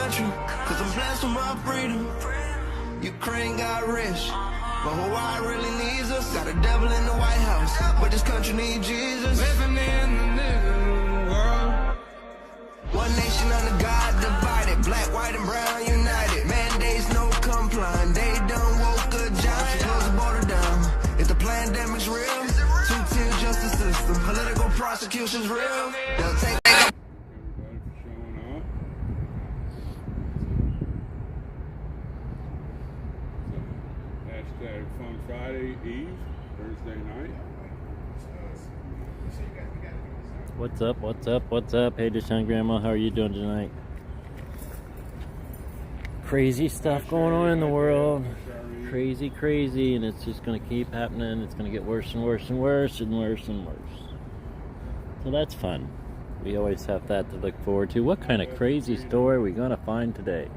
country, cause I'm blessed with my freedom. Ukraine got rich, but Hawaii really needs us. Got a devil in the White House, but this country needs Jesus. Living in the new world. One nation under God divided, black, white, and brown united. Mandates no complying, they done woke a giant. Close the border down, if the pandemic's real, two-tier justice system, political prosecution's real. They'll take Fun Friday Eve, Thursday night. What's up, what's up, what's up? Hey, Deshaun Grandma, how are you doing tonight? Crazy stuff going on in the world. Crazy, and it's just going to keep happening. It's going to get worse and worse and worse and worse and worse. So that's fun. We always have that to look forward to. What kind of crazy story are we going to find today?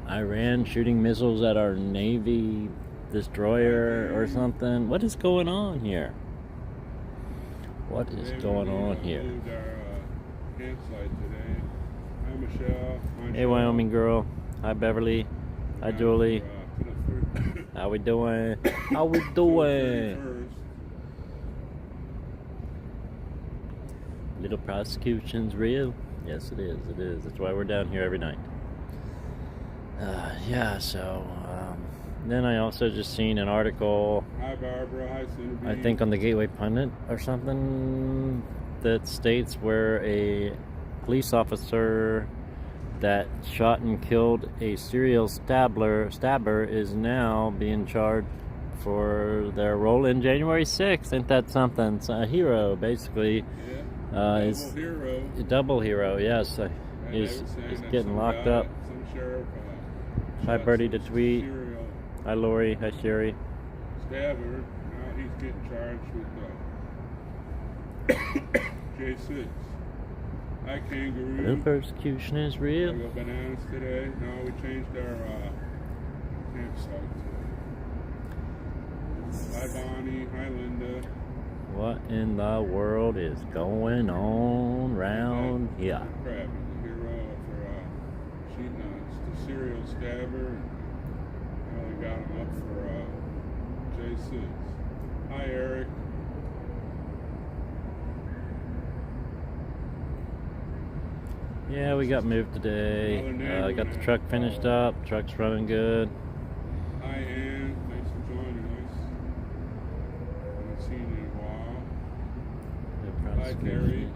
Iran shooting missiles at our Navy destroyer or something. What is going on here? What is going on here? Hi, Michelle. Hey, Wyoming girl. Hi, Beverly. Hi, Julie. How we doing? How we doing? Little prosecution's real. Yes, it is. It is. That's why we're down here every night. Yeah, so then I also just seen an article, hi Barbara, hi Cindy. I think on the Gateway Pundit or something, that states where a police officer that shot and killed a serial stabber is now being charged for their role in January 6th. Ain't that something? It's a hero, basically. Yeah, double hero, yes. He's getting locked up. Some sheriff, hi Birdie to tweet. Hi Lori. Hi Sherry. Stabber. Now he's getting charged with J6. Hi Kangaroo. The persecution is real. I go bananas today. No, we changed our campsite today. Hi Bonnie. Hi Linda. What in the world is going on round here? Crap, he's a hero for cheating on the serial stabber. Got him up for J6. Hi Eric. Yeah, we got moved today. I got the truck finished up. Truck's running good. Hi Ann. Thanks for joining us. Haven't seen you in a while. Hi Terry.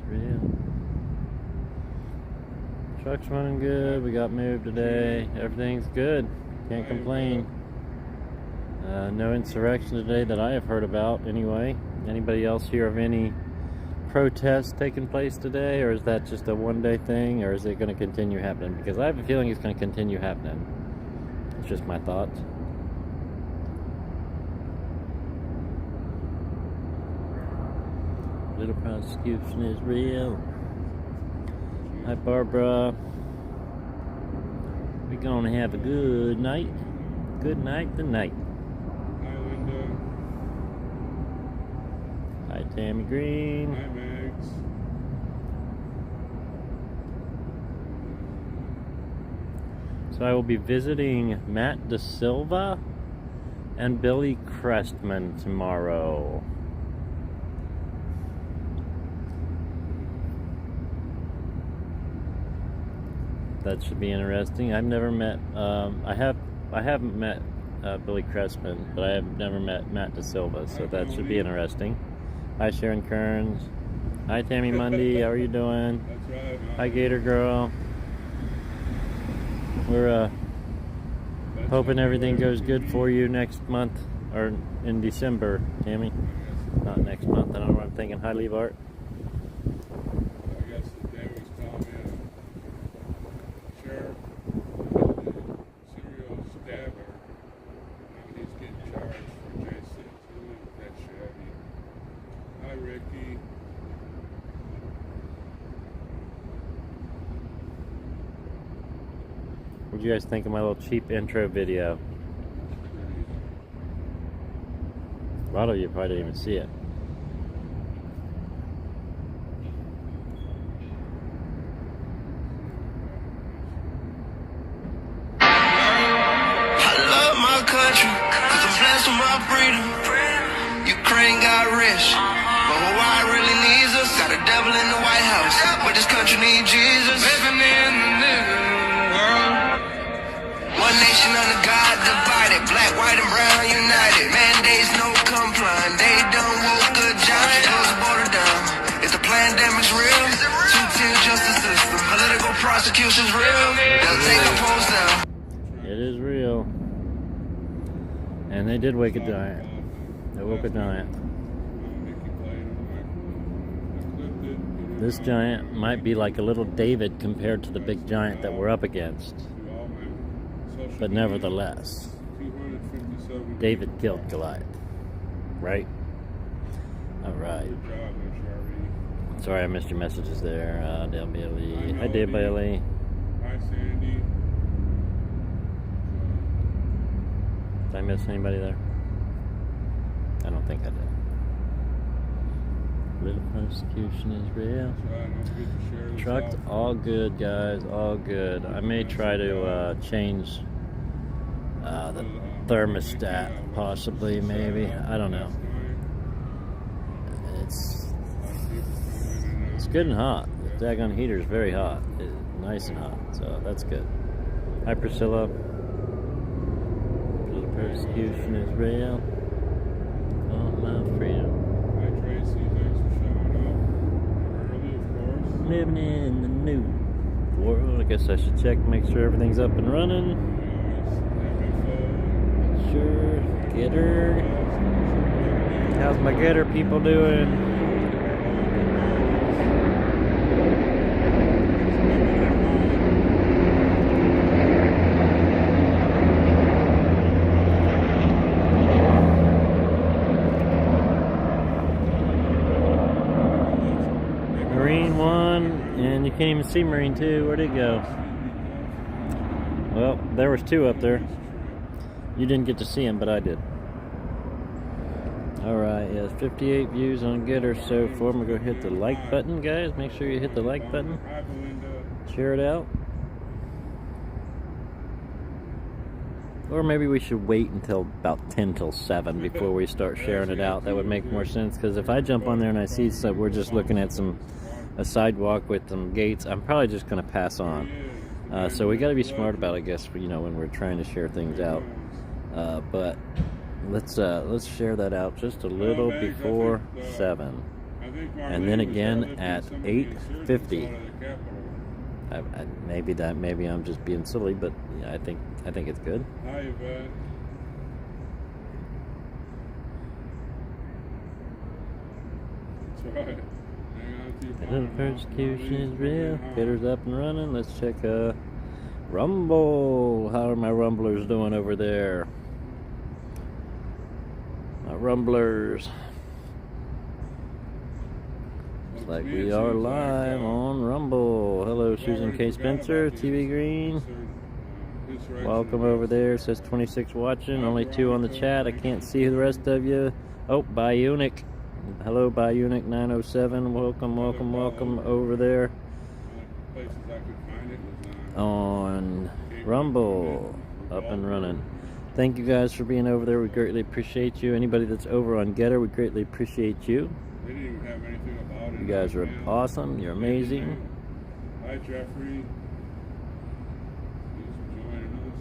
Truck's running good. We got moved today. Everything's good. Can't complain. No insurrection today that I have heard about anyway. Anybody else hear of any protests taking place today, or is that just a one-day thing, or is it going to continue happening? Because I have a feeling it's going to continue happening. It's just my thoughts. Little prosecution is real. Hi Barbara. We're gonna have a good night. Good night tonight. Hi Linda. Hi Tammy Green. Hi Max. So I will be visiting Matt DeSilva and Billy Crestman tomorrow. That should be interesting. I've never met. I haven't met Billy Crestman, but I have never met Matt DeSilva, so that should be interesting. Hi Sharon Kearns. Hi Tammy Mundy. How are you doing? That's right. Hi Gator Girl. We're hoping everything goes good for you next month, or in December, Tammy. Not next month. I don't know what I'm thinking. Hi Lee Bart. I guess the day was telling me sheriff, serial stabber, and he's getting charged for J6. That shabby. Hi Ricky. What do you guys think of my little cheap intro video? A lot of you probably didn't even see it. country, cause I'm blessed with my freedom. Ukraine got rich, but Hawaii really needs us. Got a devil in the White House, but this country needs Jesus. Living in the new world. One nation under God divided, black, white, and brown united. Mandates no complying, they done woke a giant. Close the border down. If the pandemic's real, two-tier justice system, political prosecution's real, they'll take the post down. It is real. And they did wake a giant. They woke a giant. This giant might be like a little David compared to the big giant that we're up against. But nevertheless, David killed Goliath. Right? Alright. Sorry I missed your messages there, Dale Bailey. Hi, Dale Bailey. Hi, Sandy. Did I miss anybody there? I don't think I did. Little persecution is real. Trucked, all good, guys, all good. I may try to change the thermostat, possibly, maybe. I don't know. It's good and hot. The daggone heater is very hot. It's nice and hot, so that's good. Hi, Priscilla. Little persecution is real. Oh, my freedom. Hi, Tracy. Thanks for showing up early, of course. Living in the new world. I guess I should check, make sure everything's up and running. Make sure. Getter. How's my getter people doing? Marine 1, and you can't even see Marine 2. Where'd it go? Well, there was 2 up there. You didn't get to see them, but I did. Alright, yeah, 58 views on Getter so far. I'm going to go hit the like button, guys. Make sure you hit the like button. Share it out. Or maybe we should wait until about 10 till 7 before we start sharing it out. That would make more sense, because if I jump on there and I see so we're just looking at a sidewalk with some gates, I'm probably just going to pass on. So we got to be smart about it, I guess, you know, when we're trying to share things out. But let's share that out just a little before 7, and then again at 8:50. Maybe I'm just being silly, but yeah, I think it's good. Hi, Yvette. That's right. Hang on to your The little persecution is real. Getter's up and running. Let's check Rumble. How are my Rumblers doing over there? My Rumblers. Looks like we are live on Rumble. Hello, Susan K. Spencer, TV Green. Welcome over there. It says 26 watching, only 2 on the chat. I can't see the rest of you. Oh, Bionic. Hello, Bionic 907. Welcome over there on Rumble. Up and running. Thank you guys for being over there. We greatly appreciate you. Anybody that's over on Getter, we greatly appreciate you. They didn't even have anything about it. You guys are awesome. You're amazing. Hi, Jeffrey. Thanks for joining us.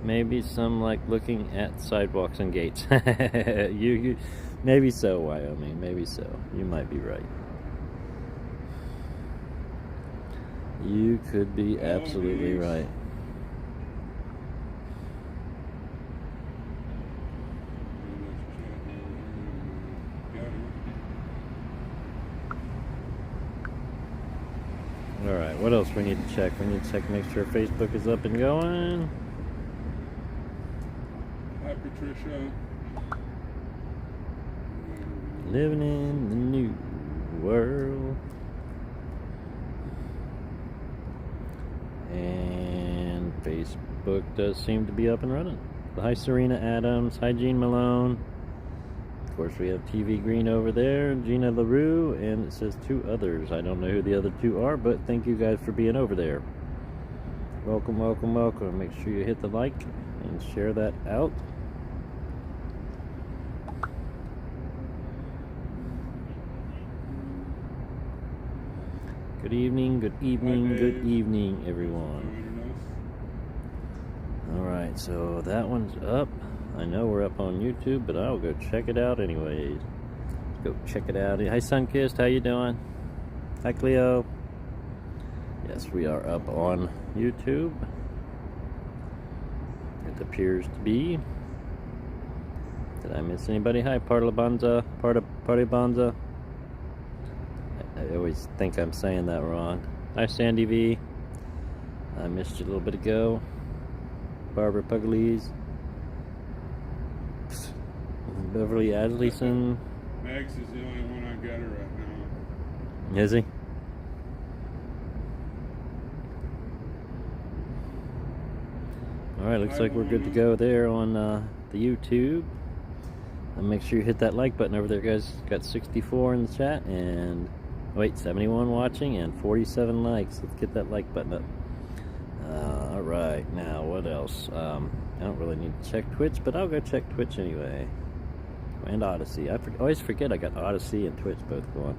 Maybe some like looking at sidewalks and gates. you maybe so, Wyoming. Maybe so. You might be right. You could be absolutely right. Alright, what else we need to check? We need to check, make sure Facebook is up and going. Hi, Patricia. Living in the new world. And Facebook does seem to be up and running. Hi, Serena Adams. Hi, Jean Malone. Of course, we have TV Green over there, Gina LaRue, and it says 2 others. I don't know who the other 2 are, but thank you guys for being over there. Welcome. Make sure you hit the like and share that out. Good evening, good evening, good evening, everyone. Alright, so that one's up. I know we're up on YouTube, but I'll go check it out anyways. Go check it out. Hi, Sunkissed, how you doing? Hi, Cleo. Yes, we are up on YouTube. It appears to be. Did I miss anybody? Hi, Partalabanza. Partibonza. I always think I'm saying that wrong. Hi, Sandy V. I missed you a little bit ago. Barbara Pugliese. Beverly Adleyson. Max is the only one I got her right now. Is he? Alright, looks like we're good to go there on the YouTube. And make sure you hit that like button over there, guys. Got 64 in the chat and wait, 71 watching and 47 likes. Let's get that like button up. Alright, now what else? I don't really need to check Twitch, but I'll go check Twitch anyway. And Odyssey. I always forget I got Odyssey and Twitch both going.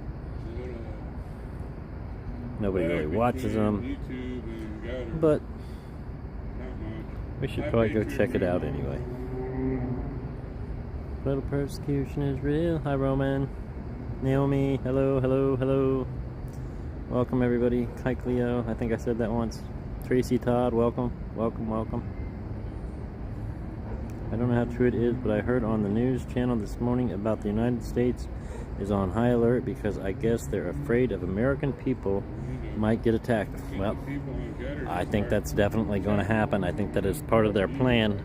Nobody really watches them, but we should probably go check it out anyway. Little persecution is real. Hi, Roman. Naomi. Hello, hello, hello. Welcome, everybody. Hi, Cleo. I think I said that once. Tracy Todd, welcome. Welcome, welcome. I don't know how true it is, but I heard on the news channel this morning about the United States is on high alert because I guess they're afraid of American people might get attacked. Well, I think that's definitely going to happen. I think that is part of their plan.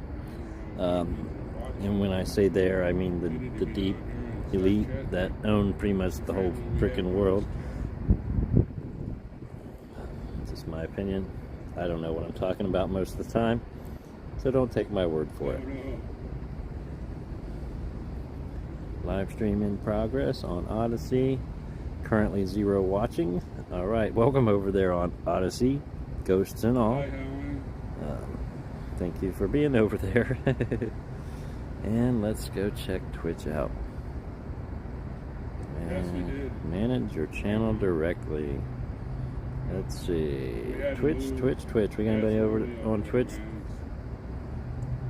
And when I say there, I mean the deep elite that own pretty much the whole freaking world. It's just my opinion. I don't know what I'm talking about most of the time, so don't take my word for it. Live stream in progress on Odyssey. Currently 0 watching. Alright, welcome over there on Odyssey. Ghosts and all. Thank you for being over there. And let's go check Twitch out. And manage your channel directly. Let's see. Twitch. We got anybody over on Twitch?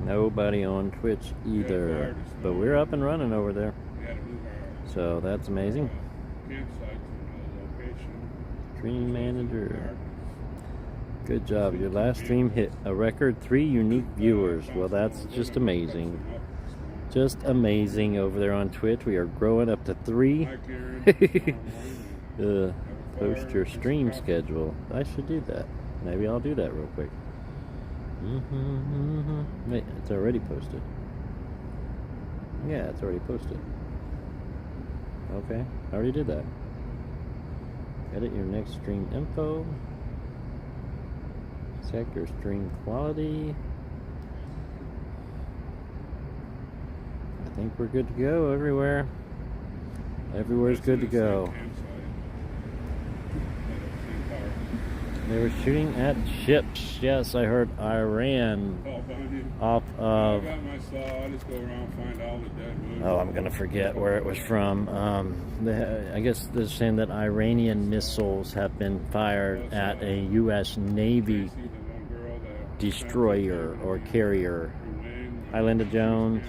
Nobody on Twitch either. But we're up and running over there. So that's amazing. Stream manager. Good job. Your last stream hit a record 3 unique viewers. Well, that's just amazing. Just amazing over there on Twitch. We are growing up to 3. Post your stream schedule. I should do that. Maybe I'll do that real quick. Wait, it's already posted. Yeah, it's already posted. Okay, I already did that. Edit your next stream info. Check your stream quality. I think we're good to go everywhere. Everywhere's good to go. They were shooting at ships. Yes, I heard Iran off of... Oh, I'm going to forget where it was from. I guess they're saying that Iranian missiles have been fired at a U.S. Navy destroyer or carrier. Hi, Linda Jones.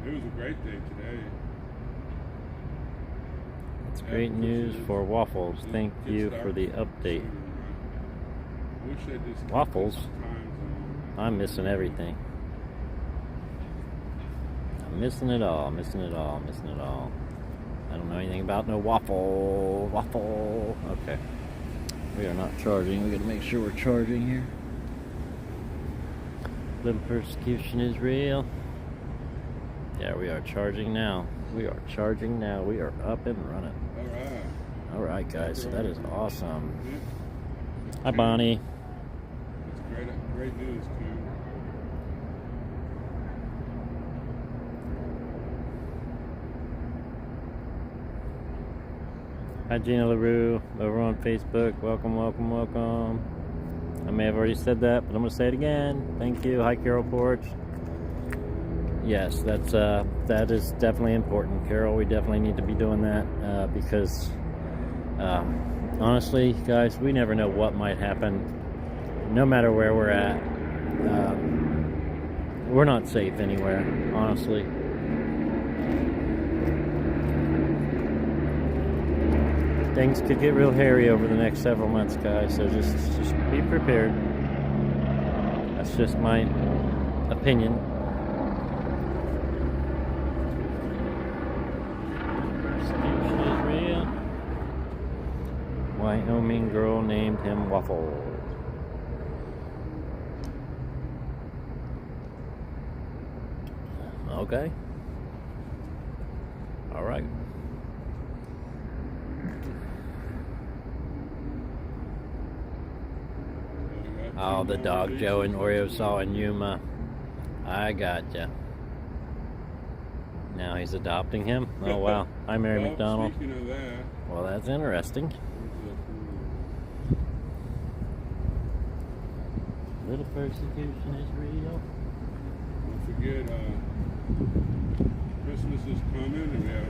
It was a great day today. It's great news for Waffles. Thank you for the update. Waffles? I'm missing everything. I'm missing it all, missing it all, missing it all. I don't know anything about no waffle. Waffle. Okay. We are not charging. We gotta make sure we're charging here. Little persecution is real. Yeah, we are charging now. We are charging now. We are up and running. Alright, guys. So that is awesome. Hi, Bonnie. It's great news, Kim. Hi, Gina LaRue over on Facebook. Welcome, welcome, welcome. I may have already said that, but I'm going to say it again. Thank you. Hi, Carol Porch. yes, that is definitely important, Carol. We definitely need to be doing that because honestly, guys, we never know what might happen. No matter where we're at, we're not safe anywhere, honestly. Things could get real hairy over the next several months, guys, so just be prepared. That's just my opinion. Persecution is real. Wyoming girl named him Waffle. Okay. All right. Oh, the dog Joe and Oreo saw in Yuma. I gotcha. Now he's adopting him? Oh, wow. Hi, Mary McDonald. Speaking of that, Well, that's interesting. Little persecution is real. don't forget, Christmas is coming, and we have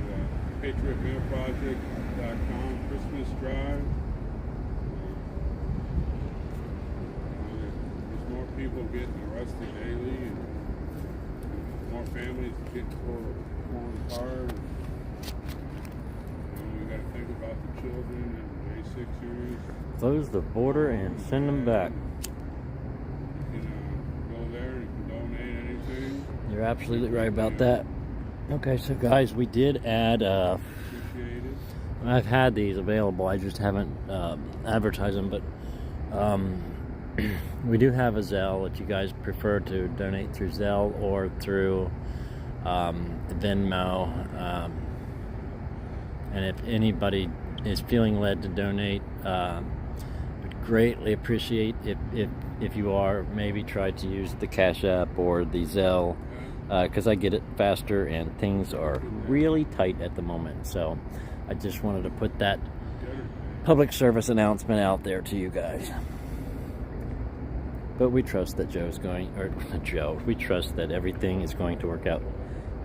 PatriotMailProject.com Christmas drive. There's more people getting arrested daily, and more families getting torn apart. We got to think about the children and J6ers. Close the border and send them back. You know, go there and donate anything. You're absolutely right about that. Okay, so guys, we did add, Appreciate it. I've had these available, I just haven't advertised them, but we do have a Zelle if you guys prefer to donate through Zelle or through Venmo. And if anybody is feeling led to donate, would greatly appreciate if you are, maybe try to use the Cash App or the Zelle, because I get it faster and things are really tight at the moment. So I just wanted to put that public service announcement out there to you guys. But we trust that we trust that everything is going to work out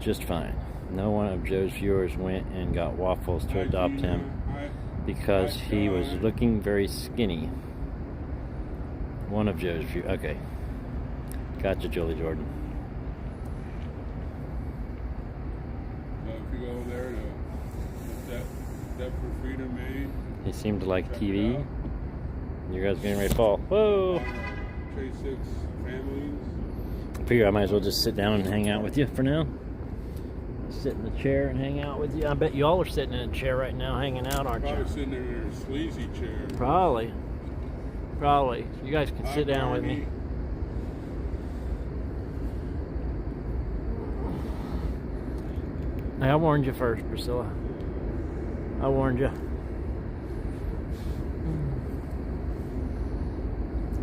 just fine. No one of Joe's viewers went and got Waffles to adopt him because he was looking very skinny. One of Joe's viewers. Okay. Gotcha, Julie Jordan. So if you go there to Step for Freedom Aid, He seemed to like TV. You guys getting ready to fall. Whoa! J6 families. I figure I might as well just sit down and hang out with you for now. Sit in the chair and hang out with you. I bet you all are sitting in a chair right now hanging out, aren't Probably you? sitting in a sleazy chair. Probably. You guys can sit down with me. Hey, I warned you first, Priscilla. I warned you.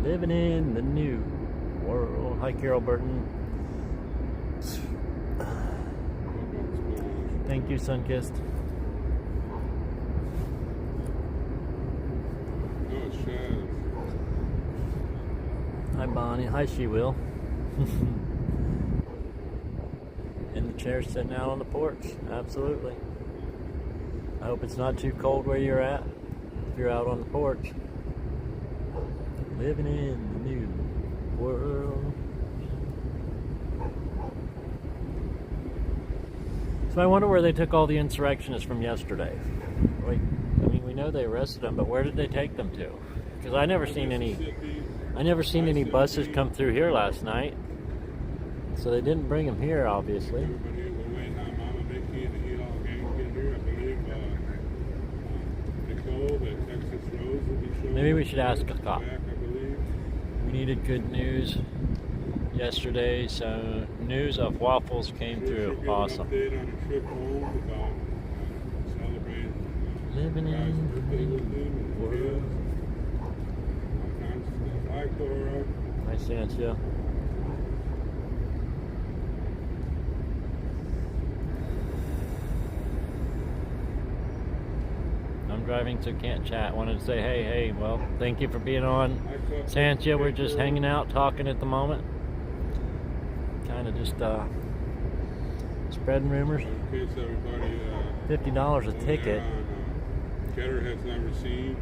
Living in the new world. Hi, Carol Burton. Thank you, Sunkissed. No, it's Shaz. Hi, Bonnie. Hi, She Will. In the chair sitting out on the porch. Absolutely. I hope it's not too cold where you're at. If you're out on the porch. Living in the new world. So I wonder where they took all the insurrectionists from yesterday. Like, I mean, we know they arrested them, but where did they take them to? Because I never seen any buses come through here last night. So they didn't bring them here, obviously. Everybody will wait how Mama Mickey and the Elon gang get here. I believe Nicole, the Texas Rose, will be showing. Maybe we should ask a cop. Back, I believe. We needed good news yesterday, so news of Waffles came through. Awesome. Update on a trip home about celebrating Living in guy's birthday with him and the world. kids. All kinds of stuff. Hi, Cora. Hi, Sancho. I'm driving, so can't chat. Wanted to say, hey, well, thank you for being on. Sancho, we're just hanging out, talking at the moment. Kind of just Spreading rumors. In case everybody $50 a ticket. Getter has never seen.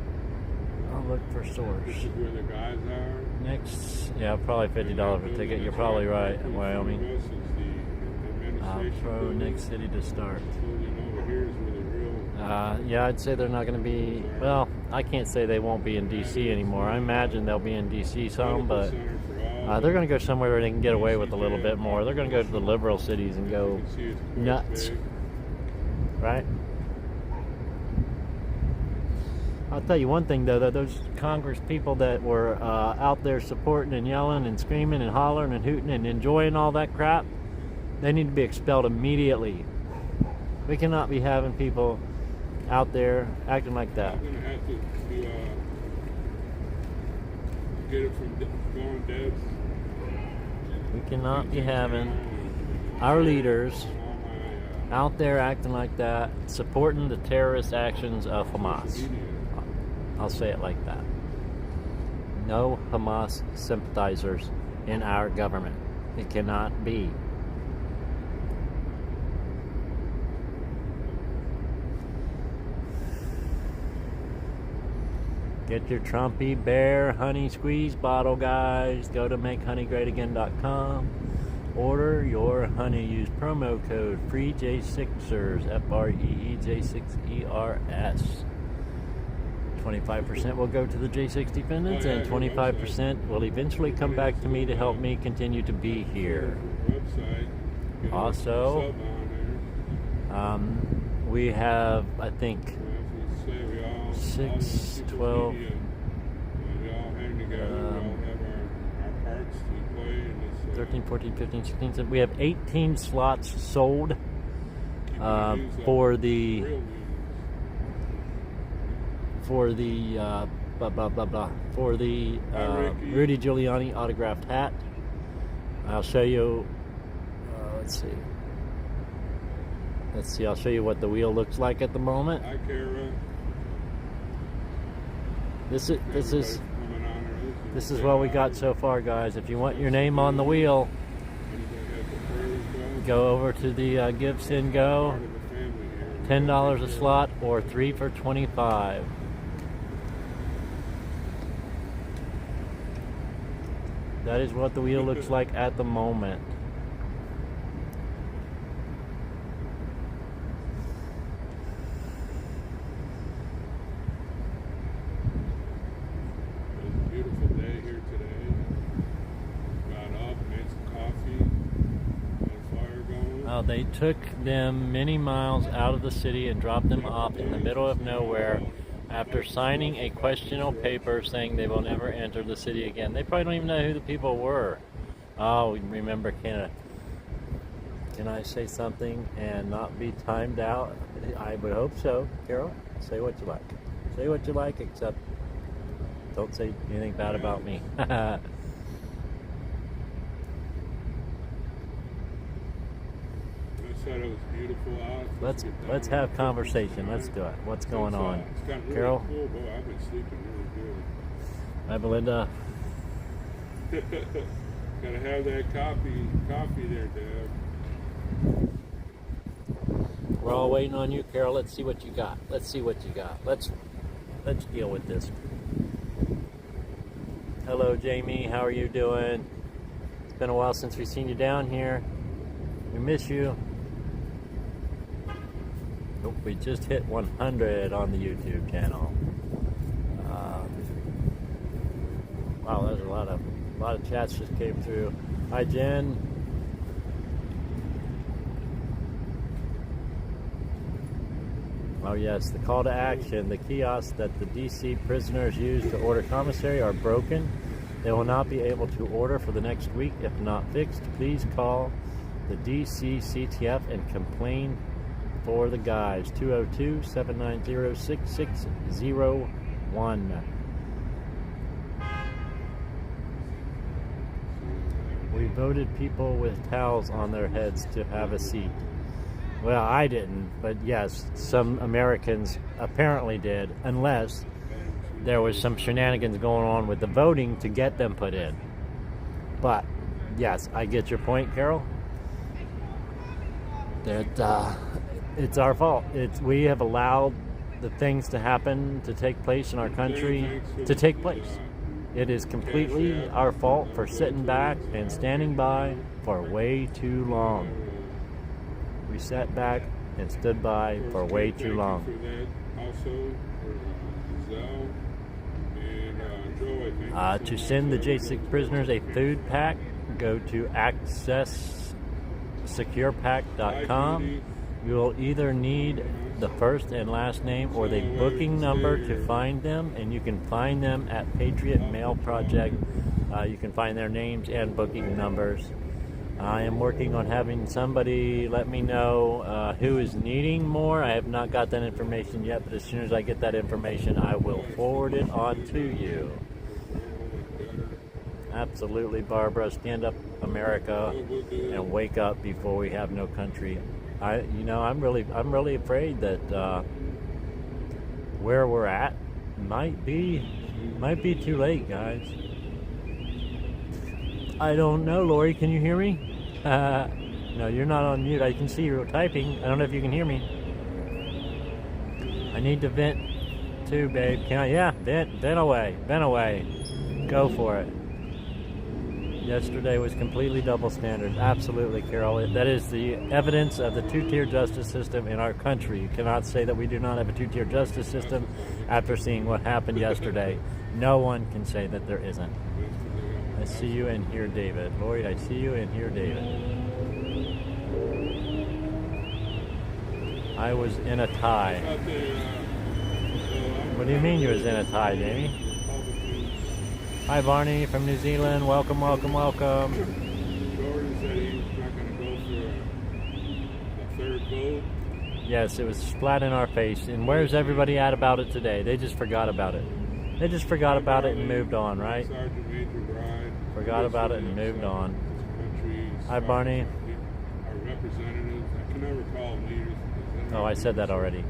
I'll look for This source. is where the guys are. Next, yeah, probably $50 a ticket. You're probably right, in Wyoming. Pro next city to start. Yeah, I'd say they're not going to be. Well, I can't say they won't be in D.C. anymore. I imagine they'll be in D.C. some, but they're going to go somewhere where they can get away with a little bit more. They're going to go to the liberal cities and go nuts, right? I'll tell you one thing though, that those Congress people that were out there supporting and yelling and screaming and hollering and hooting and enjoying all that crap, they need to be expelled immediately. We cannot be having people out there acting like that. I'm going to have to get it from going dead. We cannot be having our leaders out there acting like that, supporting the terrorist actions of Hamas. I'll say it like that. No Hamas sympathizers in our government. It cannot be. Get your Trumpy Bear Honey Squeeze bottle, guys. Go to makehoneygreatagain.com. Order your honey. Use promo code FREEJ6ERS, FREEJ6ERS. 25% will go to the J6 Defendants, and 25% will eventually come back to me to help me continue to be here. Also, we have, I think, 6, 12, 13, 14, 15, 16, 17. We have 18 slots sold for the Rudy Giuliani autographed hat. I'll show you. Let's see. I'll show you what the wheel looks like at the moment. This is what we got so far, guys. If you want your name on the wheel, go over to the Give Send Go. $10 a slot or 3 for $25. That is what the wheel looks like at the moment. They took them many miles out of the city and dropped them off in the middle of nowhere after signing a questionable paper saying they will never enter the city again. They probably don't even know who the people were. Oh, remember, can I say something and not be timed out? I would hope so. Carol, say what you like. Say what you like, except don't say anything bad about me. It was beautiful out. Let's have conversation. Let's do it. What's going on? It's gotten really Carol? cool, boy. I've been sleeping really good. Hi, Belinda. Gotta have that coffee there, Dad. We're all waiting on you, Carol. Let's see what you got. Let's deal with this. Hello, Jamie. How are you doing? It's been a while since we've seen you down here. We miss you. Nope, we just hit 100 on the YouTube channel. Wow, there's a lot of chats just came through. Hi, Jen. Oh yes, the call to action. The kiosks that the DC prisoners use to order commissary are broken. They will not be able to order for the next week if not fixed. Please call the DC CTF and complain for the guys. 202-790-6601. We voted people with towels on their heads to have a seat. Well, I didn't, but yes, some Americans apparently did, unless there was some shenanigans going on with the voting to get them put in. But yes, I get your point, Carol. that it's our fault. We have allowed the things to happen, to take place in our country, to take place. It is completely our fault for sitting back and standing by for way too long. We sat back and stood by for way too long. To send the J6 prisoners a food pack, go to accesssecurepack.com. You will either need the first and last name or the booking number to find them, and you can find them at Patriot Mail Project. You can find their names and booking numbers. I am working on having somebody let me know who is needing more. I have not got that information yet, but as soon as I get that information, I will forward it on to you. Absolutely, Barbara. Stand up, America, and wake up before we have no country. I'm really afraid that where we're at might be too late, guys. I don't know, Lori. Can you hear me? No, you're not on mute. I can see you typing. I don't know if you can hear me. I need to vent too, babe. Can I? Yeah, vent away. Go for it. Yesterday was completely double standard. Absolutely, Carol. That is the evidence of the two-tier justice system in our country. You cannot say that we do not have a two-tier justice system after seeing what happened yesterday. No one can say that there isn't. I see you and hear David. Lloyd, I see you and hear David. I was in a tie. What do you mean you was in a tie, Jamie? Hi, Barney from New Zealand. Welcome. Jordan said he was not going to go for a third vote. Yes, it was flat in our face. And where's everybody at about it today? They just forgot about it. They just forgot about it and moved on, right? Forgot about it and moved on. Hi, Barney. Our representatives, I can never call them leaders. Oh, I said that already.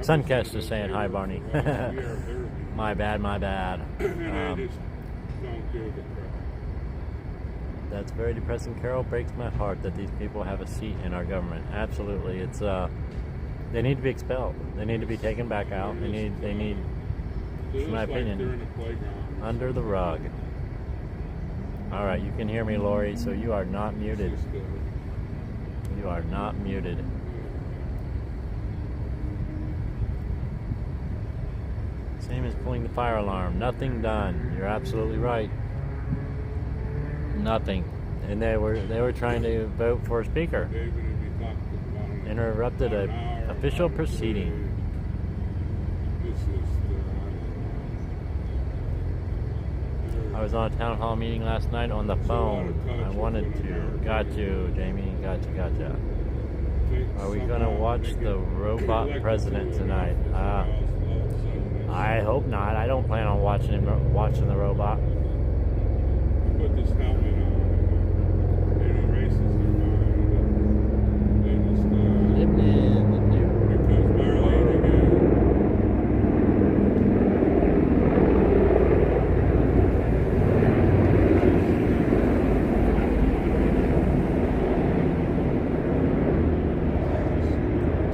Suncast is saying hi, Barney. My bad. That's very depressing, Carol. Breaks my heart that these people have a seat in our government. Absolutely, it's they need to be expelled. They need to be taken back out. They need, in my opinion, under the rug. All right, you can hear me, Lori. So you are not muted. You are not muted. Same as pulling the fire alarm. Nothing done. You're absolutely right. Nothing. And they were trying to vote for a speaker. Interrupted an official proceeding. I was on a town hall meeting last night on the phone. I wanted to. Got you, Jamie. Gotcha. Are we going to watch the robot president tonight? I hope not. I don't plan on watching the robot. Put this helmet on. It erases their mind. They just living in the new becomes violating again.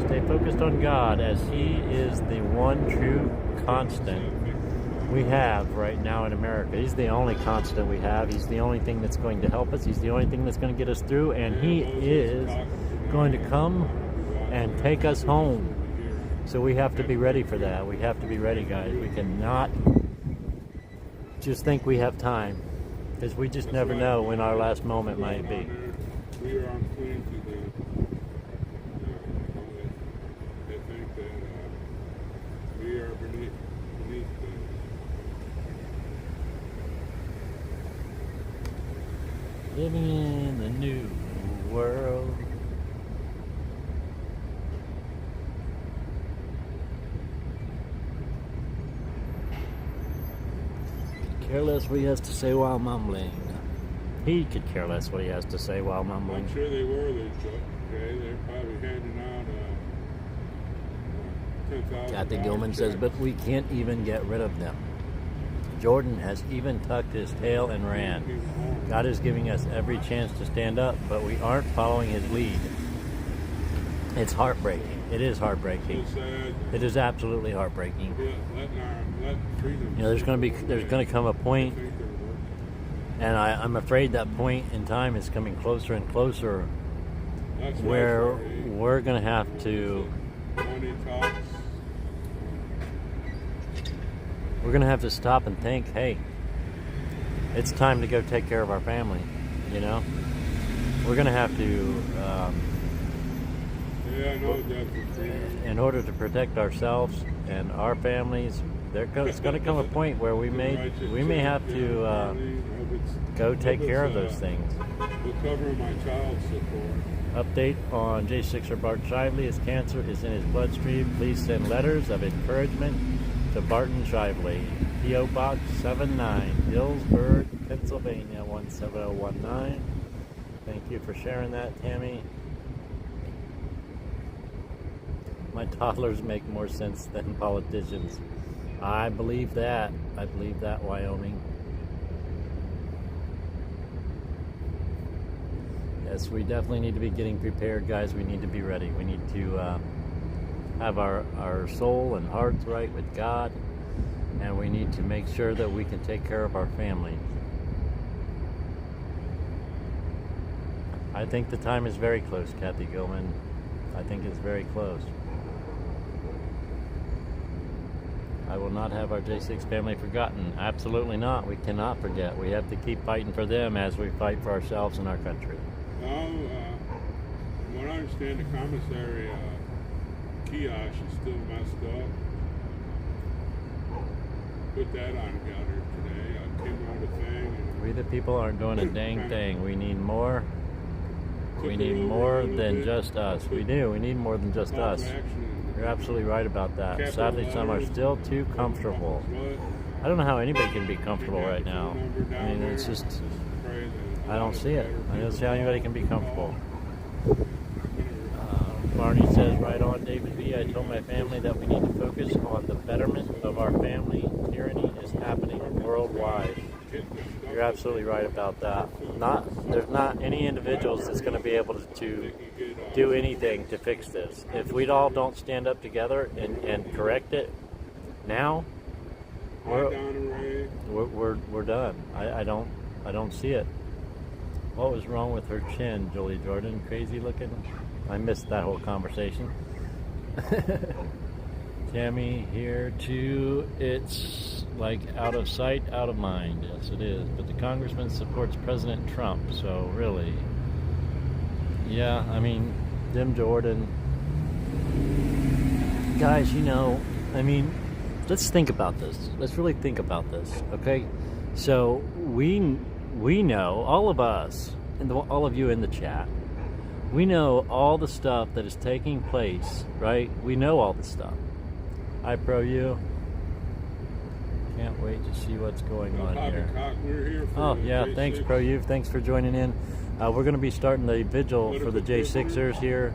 Stay focused on God, as He is the one true constant we have right now in America. He's the only constant we have. He's the only thing that's going to help us. He's the only thing that's going to get us through, and He is going to come and take us home. So we have to be ready for that. We have to be ready, guys. We cannot just think we have time, because we just never know when our last moment might be. We are unclean to them. They think that we are beneath them. Living in the new world. Care less what he has to say while mumbling. He could care less what he has to say while mumbling. I'm sure they were. They're probably handing out $10,000. Kathy Gilman says, but we can't even get rid of them. Jordan has even tucked his tail and ran. God is giving us every chance to stand up, but we aren't following His lead. It's heartbreaking. It is heartbreaking. So sad. It is absolutely heartbreaking. Let freedom. You know, there's going to come a point, and I'm afraid that point in time is coming closer and closer, where we're going to have to. We're going to have to stop and think, hey, it's time to go take care of our family, you know? We're going to have to, in order to protect ourselves and our families, it's going to come a point where we may have to go take care of those things. We'll cover my child support. Update on J6 Bart Shively. His cancer is in his bloodstream. Please send letters of encouragement to Barton Shively. P.O. Box 79, Hillsburg, Pennsylvania 17019. Thank you for sharing that, Tammy. My toddlers make more sense than politicians. I believe that. I believe that, Wyoming. Yes, we definitely need to be getting prepared, guys. We need to be ready. We need to have our soul and hearts right with God, and we need to make sure that we can take care of our family. I think the time is very close, Kathy Gilman. I think it's very close. I will not have our J6 family forgotten. Absolutely not. We cannot forget. We have to keep fighting for them as we fight for ourselves and our country. From what I understand, the commissary kiosk is still messed up. Put that on together today. I came out a thing. We the people aren't doing a dang thing. We need more. We need more than just us. We do. We need more than just us. You're absolutely right about that. Sadly, some are still too comfortable. I don't know how anybody can be comfortable right now. I mean, it's just, I don't see it. I don't see how anybody can be comfortable. Barney says, right on, David B. I told my family that we need to focus on the betterment of our family. Tyranny is happening worldwide. You're absolutely right about that. There's not any individuals that's going to be able to do anything to fix this. If we all don't stand up together and correct it now, we're done. I don't see it. What was wrong with her chin, Julie Jordan? Crazy looking? I missed that whole conversation. Tammy here too. It's like out of sight, out of mind. Yes, it is. But the congressman supports President Trump, so really, yeah. I mean, Dim Jordan, guys. You know, I mean, let's think about this. Let's really think about this, okay? So we know, all of us, and all of you in the chat, we know all the stuff that is taking place, right? We know all the stuff. Hi, Pro U. Can't wait to see what's going on here. Oh, yeah, thanks, Pro U. Thanks for joining in. We're going to be starting the vigil for the J6ers here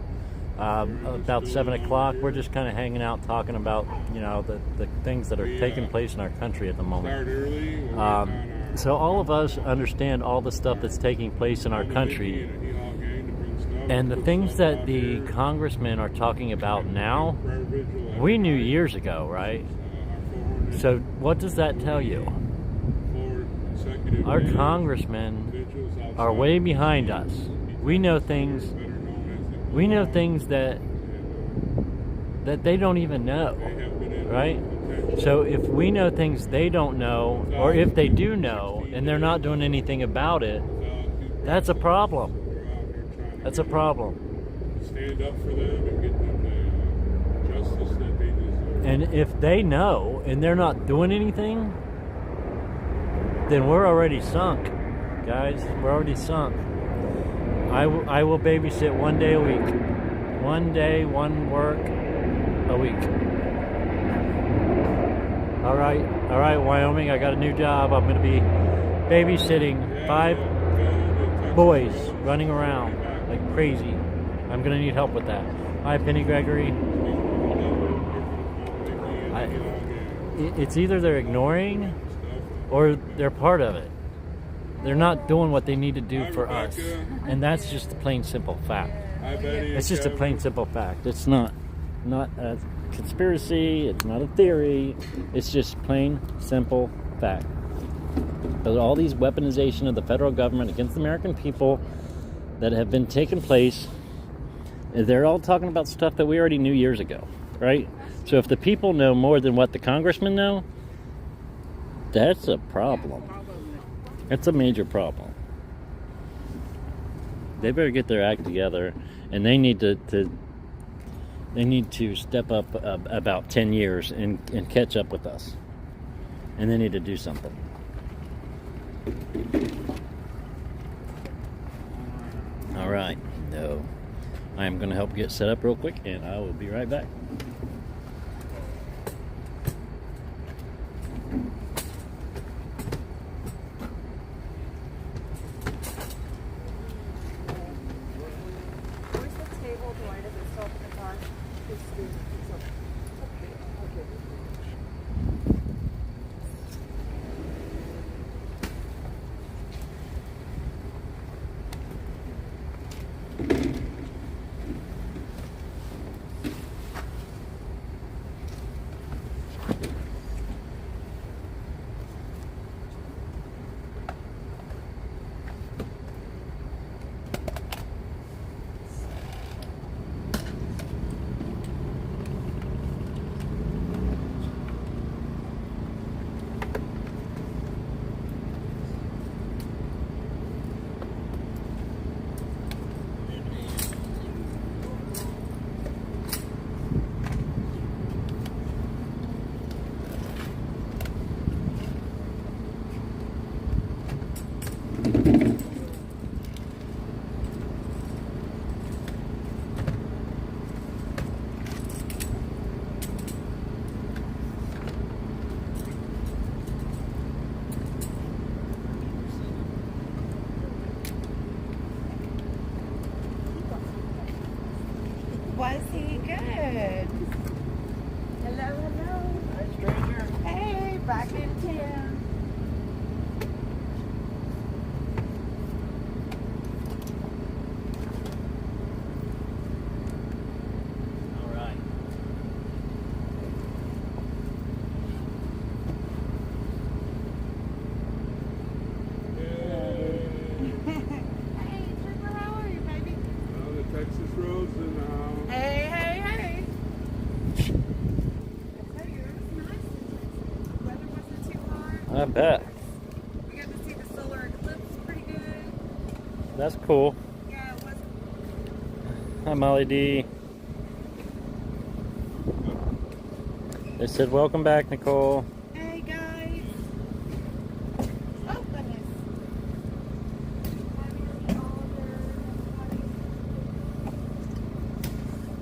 about 7 o'clock. We're just kind of hanging out talking about, you know, the things that are taking place in our country at the moment. So all of us understand all the stuff that's taking place in our country. And the things that the congressmen are talking about now, we knew years ago, right? So what does that tell you? Our congressmen are way behind us. We know things that they don't even know, right? So if we know things they don't know, or if they do know and they're not doing anything about it, that's a problem. That's a problem. Stand up for them and get them the justice that they deserve. And if they know and they're not doing anything, then we're already sunk, guys. We're already sunk. I will babysit 1 day a week. 1 day, one work a week. All right, Wyoming. I got a new job. I'm going to be babysitting 5 boys running around like crazy. I'm gonna need help with that. Hi, Penny Gregory. It's either they're ignoring or they're part of it. They're not doing what they need to do for us. And that's just the plain simple fact. I bet he It's just a Kevin. plain simple fact. It's not a conspiracy. It's not a theory. It's just plain simple fact. But all these weaponization of the federal government against the American people that have been taking place, they're all talking about stuff that we already knew years ago, right? So if the people know more than what the congressmen know, that's a problem. That's a major problem. They better get their act together, and they need to step up about 10 years and catch up with us. And they need to do something. All right. No. I am going to help get set up real quick, and I will be right back. Where's the table? Why does it still in the car? Was he good? Hello, hello. Hi, stranger. Hey, back in town. All right. Hey, Trooper, how are you, baby? Well, the Texas roads and Hey, hey, hey. I tell you, it was nice. The weather wasn't too hot. I bet. We got to see the solar eclipse pretty good. That's cool. Yeah, it was. Hi, Molly D. They said, welcome back, Nicole. Hey, guys. Oh, goodness.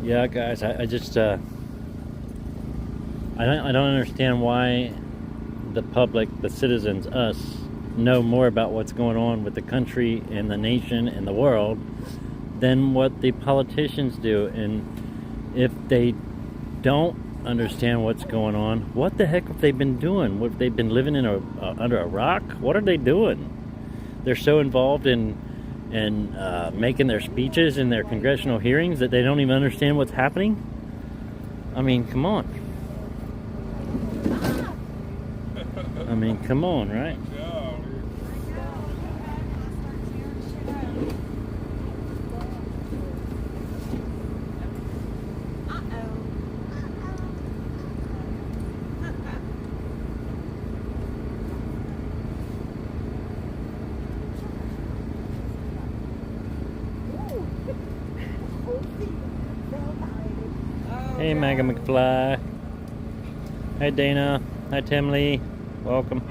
Yeah, guys, I just I don't understand why the public, the citizens, us, know more about what's going on with the country and the nation and the world than what the politicians do. And if they don't understand what's going on, what the heck have they been doing? What, they've been living in under a rock? What are they doing? They're so involved in making their speeches in their congressional hearings that they don't even understand what's happening. I mean, come on. I mean, come on, right? yeah. Hey, Maggie McFly. Hey, Dana. Hi, Tim Lee. Welcome.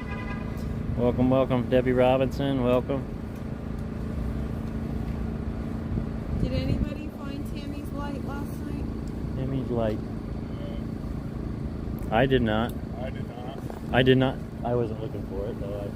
Welcome, welcome. Debbie Robinson, welcome. Did anybody find Tammy's light last night? Tammy's light. I did not. I did not. I did not. I wasn't looking for it, though.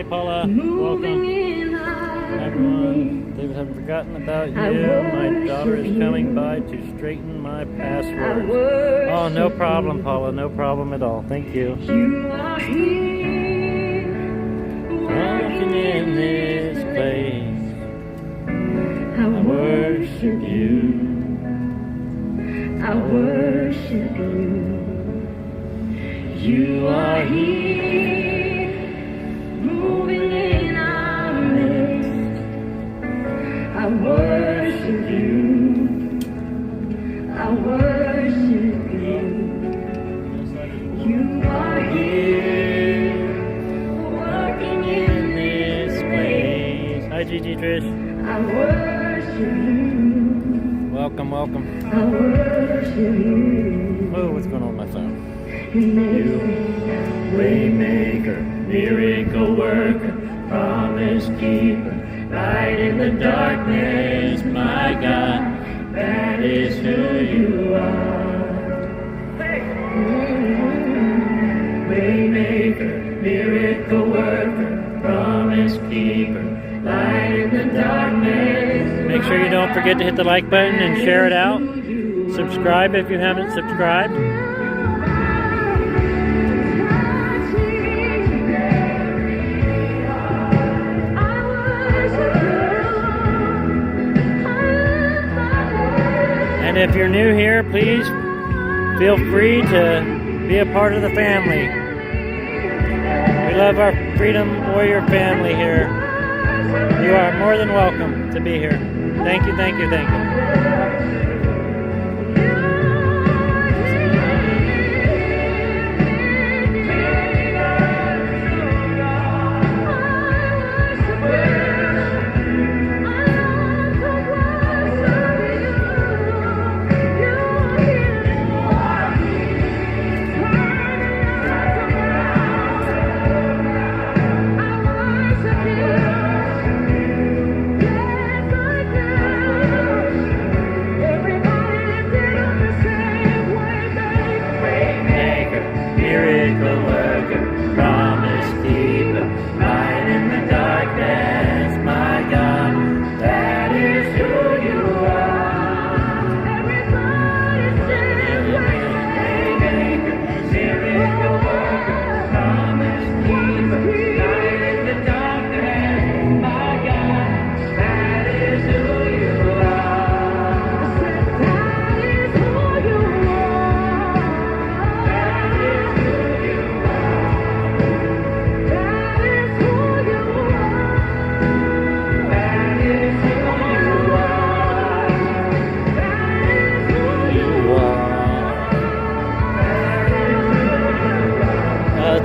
Paula. Welcome. Everyone, David, haven't forgotten about you. My daughter is coming by to straighten my passwords. Oh, no problem, Paula. No problem at all. Thank you. Walking in this place, I worship you. I worship you. You are here, moving in our midst. I worship you. I worship you. You are here, working in this place. Hi, Gigi Trish. I worship you. Welcome, welcome. I worship you. Oh, what's going on with my phone? You, waymaker, miracle worker, promise keeper, light in the darkness, my God, that is who you are. Waymaker, miracle worker, promise keeper, light in the darkness. Make sure you don't forget to hit the like button and share it out. Subscribe if you haven't subscribed. And if you're new here, please feel free to be a part of the family. We love our Freedom Warrior family here. You are more than welcome to be here. Thank you, thank you, thank you.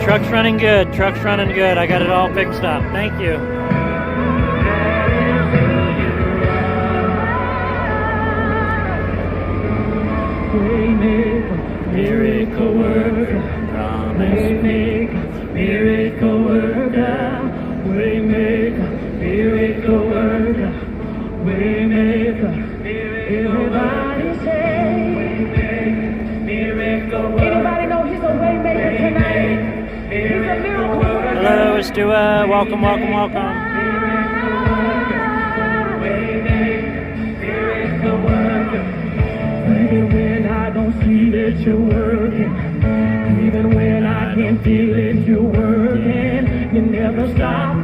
Truck's running good. Truck's running good. I got it all fixed up. Thank you. Miracle worker, promise maker, miracle worker, waymaker, miracle worker, waymaker. Everybody say, waymaker, miracle worker. Anybody know he's a waymaker tonight? Hello, Stua. Welcome, welcome, welcome. Even when I don't see that you're working, even when I can't feel it, you're working. You never stop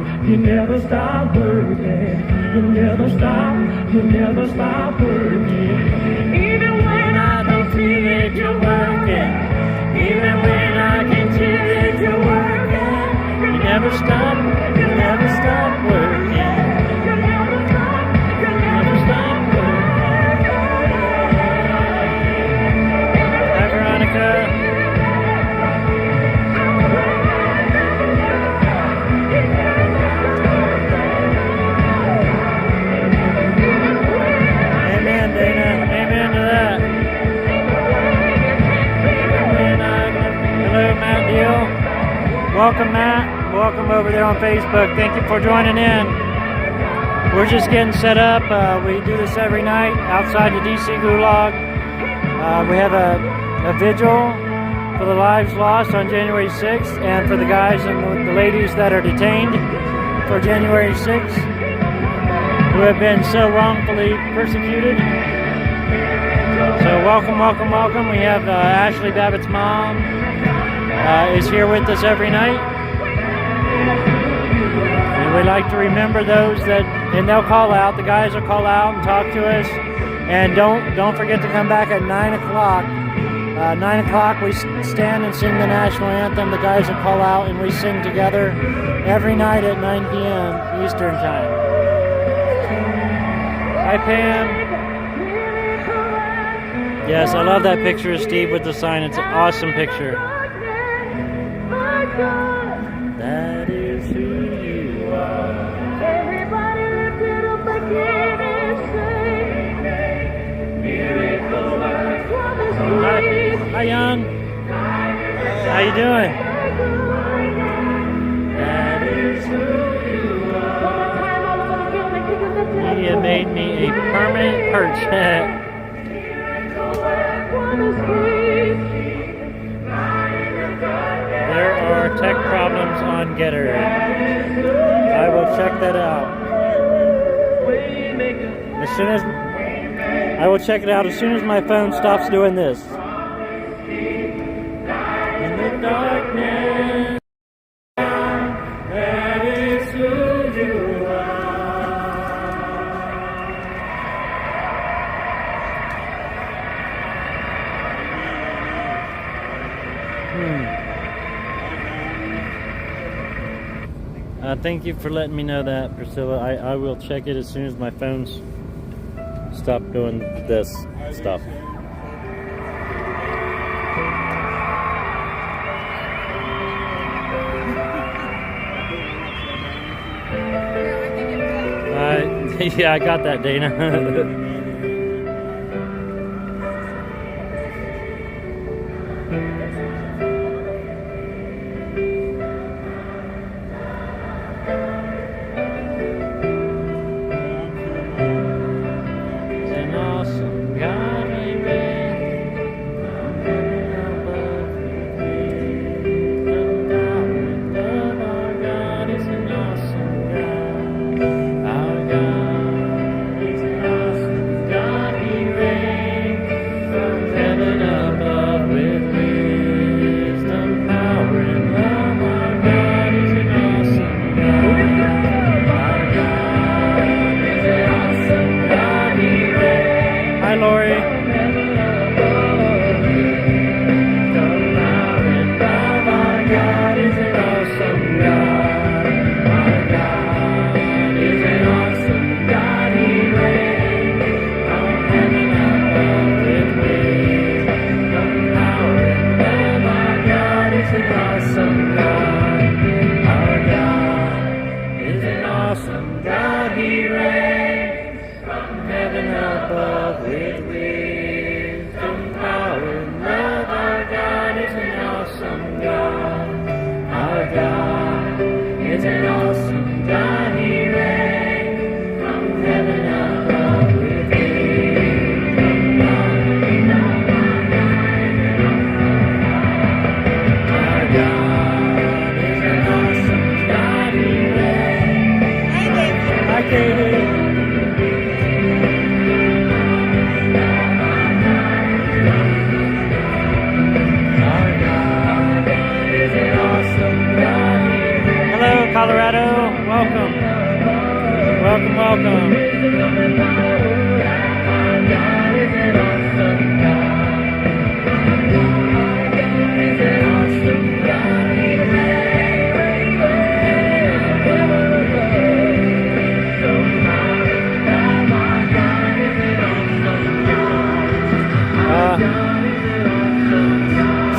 working. You never stop working. Even when I don't feel it, you're working. Even when I can't feel it, you're working. You never stop working. You never stop working. Hi, Veronica. Amen, Dana. Amen to that. Hello, Matt Deal. Welcome, Matt. Welcome over there on Facebook. Thank you for joining in. We're just getting set up. We do this every night outside the DC Gulag. We have a vigil for the lives lost on January 6th, and for the guys and the ladies that are detained for January 6th, who have been so wrongfully persecuted. So welcome, welcome, welcome. We have Ashley Babbitt's mom is here with us every night. And we like to remember those that, and they'll call out, the guys will call out and talk to us. And don't forget to come back at 9 o'clock. 9 o'clock we stand and sing the National Anthem. The guys will call out and we sing together every night at 9 p.m. Eastern Time. Hi, Pam. Yes, I love that picture of Steve with the sign. It's an awesome picture. That is who you are. Everybody lift it up again and say, miracle work. Hi, Young. How you doing? That is who you are. He had made me a permanent perch. There are tech problems on Getter. I will check that out. As soon as I will check it out as soon as my phone stops doing this. In the darkness, that is who you are. Thank you for letting me know that, Priscilla. I will check it as soon as my phone's stop doing this stuff. Yeah, I got that, Dana.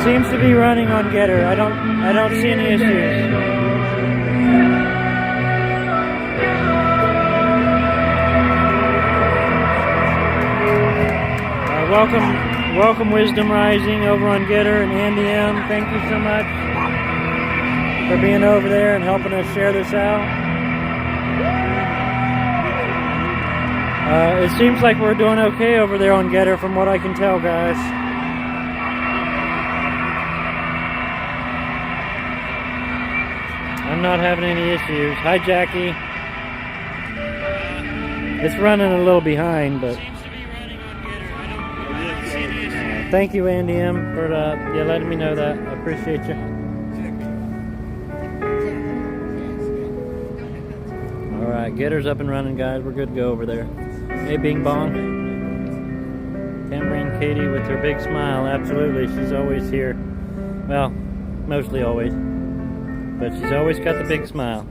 Seems to be running on Getter. I don't see any issues. Welcome Wisdom Rising over on Getter and Andy M. Thank you so much for being over there and helping us share this out. It seems like we're doing okay over there on Getter from what I can tell, guys. I'm not having any issues. Hi, Jackie. It's running a little behind, but thank you, Andy M, for letting me know that. I appreciate you. All right, Getter's up and running, guys. We're good to go over there. Hey, Bing Bong. Tambourine Katie with her big smile. Absolutely, she's always here. Well, mostly always, but she's always got the big smile.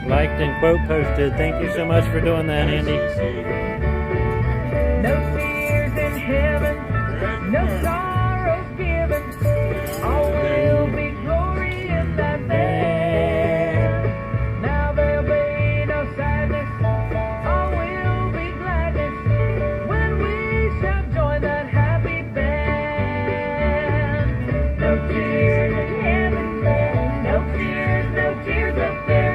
Liked and quote posted. Thank you so much for doing that, Andy. No tears in heaven, no sorrow given. All will be glory in that day. Now there'll be no sadness, all will be gladness when we shall join that happy band. No tears in heaven, no tears up there.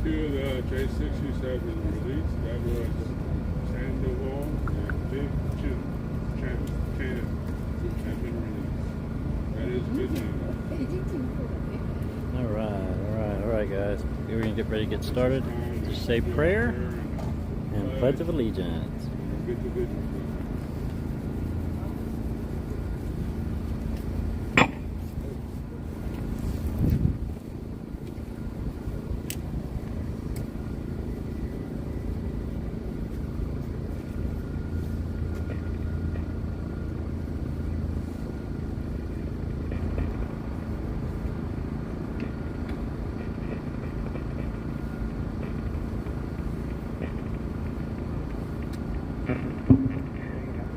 Two of the J6s have been released. That was Sandoval and Vigil have been released. That is good news. All right, guys. We're going to get ready to get started. Just say prayer and pledge of allegiance. Good.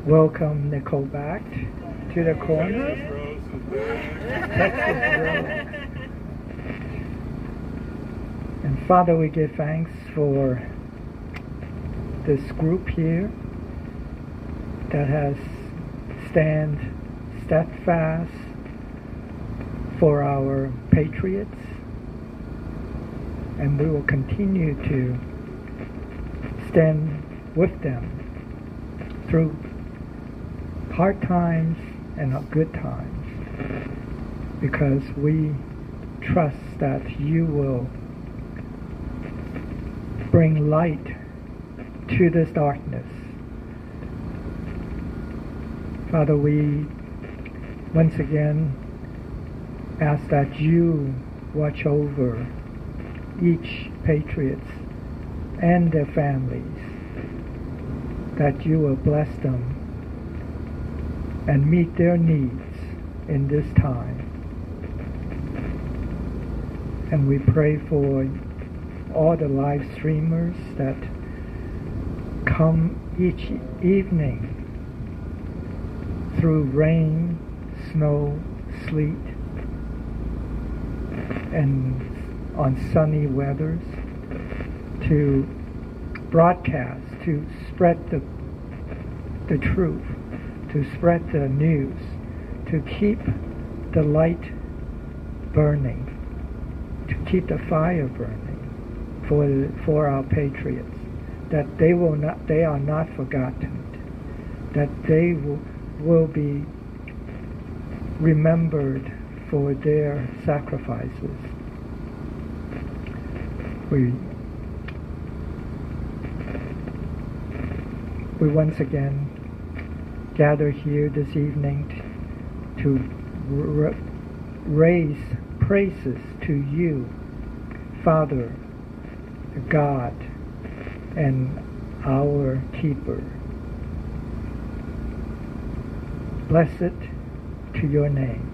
Welcome, Nicole, back to the corner. Texas Rose. And Father, we give thanks for this group here that has stand steadfast for our patriots, and we will continue to stand with them through hard times and good times, because we trust that you will bring light to this darkness. Father, we once again ask that you watch over each patriots and their families, that you will bless them and meet their needs in this time. And we pray for all the live streamers that come each evening through rain, snow, sleet, and on sunny weathers to broadcast, to spread the truth, to spread the news, to keep the light burning, to keep the fire burning for our patriots, that they are not forgotten, that they will be remembered for their sacrifices. We once again gather here this evening to raise praises to you, Father, God, and our keeper. Blessed to your name,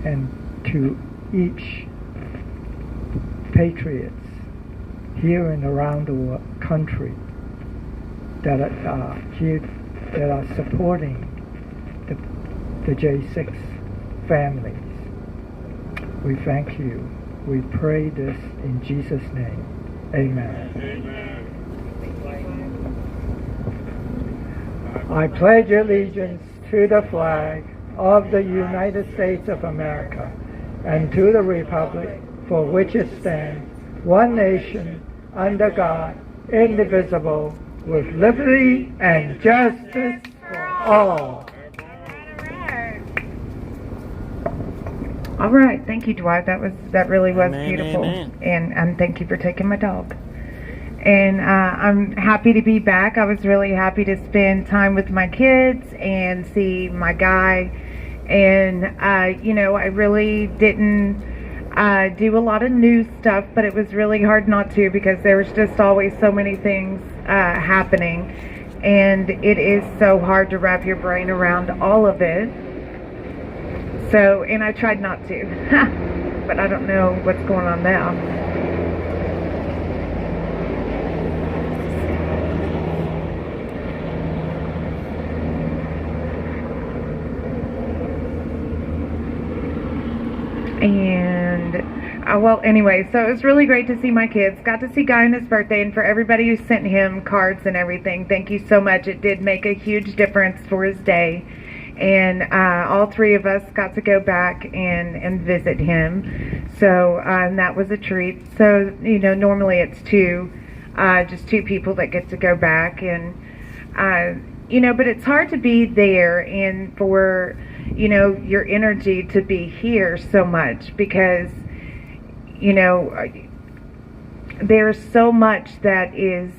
and to each patriots here and around the country that are here, that are supporting the J6 families. We thank you. We pray this in Jesus' name. Amen. Amen. I pledge allegiance to the flag of the United States of America and to the republic for which it stands, one nation, under God, indivisible, with liberty and justice for all. All right, thank you, Dwight. That really was Amen, beautiful, amen. and thank you for taking my dog. And I'm happy to be back. I was really happy to spend time with my kids and see my guy. And you know, I really didn't do a lot of new stuff, but it was really hard not to because there was just always so many things happening, and it is so hard to wrap your brain around all of it. So, and I tried not to, but I don't know what's going on now. And well, anyway, so it was really great to see my kids. Got to see Guy on his birthday, and for everybody who sent him cards and everything, thank you so much. It did make a huge difference for his day. And all three of us got to go back and visit him. So and that was a treat. So, you know, normally it's just two people that get to go back. And, you know, but it's hard to be there and for, you know, your energy to be here so much because, you know, there's so much that is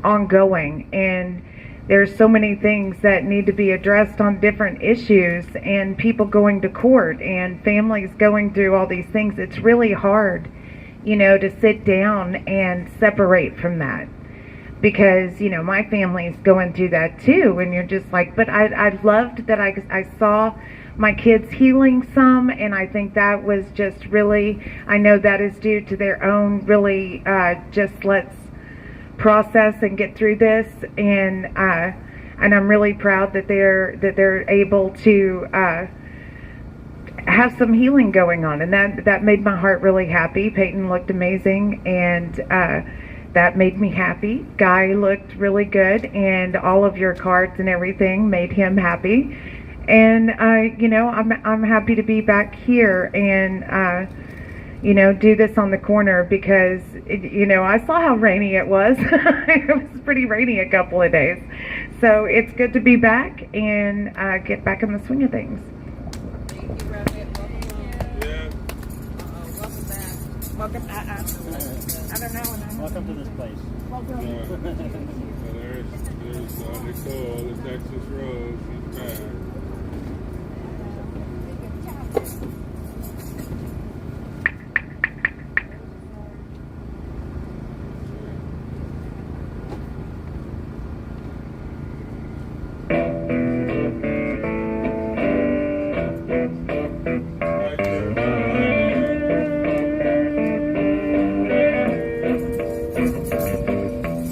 ongoing, and there's so many things that need to be addressed on different issues, and people going to court and families going through all these things. It's really hard, you know, to sit down and separate from that because, you know, my family's going through that too, and you're just like, but I loved that I saw my kids healing some, and I think that was just really, I know that is due to their own really just let's process and get through this, and I'm really proud that they're able to have some healing going on, and that made my heart really happy. Peyton looked amazing, and that made me happy. Guy looked really good, and all of your cards and everything made him happy. And you know, I'm happy to be back here and you know, do this on the corner because, you know, I saw how rainy it was. It was pretty rainy a couple of days. So it's good to be back and get back in the swing of things. Yeah. Welcome back. I don't know. Welcome to this place. So there's Nicole, the Texas Rose. She's back.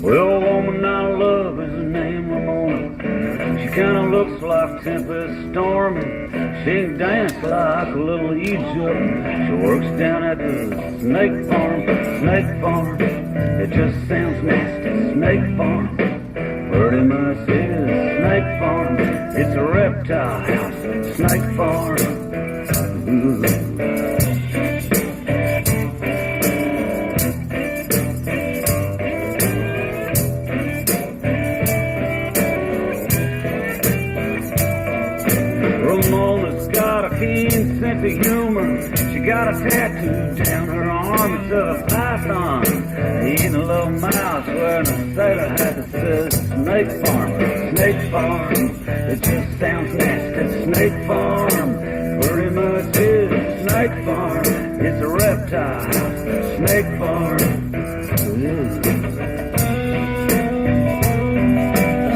Well, woman I love is named Ramona. She kinda looks like Tempest Storm, and she can dance like a little Egypt. She works down at the snake farm. It just sounds nasty, snake farm. Pretty much is snake farm. It's a reptile house, snake farm. Ooh. keen sense of humor. She got a tattoo down her arm. It's of a python eating a little mouse wearing a sailor hat that says Snake Farm. Snake Farm. It just sounds nasty. Snake Farm. Pretty much is Snake Farm. It's a reptile house. Snake Farm.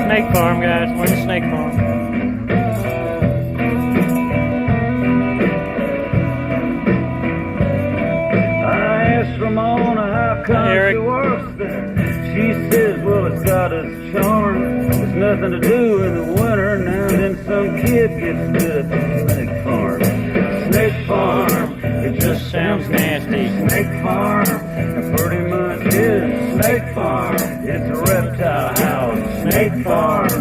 Snake Farm, guys. We're the Snake Farm. Ramona, how come she works there? She says, well, it's got its charm. There's nothing to do in the winter. Now and then some kid gets to the Snake Farm. Snake Farm, it just sounds nasty. Snake Farm, it pretty much is Snake Farm. It's a reptile house. Snake Farm.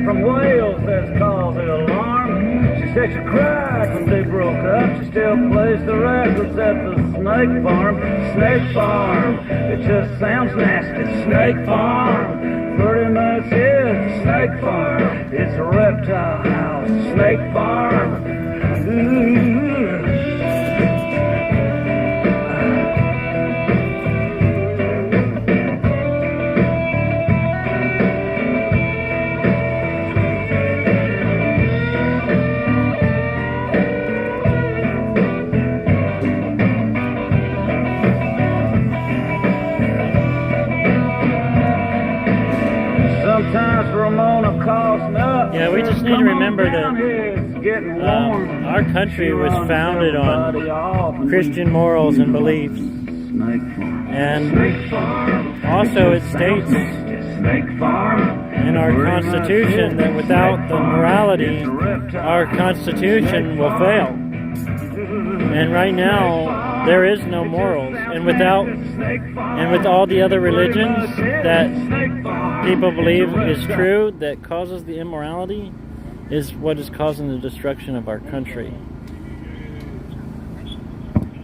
From Wales that's called the Alarm. She said she cried when they broke up. She still plays the records at the Snake Farm. Snake Farm, it just sounds nasty. Snake Farm, pretty much is Snake Farm. It's a reptile house. Snake Farm. Ooh. Sometimes Ramona calls me up. Yeah, we just need to remember that our country was founded on Christian morals and beliefs. And also it states in our Constitution that without the morality, our Constitution will fail. And right now, there is no morals. And with all the other religions that people believe is true, that causes the immorality, is what is causing the destruction of our country.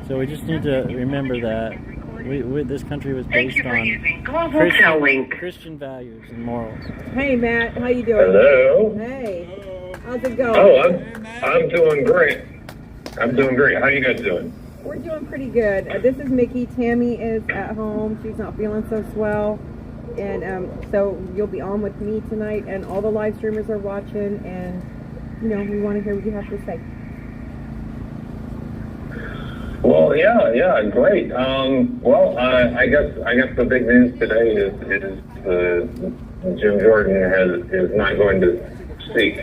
So we just need to remember that this country was based on Christian values and morals. Hey Matt, how you doing? Hello. Hey, how's it going? Oh, I'm doing great. I'm doing great. How are you guys doing? We're doing pretty good. This is Mickey. Tammy is at home. She's not feeling so swell. And so you'll be on with me tonight, and all the live streamers are watching, and you know, we want to hear what you have to say. Well, yeah, great. I guess the big news today is Jim Jordan is not going to seek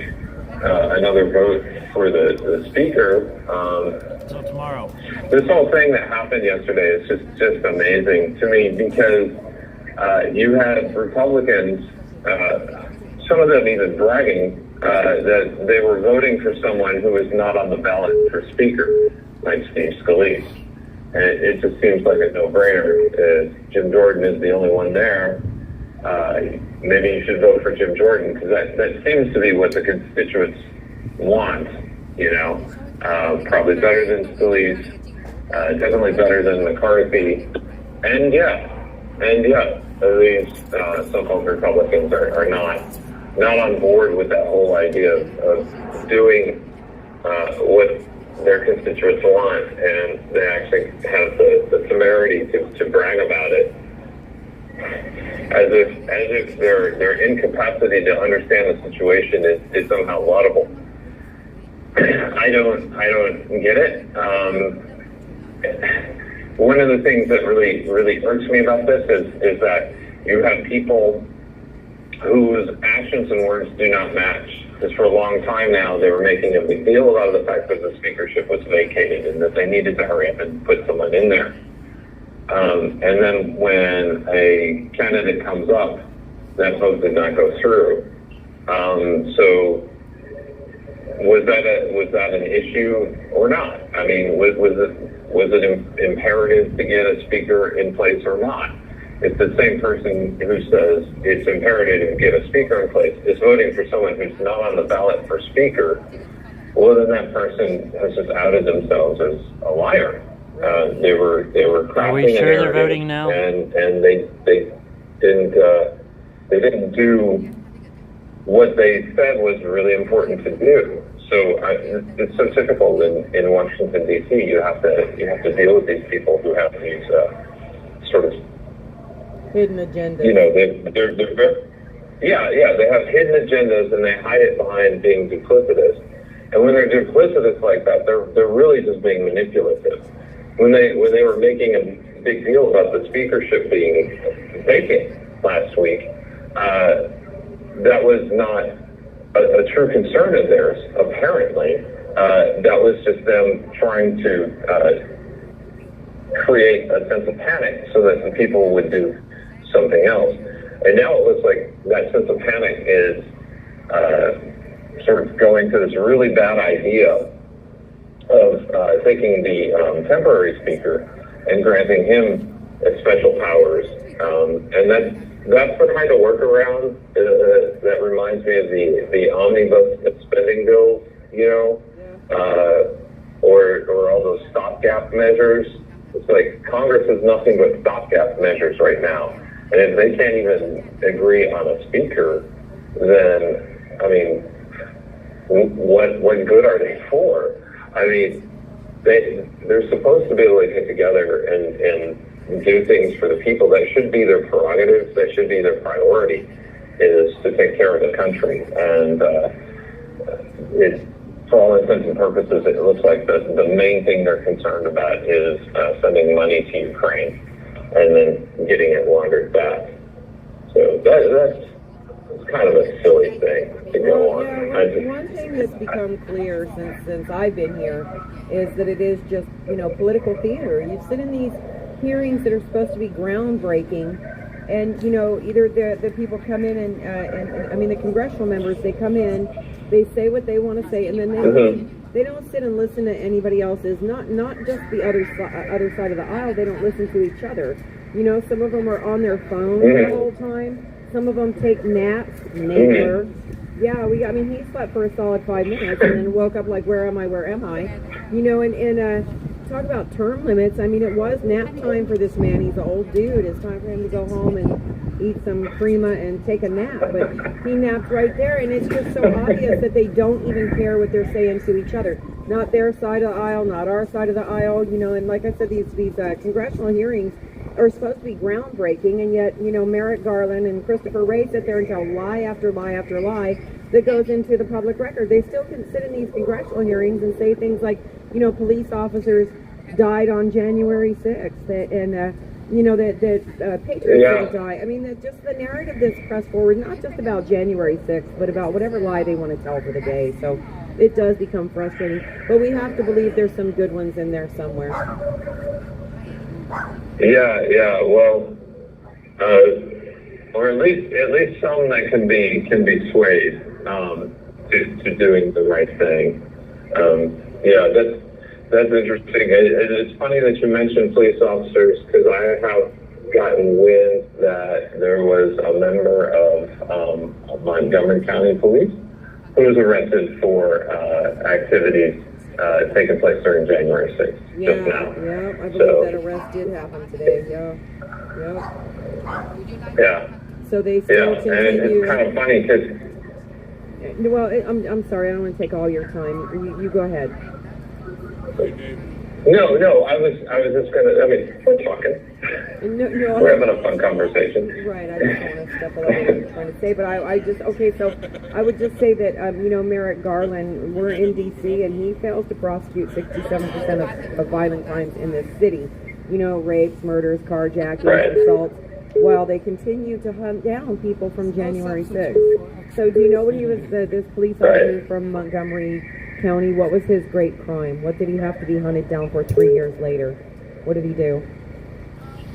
another vote for the speaker. Until tomorrow. This whole thing that happened yesterday is just amazing to me, because you had Republicans, some of them even bragging that they were voting for someone who is not on the ballot for speaker, like Steve Scalise. And it just seems like a no-brainer. Jim Jordan is the only one there. Maybe you should vote for Jim Jordan, because that seems to be what the constituents want, you know. Probably better than Scalise, definitely better than McCarthy. And yeah, these so-called Republicans are not on board with that whole idea of doing what their constituents want, and they actually have the temerity to brag about it, as if their incapacity to understand the situation is somehow laudable. I don't get it. One of the things that really irks me about this is that you have people whose actions and words do not match. Because for a long time now, they were making a big deal out of the fact that the speakership was vacated and that they needed to hurry up and put someone in there. And then when a candidate comes up, that vote did not go through. So was that an issue or not? I mean, was it imperative to get a speaker in place or not? If the same person who says it's imperative to get a speaker in place is voting for someone who's not on the ballot for speaker, well, then that person has just outed themselves as a liar. They were crafting. Are we sure they're voting now? And they didn't do what they said was really important to do. So it's so typical in Washington D.C. You have to deal with these people who have these sort of hidden agendas. You know, they're very, they have hidden agendas and they hide it behind being duplicitous. And when they're duplicitous like that, they're really just being manipulative. When they were making a big deal about the speakership being vacant last week, that was not a true concern of theirs, apparently. That was just them trying to create a sense of panic so that the people would do something else. And now it looks like that sense of panic is sort of going to this really bad idea of taking the temporary speaker and granting him special powers. And that's the kind of workaround that reminds me of the omnibus spending bills, you know, or all those stopgap measures. It's like Congress is nothing but stopgap measures right now. And if they can't even agree on a speaker, then, I mean, what good are they for? I mean, they're supposed to be able to get together and do things for the people. That should be their prerogative. That should be their priority, is to take care of the country. And for all intents and purposes, it looks like the main thing they're concerned about is sending money to Ukraine and then getting it laundered back. So that's kind of a silly thing to go on. Yeah, one thing that's become clear since I've been here is that it is just, you know, political theater. You sit in these hearings that are supposed to be groundbreaking, and, you know, either the people come in and I mean, the congressional members, they come in, they say what they want to say, and then they don't sit and listen to anybody else's, not just the other side of the aisle. They don't listen to each other. You know, some of them are on their phone the whole time. Some of them take naps. Neighbor. Yeah, I mean, he slept for a solid 5 minutes and then woke up like, where am I? You know, and talk about term limits. I mean, it was nap time for this man. He's an old dude. It's time for him to go home and eat some crema and take a nap. But he napped right there, and it's just so obvious that they don't even care what they're saying to each other. Not their side of the aisle, not our side of the aisle, you know. And like I said, these congressional hearings are supposed to be groundbreaking, and yet, you know, Merrick Garland and Christopher Wray sit there and tell lie after lie after lie that goes into the public record. They still can sit in these congressional hearings and say things like, you know, police officers died on January 6th, and you know, that Patriots didn't die. I mean, just the narrative that's pressed forward, not just about January 6th, but about whatever lie they want to tell for the day. So it does become frustrating, but we have to believe there's some good ones in there somewhere. Yeah. Well, or at least some that can be swayed to doing the right thing. That's interesting. It's funny that you mentioned police officers, because I have gotten wind that there was a member of Montgomery County Police who was arrested for activities taking place during January 6th. Just now. Yeah, I believe that arrest did happen today. Yeah. So they still continue. And it's kind of funny because. Well, I'm sorry, I don't want to take all your time. You go ahead. No, I was just gonna. I mean, we're talking. We're having a fun conversation. Right. I just don't want to step all over what you're trying to say, but so I would just say that you know, Merrick Garland, we're in D.C. and he fails to prosecute 67% of violent crimes in this city. You know, rapes, murders, carjackings, assaults, while they continue to hunt down people from January 6th. So do you know when he was this police officer from Montgomery County, what was his great crime? What did he have to be hunted down for 3 years later? What did he do?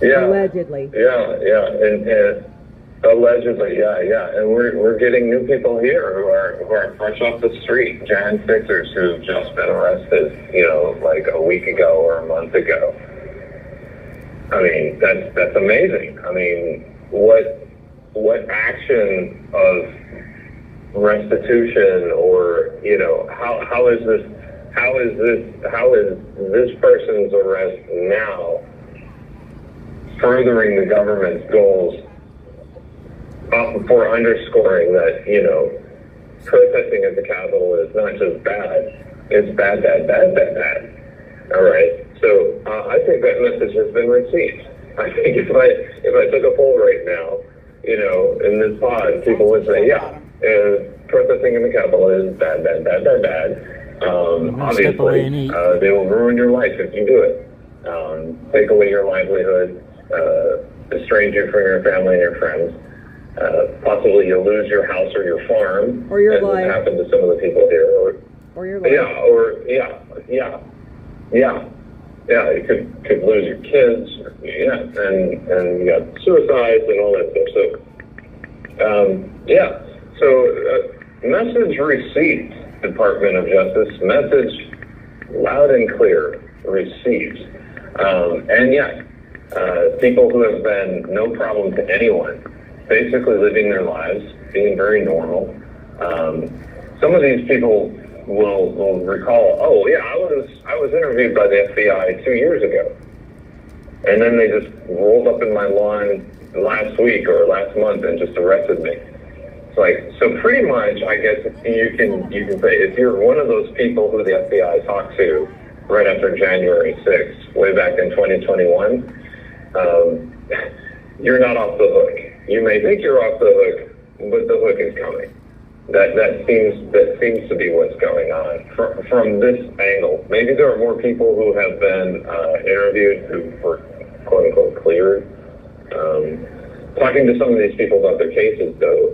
Yeah. Allegedly. Yeah. Allegedly, yeah. And we're getting new people here who are fresh off the street, Jan 6ers who've just been arrested, like a week ago or a month ago. I mean, that's amazing. I mean, what action of restitution, or how is this person's arrest now furthering the government's goals, for underscoring that protesting at the Capitol is not just bad, it's bad. All right, so I think that message has been received. I think if I took a poll right now, in this pod, people would say, protesting in the Capitol is bad. Obviously, they will ruin your life if you do it. Take away your livelihood, estrange you from your family and your friends. Possibly you'll lose your house or your farm, or your as life. happened to some of the people here, or your life. Yeah. You could lose your kids, and you got suicides and all that stuff. So, message received, Department of Justice. Message loud and clear received. And yet, people who have been no problem to anyone, basically living their lives, being very normal. Some of these people will recall, I was interviewed by the FBI 2 years ago, and then they just rolled up in my lawn last week or last month and just arrested me. It's like, so pretty much, I guess you can say, if you're one of those people who the FBI talked to right after January 6th, way back in 2021, you're not off the hook. You may think you're off the hook, but the hook is coming. That seems to be what's going on from this angle. Maybe there are more people who have been interviewed who were quote unquote cleared. Talking to some of these people about their cases, though,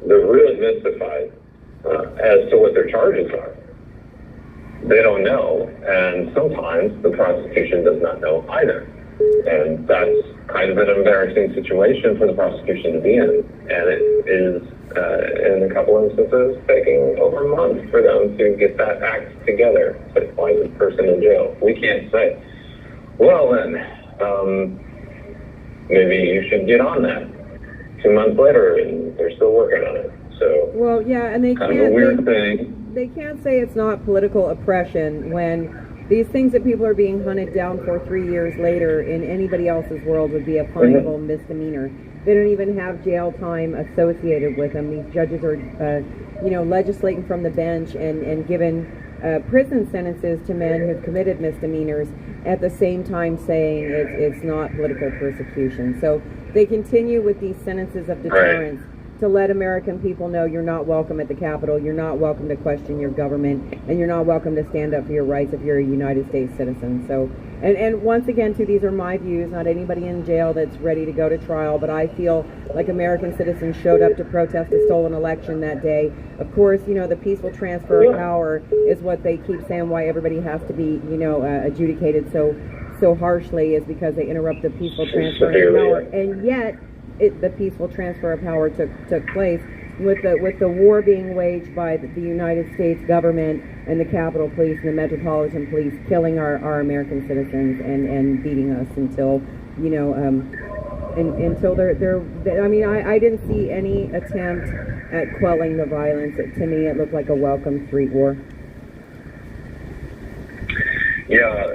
they're really mystified as to what their charges are. They don't know, and sometimes the prosecution does not know either. And that's kind of an embarrassing situation for the prosecution to be in. And it is, in a couple instances, taking over a month for them to get that act together. Like, why is this person in jail? We can't say, well then, maybe you should get on that. 2 months later, and they're still working on it. So, well, yeah, and they kind of a weird thing. They can't say it's not political oppression when these things that people are being hunted down for 3 years later in anybody else's world would be a finable misdemeanor. They don't even have jail time associated with them. These judges are, legislating from the bench and given prison sentences to men who've committed misdemeanors, at the same time saying it's not political persecution. So they continue with these sentences of deterrence to let American people know you're not welcome at the Capitol, you're not welcome to question your government, and you're not welcome to stand up for your rights if you're a United States citizen. So, and once again, too, these are my views, not anybody in jail that's ready to go to trial, but I feel like American citizens showed up to protest a stolen election that day. Of course, the peaceful transfer of power is what they keep saying why everybody has to be, adjudicated so harshly, is because they interrupt the peaceful transfer of power. And yet, the peaceful transfer of power took place with the war being waged by the United States government and the Capitol Police and the Metropolitan Police, killing our American citizens and beating us until until they're I didn't see any attempt at quelling the violence. To me, it looked like a welcome street war. Yeah,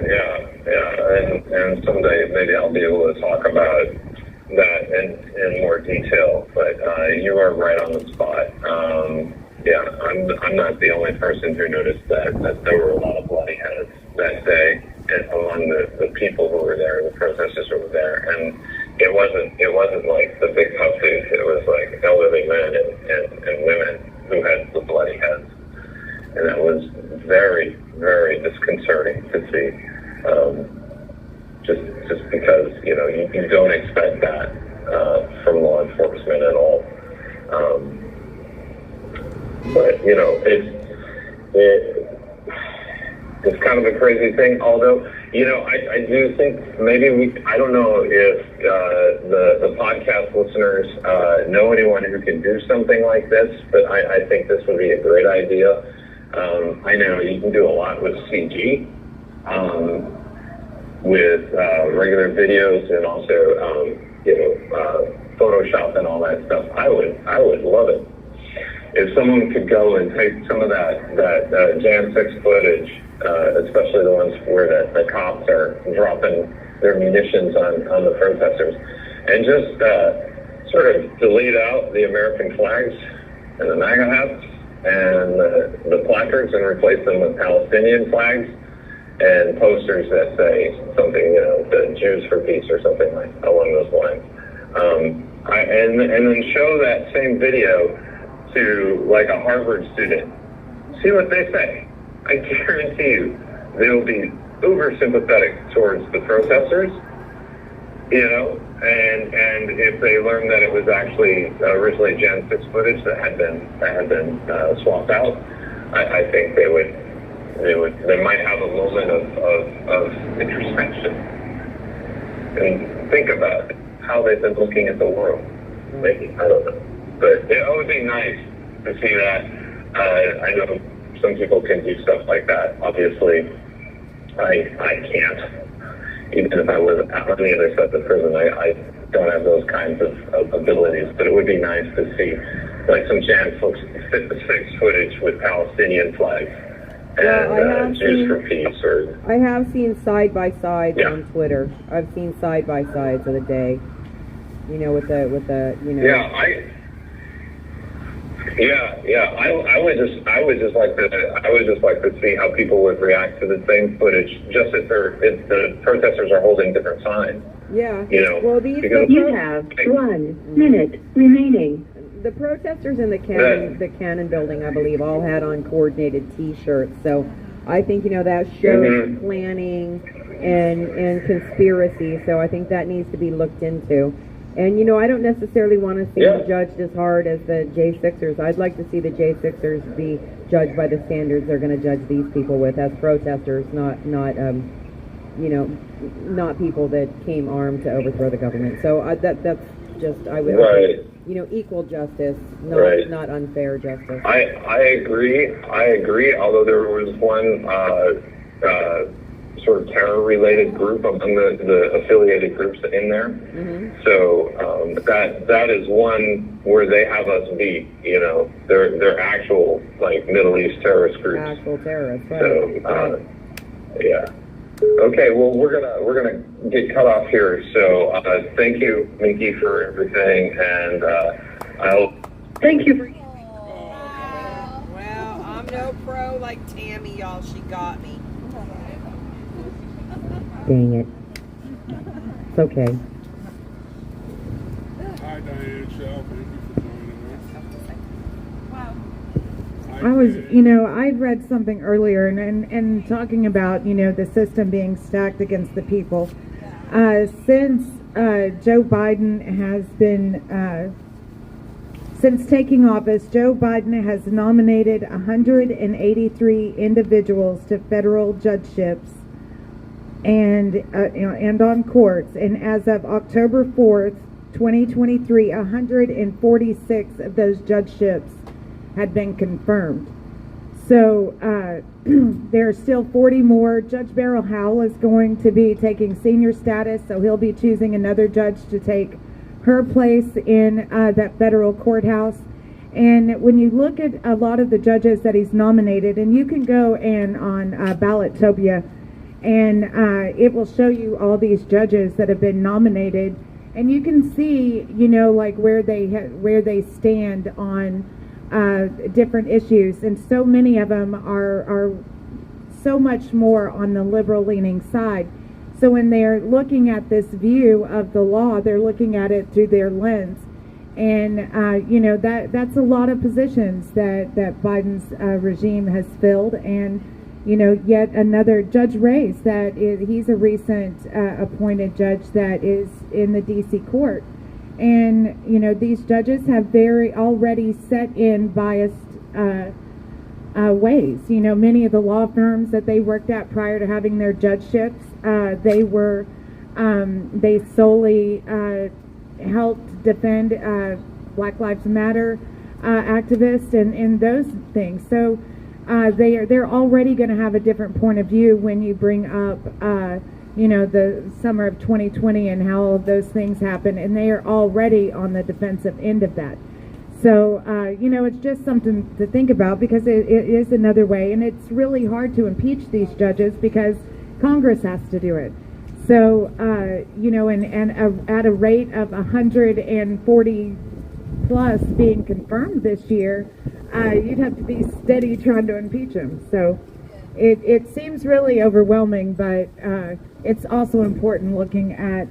and someday maybe I'll be able to talk about that in more detail, but you are right on the spot. I'm not the only person who noticed that there were a lot of bloody heads that day among the people who were there, the protesters who were there, and it wasn't like the big puppies. It was like elderly men and women who had the bloody heads, and that was very, very disconcerting to see. Just because you don't expect that from law enforcement at all, but It's kind of a crazy thing, although, I do think maybe I don't know if the podcast listeners know anyone who can do something like this, but I think this would be a great idea. I know you can do a lot with CG, with regular videos, and also, Photoshop and all that stuff. I would love it. If someone could go and take some of that Jan 6 footage, especially the ones where the cops are dropping their munitions on the protesters, and just sort of delete out the American flags and the MAGA hats and the placards and replace them with Palestinian flags and posters that say something, the Jews for peace or something like along those lines. And then show that same video to like a Harvard student. See what they say. I guarantee you they'll be uber sympathetic towards the protesters, and if they learn that it was actually originally Jan 6 footage that had been swapped out, I think they might have a moment of introspection and think about how they've been looking at the world. Maybe, I don't know. But it would be nice to see that. I know some people can do stuff like that. Obviously, I can't. Even if I was on the other side of the prison, I don't have those kinds of abilities. But it would be nice to see like some Jan 6 footage with Palestinian flags and Jews for peace. Or I have seen side by sides on Twitter. I've seen side by sides of the day. With the. Yeah. I would just like to see how people would react to the same footage, just if the protesters are holding different signs. Yeah. Well, you have 1 minute remaining. The protesters in the Cannon building, I believe, all had on coordinated T-shirts. So I think that shows planning and conspiracy. So I think that needs to be looked into. And, I don't necessarily want to see them judged as hard as the J6ers. I'd like to see the J6ers be judged by the standards they're going to judge these people with as protesters, not people that came armed to overthrow the government. So that's just, I would, equal justice, not unfair justice. I agree. Although there was one sort of terror-related group among the affiliated groups in there. So that is one where they have us beat. They're actual like Middle East terrorist groups. Actual terrorists, right? So yeah. Okay, well we're gonna get cut off here. So thank you, Minky, for everything, and I'll thank you for. Well, I'm no pro like Tammy, y'all. She got me. Dang it. It's okay. Hi, Diane Shell. Thank you for joining us. I was, I'd read something earlier and talking about, the system being stacked against the people. Since Joe Biden has been, since taking office, Joe Biden has nominated 183 individuals to federal judgeships and on courts. And as of October 4th, 2023, 146 of those judgeships had been confirmed. So there are still 40 more. Judge Beryl Howell is going to be taking senior status, so he'll be choosing another judge to take her place in that federal courthouse. And when you look at a lot of the judges that he's nominated, and you can go and on Ballottopia, and it will show you all these judges that have been nominated, and you can see, like where they stand on different issues, and so many of them are so much more on the liberal-leaning side. So when they're looking at this view of the law, they're looking at it through their lens, and that's a lot of positions that Biden's regime has filled, and yet another Judge Reyes, he's a recent appointed judge that is in the D.C. court. And, these judges have already set in biased ways. You know, many of the law firms that they worked at prior to having their judgeships, they solely helped defend Black Lives Matter activists and those things. So they're already going to have a different point of view when you bring up you know, the summer of 2020 and how all of those things happen, and they are already on the defensive end of that. So, you know, it's just something to think about, because it is another way, and it's really hard to impeach these judges because Congress has to do it. So, you know, at a rate of 140 plus being confirmed this year, you'd have to be steady trying to impeach them. So it seems really overwhelming, but it's also important looking at,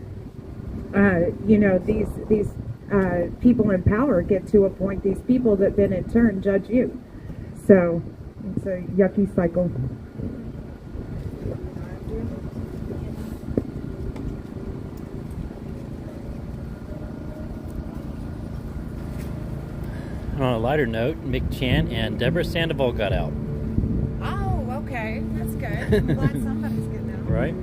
you know, these people in power get to appoint these people that then in turn judge you. So it's a yucky cycle. On a lighter note, Mick Chan and Deborah Sandoval got out. Oh, okay. That's good. I'm glad somebody's getting out. Right?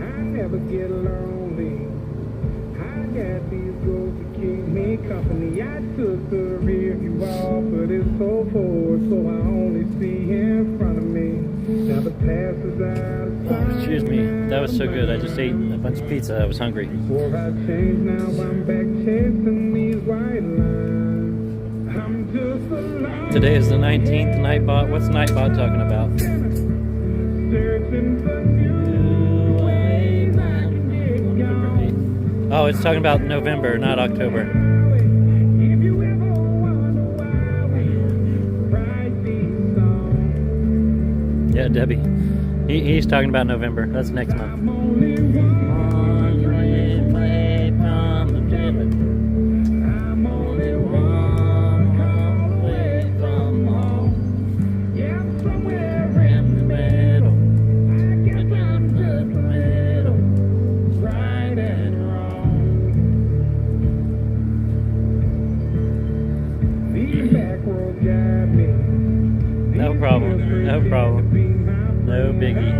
I never get lonely. I got these girls to keep me company. I took the review off, but it's so forward, so I only see in front of me. Now the past is out of sight. Oh, excuse me. That was so good. I just ate a bunch of pizza. I was hungry. Before I change, now I'm back chasing these white lines. I'm just a lie. Today is the 19th. Nightbot. What's Nightbot talking about? Searching for new ways I can get gone. Oh, it's talking about November, not October. If you ever wonder why we write these songs, Yeah, Debbie. He's talking about November. That's next month. I'm only one away from the limit. I'm only one call away from home. Yeah, I'm somewhere in the middle. I guess I'm just the middle, right and wrong. These back roads got me. No problem. No problem. No biggie.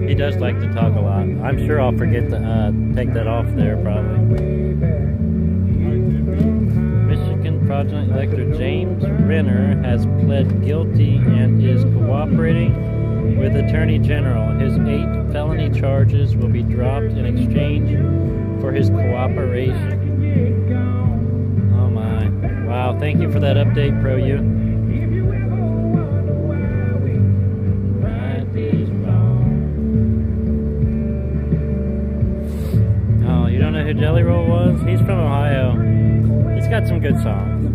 He does like to talk a lot. I'm sure I'll forget to take that off there probably. Michigan Project Elector James Renner has pled guilty and is cooperating with Attorney General. His 8 felony charges will be dropped in exchange for his cooperation. Oh my. Wow, thank you for that update, ProU. Oh, you don't know who Jelly Roll was? He's from Ohio. He's got some good songs.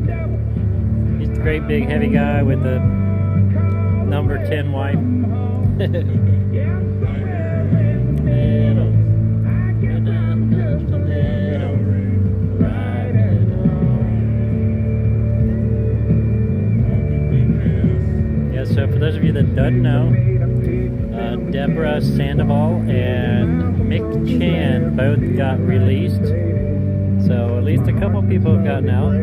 He's the great big heavy guy with the number 10 wife. So for those of you that don't know, Deborah Sandoval and Mick Chan both got released. So at least a couple people have gotten out.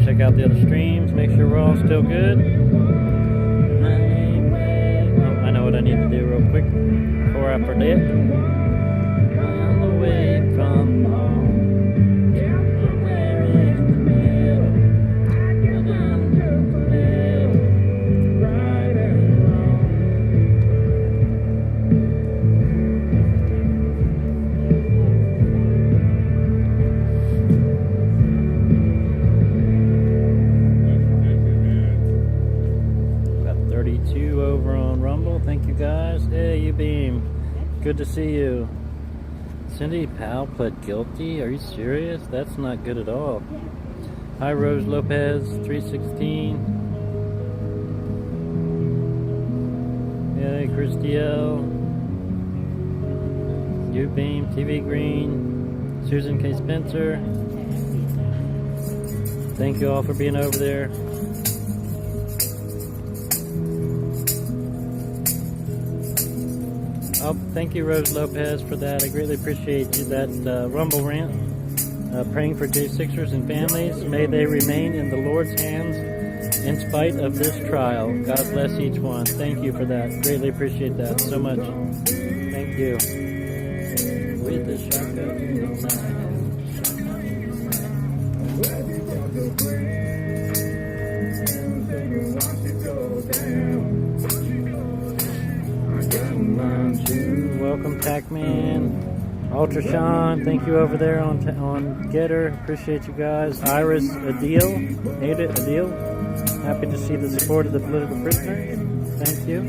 Check out the other streams, make sure we're all still good. Oh, I know what I need to do real quick before I forget. On the way from home, somewhere in the middle, I'm just a little, right and wrong. Over on Rumble. Thank you guys. Hey, you Beam. Good to see you. Cindy Powell pled guilty? Are you serious? That's not good at all. Hi, Rose Lopez, 316. Yeah, Christy L. U-Beam, TV Green, Susan K. Spencer. Thank you all for being over there. Oh, thank you, Rose Lopez, for that. I greatly appreciate you, that Rumble rant. Praying for J6ers and families. May they remain in the Lord's hands in spite of this trial. God bless each one. Thank you for that. Greatly appreciate that so much. Thank you. With the shotgun in the Welcome, Pac-Man. Ultra Sean, thank you over there on Getter. Appreciate you guys. Iris Adil, Adil. Happy to see the support of the political prisoners. Thank you.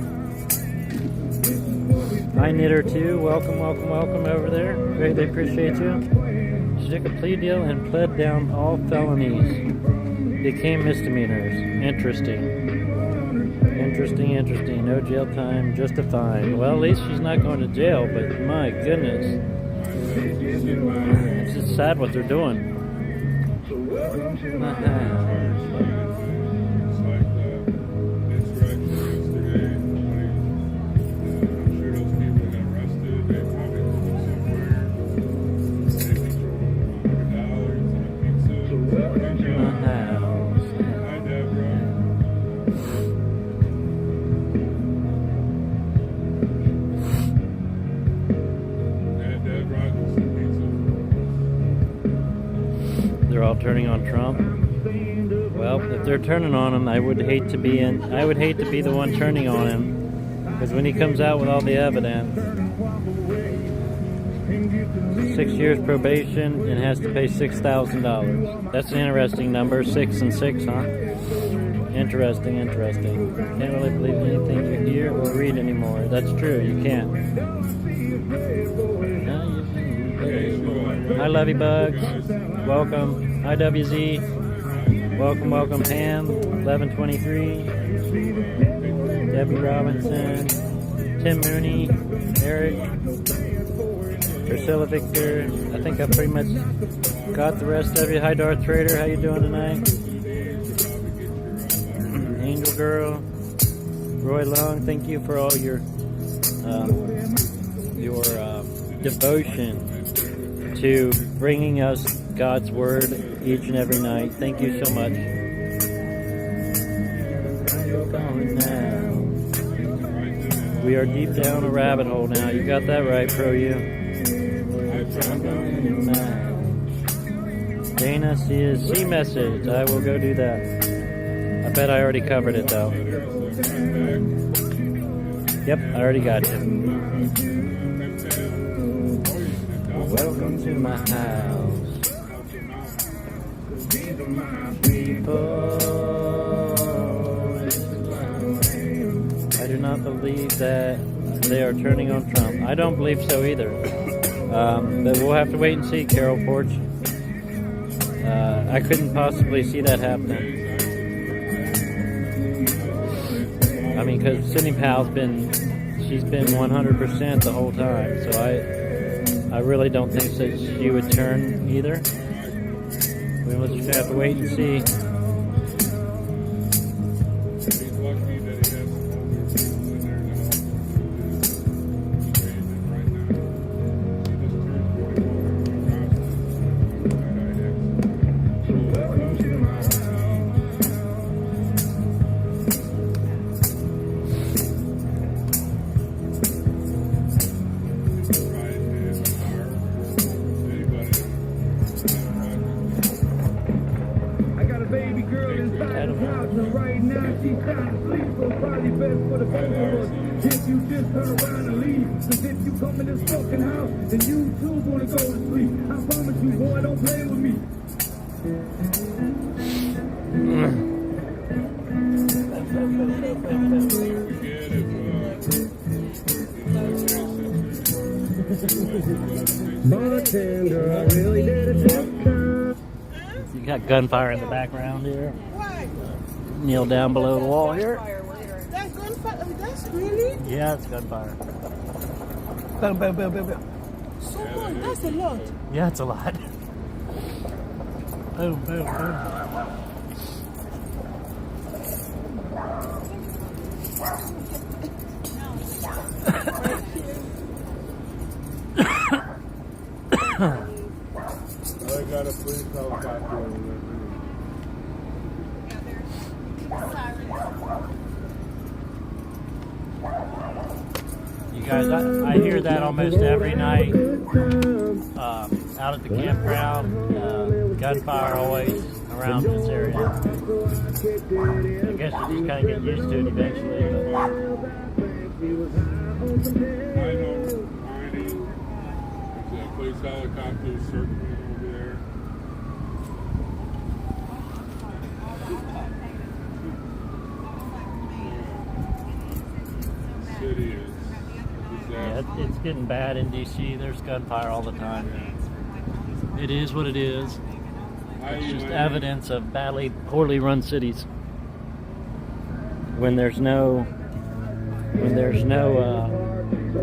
Hi, Knitter too. Welcome over there. Greatly appreciate you. She took a plea deal and pled down all felonies. Became misdemeanors. Interesting. No jail time, just a fine. Well, at least she's not going to jail, but my goodness. It's just sad what they're doing. Turning on Trump. Well, if they're turning on him, I would hate to be the one turning on him, because when he comes out with all the evidence, 6 years probation and has to pay $6,000. That's an interesting number. 6 and 6, huh? Interesting. Can't really believe anything you hear or read anymore. That's true. You can't. Hi, Lovey Bugs. Welcome. IWZ, welcome, Pam, 1123, Debbie Robinson, Tim Mooney, Eric, Priscilla Victor. I think I pretty much got the rest of you. Hi, Darth Trader, how you doing tonight? Angel Girl, Roy Long, thank you for all your devotion to bringing us God's Word each and every night. Thank you so much. We are deep down a rabbit hole now. You got that right, Pro U. Dana sees C message. I will go do that. I bet I already covered it though. Yep, I already got you. Welcome to my house. I do not believe that they are turning on Trump. I don't believe so either. But we'll have to wait and see, Carol Porch. I couldn't possibly see that happening. I mean, because Sidney Powell's she's been 100% the whole time. So I really don't think that she would turn either. We'll just have to wait and see. Bartender, I really did it this time. You got gunfire in the background here. What? Kneel down below the wall here. That's gunfire. That's really Yeah, it's gunfire. so good. That's a lot. Yeah, it's a lot. Boom, boom, boom. I got a police helicopter over there. You guys, I hear that almost every night out at the campground. Gunfire always around this area. I guess you just kind of get used to it eventually. I know mining. There's a police helicopter circling over there. City is a Yeah, disaster. it's getting bad in DC. There's gunfire all the time. It is what it is. It's just evidence of poorly run cities. When there's no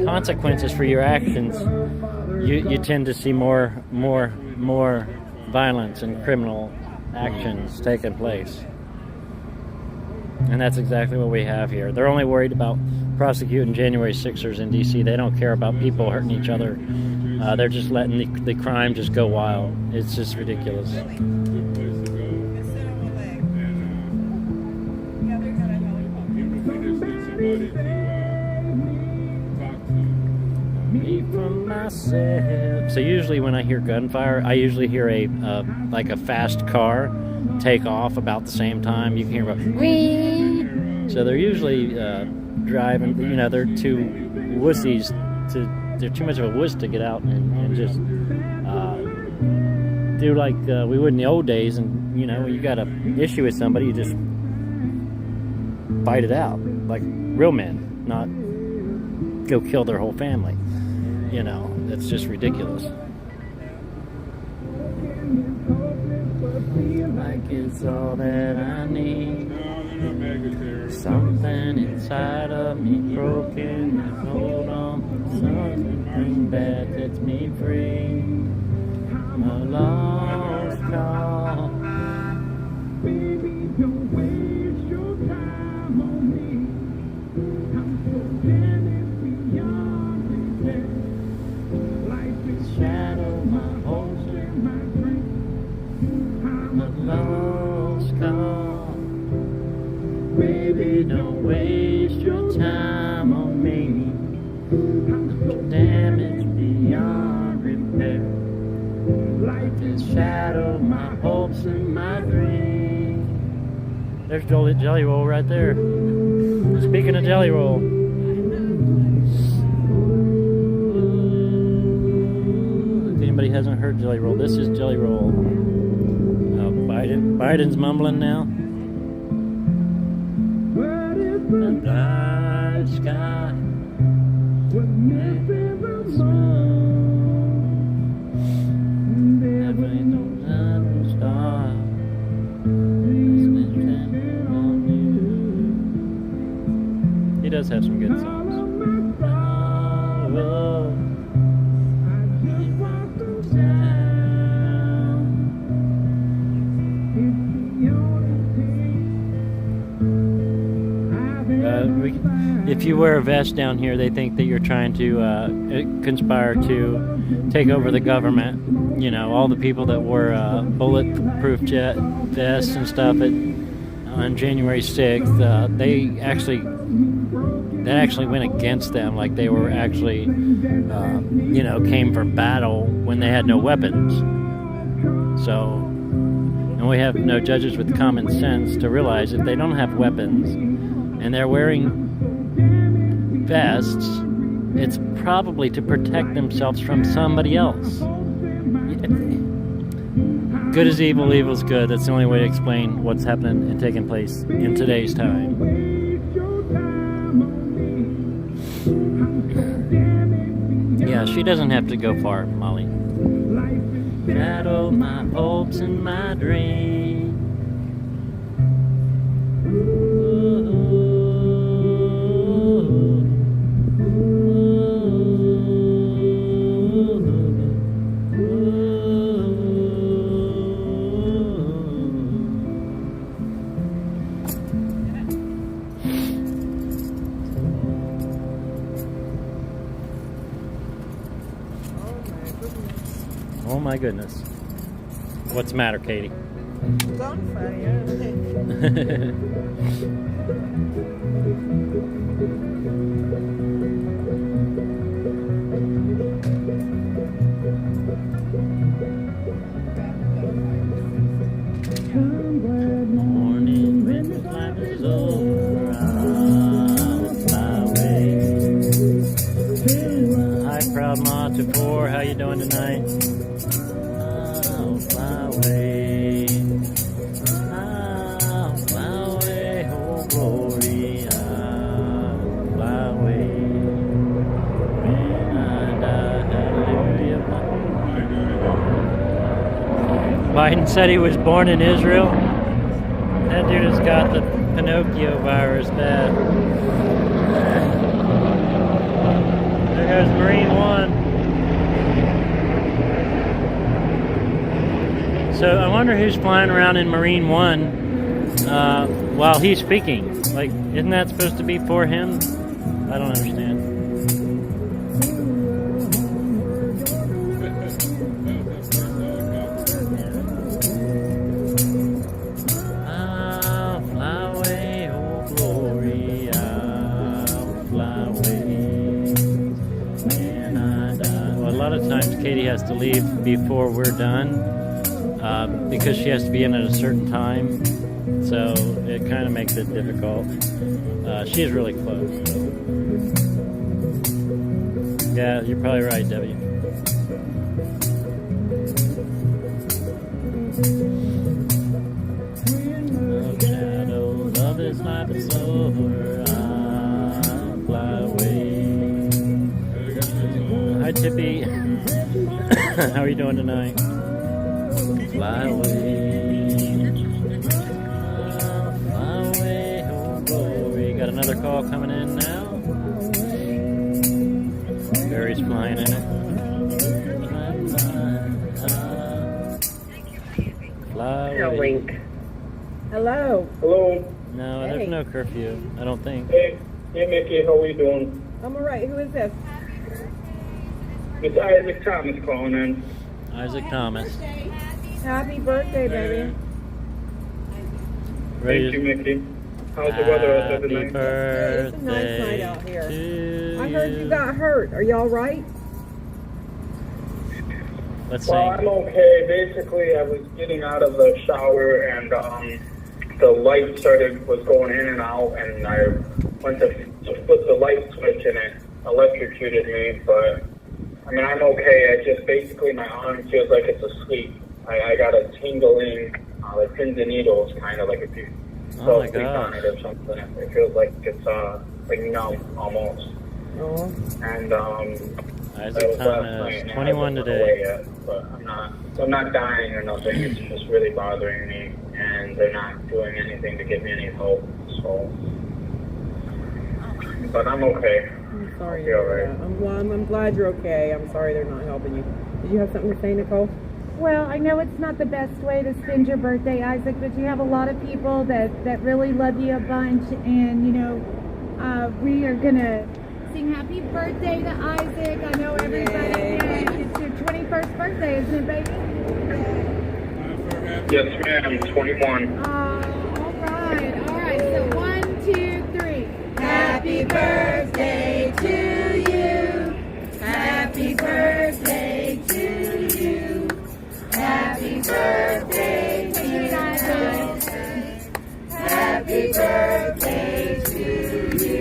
consequences for your actions, you tend to see more violence and criminal actions taking place. And that's exactly what we have here. They're only worried about prosecuting January 6ers in D.C. They don't care about people hurting each other. They're just letting the crime just go wild. It's just ridiculous. Good place to go. And even if we just need somebody to talk to. Me from myself. So usually when I hear gunfire, I usually hear a fast car take off about the same time. You can hear about whee. So they're usually driving. You know, they're too wussies they're too much of a wuss to get out and just do like we would in the old days. And you know, you got an issue with somebody, you just fight it out like real men, not go kill their whole family. You know, that's just ridiculous. Like it's all that I need. No, they're not maggots there. Something inside of me broken. Hold on, something that sets me free. I'm a lost cause. Baby, don't waste your time on me. I'm so damaged beyond repair. Life is shadow, my hopes and my dreams. I'm a lost cause. Baby, don't waste your time on me. I'm so damaged beyond repair. Life is shadow, my hopes and my dreams. There's Jelly Roll right there. Speaking of Jelly Roll. If anybody hasn't heard Jelly Roll, this is Jelly Roll. Biden's mumbling now. The black sky with nothing but smoke. Every little star is depending on you. He does have some good songs. If you wear a vest down here, they think that you're trying to conspire to take over the government. You know, all the people that wore bulletproof vests and stuff on January 6th, that actually went against them. Like they were actually, came for battle when they had no weapons. So, and we have no judges with common sense to realize if they don't have weapons and they're wearing vests, it's probably to protect themselves from somebody else. Good is evil, evil is good. That's the only way to explain what's happening and taking place in today's time. Yeah, Yeah, she doesn't have to go far, Molly. Shadow my hopes and my dreams. Oh my goodness. What's the matter, Katie? Don't funny. Morning when this life is over, I'll fly away. Hi, Proud Ma to 4. How you doing tonight? I'll fly away. I'll fly away, oh glory. I'll fly away. When I die, hallelujah. Biden said he was born in Israel. That dude has got the Pinocchio virus bad. There goes Marine 1. So I wonder who's flying around in Marine 1 while he's speaking. Like, isn't that supposed to be for him? I don't understand. I'll fly away, oh glory, I'll fly away. And I die. Well, a lot of times Katie has to leave before we're done. Because she has to be in at a certain time, so it kind of makes it difficult. She's really close. Yeah, you're probably right, Debbie. Oh, shadows of this life is over, I'll fly away. Hi, Tippy. How are you doing tonight? Fly away, oh glory. Got another call coming in now. Barry's flying in it. Fly away. Link. Hello. Hello. No, there's no curfew, I don't think. Hey, Mickey, how are you doing? I'm alright. Who is this? It's Isaac Thomas calling in. Isaac Thomas. Happy birthday, baby. Thank you, Mickey. How's the weather outside tonight? It's a nice night out here. I heard you got hurt. Are you alright? Let's Well, see. I'm okay. Basically, I was getting out of the shower and the light was going in and out, and I went to flip the light switch and it electrocuted me. But I mean, I'm okay. I just basically my arm feels like it's asleep. I got a tingling, like pins and needles, kind of like if you fell asleep on it or something. It feels like it's like numb almost. Oh. And Isaac Thomas, 21 today. Yet, but I'm not dying or nothing. It's just really bothering me, and they're not doing anything to give me any hope. So, but I'm okay. I'm sorry. You're all right. I'm glad you're okay. I'm sorry they're not helping you. Did you have something to say, Nicole? Well, I know it's not the best way to spend your birthday, Isaac, but you have a lot of people that really love you a bunch, and, you know, we are going to sing happy birthday to Isaac. I know everybody. Yay. It's your 21st birthday, isn't it, baby? Yes, ma'am. 21. All right. So 1, 2, 3. Happy birthday to you. Happy birthday to you. Happy birthday to you. Happy birthday to you.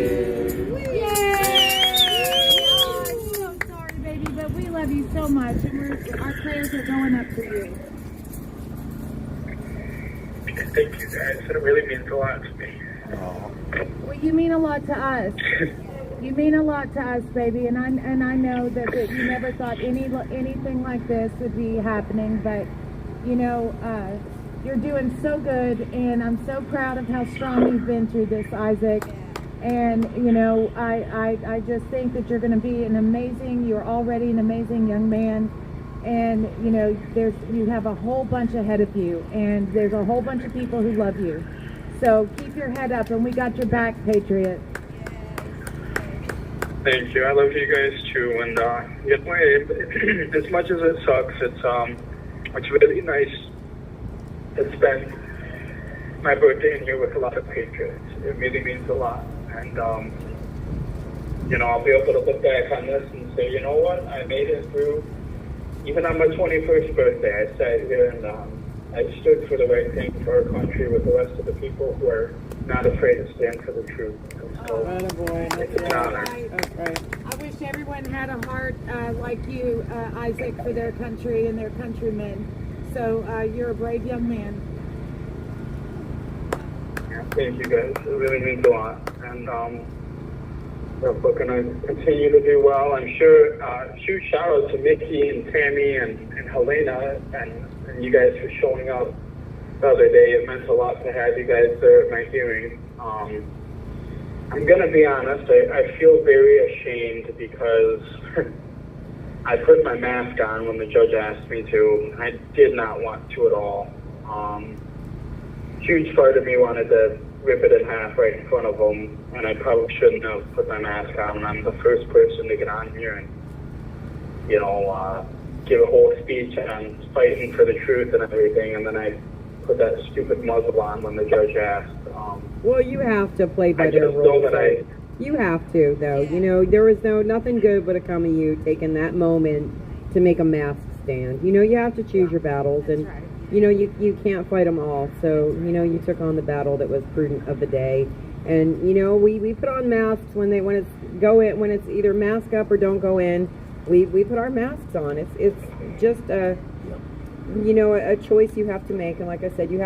I'm so sorry, baby, but we love you so much, and our prayers are going up to you. Thank you, guys. It really means a lot to me. Well, you mean a lot to us. You mean a lot to us, baby, and I know that you never thought anything like this would be happening, but you know, you're doing so good, and I'm so proud of how strong you've been through this, Isaac. And you know, I just think that you're going to be you're already an amazing young man, and you know, you have a whole bunch ahead of you, and there's a whole bunch of people who love you. So keep your head up, and we got your back, Patriot. Thank you. I love you guys too. And as much as it sucks, it's really nice to spend my birthday in here with a lot of Patriots. It really means a lot. And you know, I'll be able to look back on this and say, you know what, I made it through. Even on my 21st birthday, I sat here and I stood for the right thing for our country with the rest of the people who are not afraid to stand for the truth. And so it's an honor. That's right. I wish everyone had a heart like you, Isaac, for their country and their countrymen. So you're a brave young man. Thank you guys. It really means a lot. And we're going to continue to do well. I'm sure. Huge shout out to Mickey and Tammy and Helena and you guys for showing up the other day. It meant a lot to have you guys there at my hearing. I'm going to be honest. I feel very ashamed because I put my mask on when the judge asked me to. I did not want to at all. Huge part of me wanted to rip it in half right in front of him, and I probably shouldn't have put my mask on. I'm the first person to get on here and, you know, give a whole speech on fighting for the truth and everything, and then I put that stupid muzzle on when the judge asked. Well, you have to play by their rules. You have to, though. You know, there was nothing good would have come of you taking that moment to make a mask stand. You know, you have to choose your battles, and you know, you can't fight them all. So, you know, you took on the battle that was prudent of the day. And, you know, we put on masks when it's either mask up or don't go in. We put our masks on. It's just a choice you have to make. And like I said, you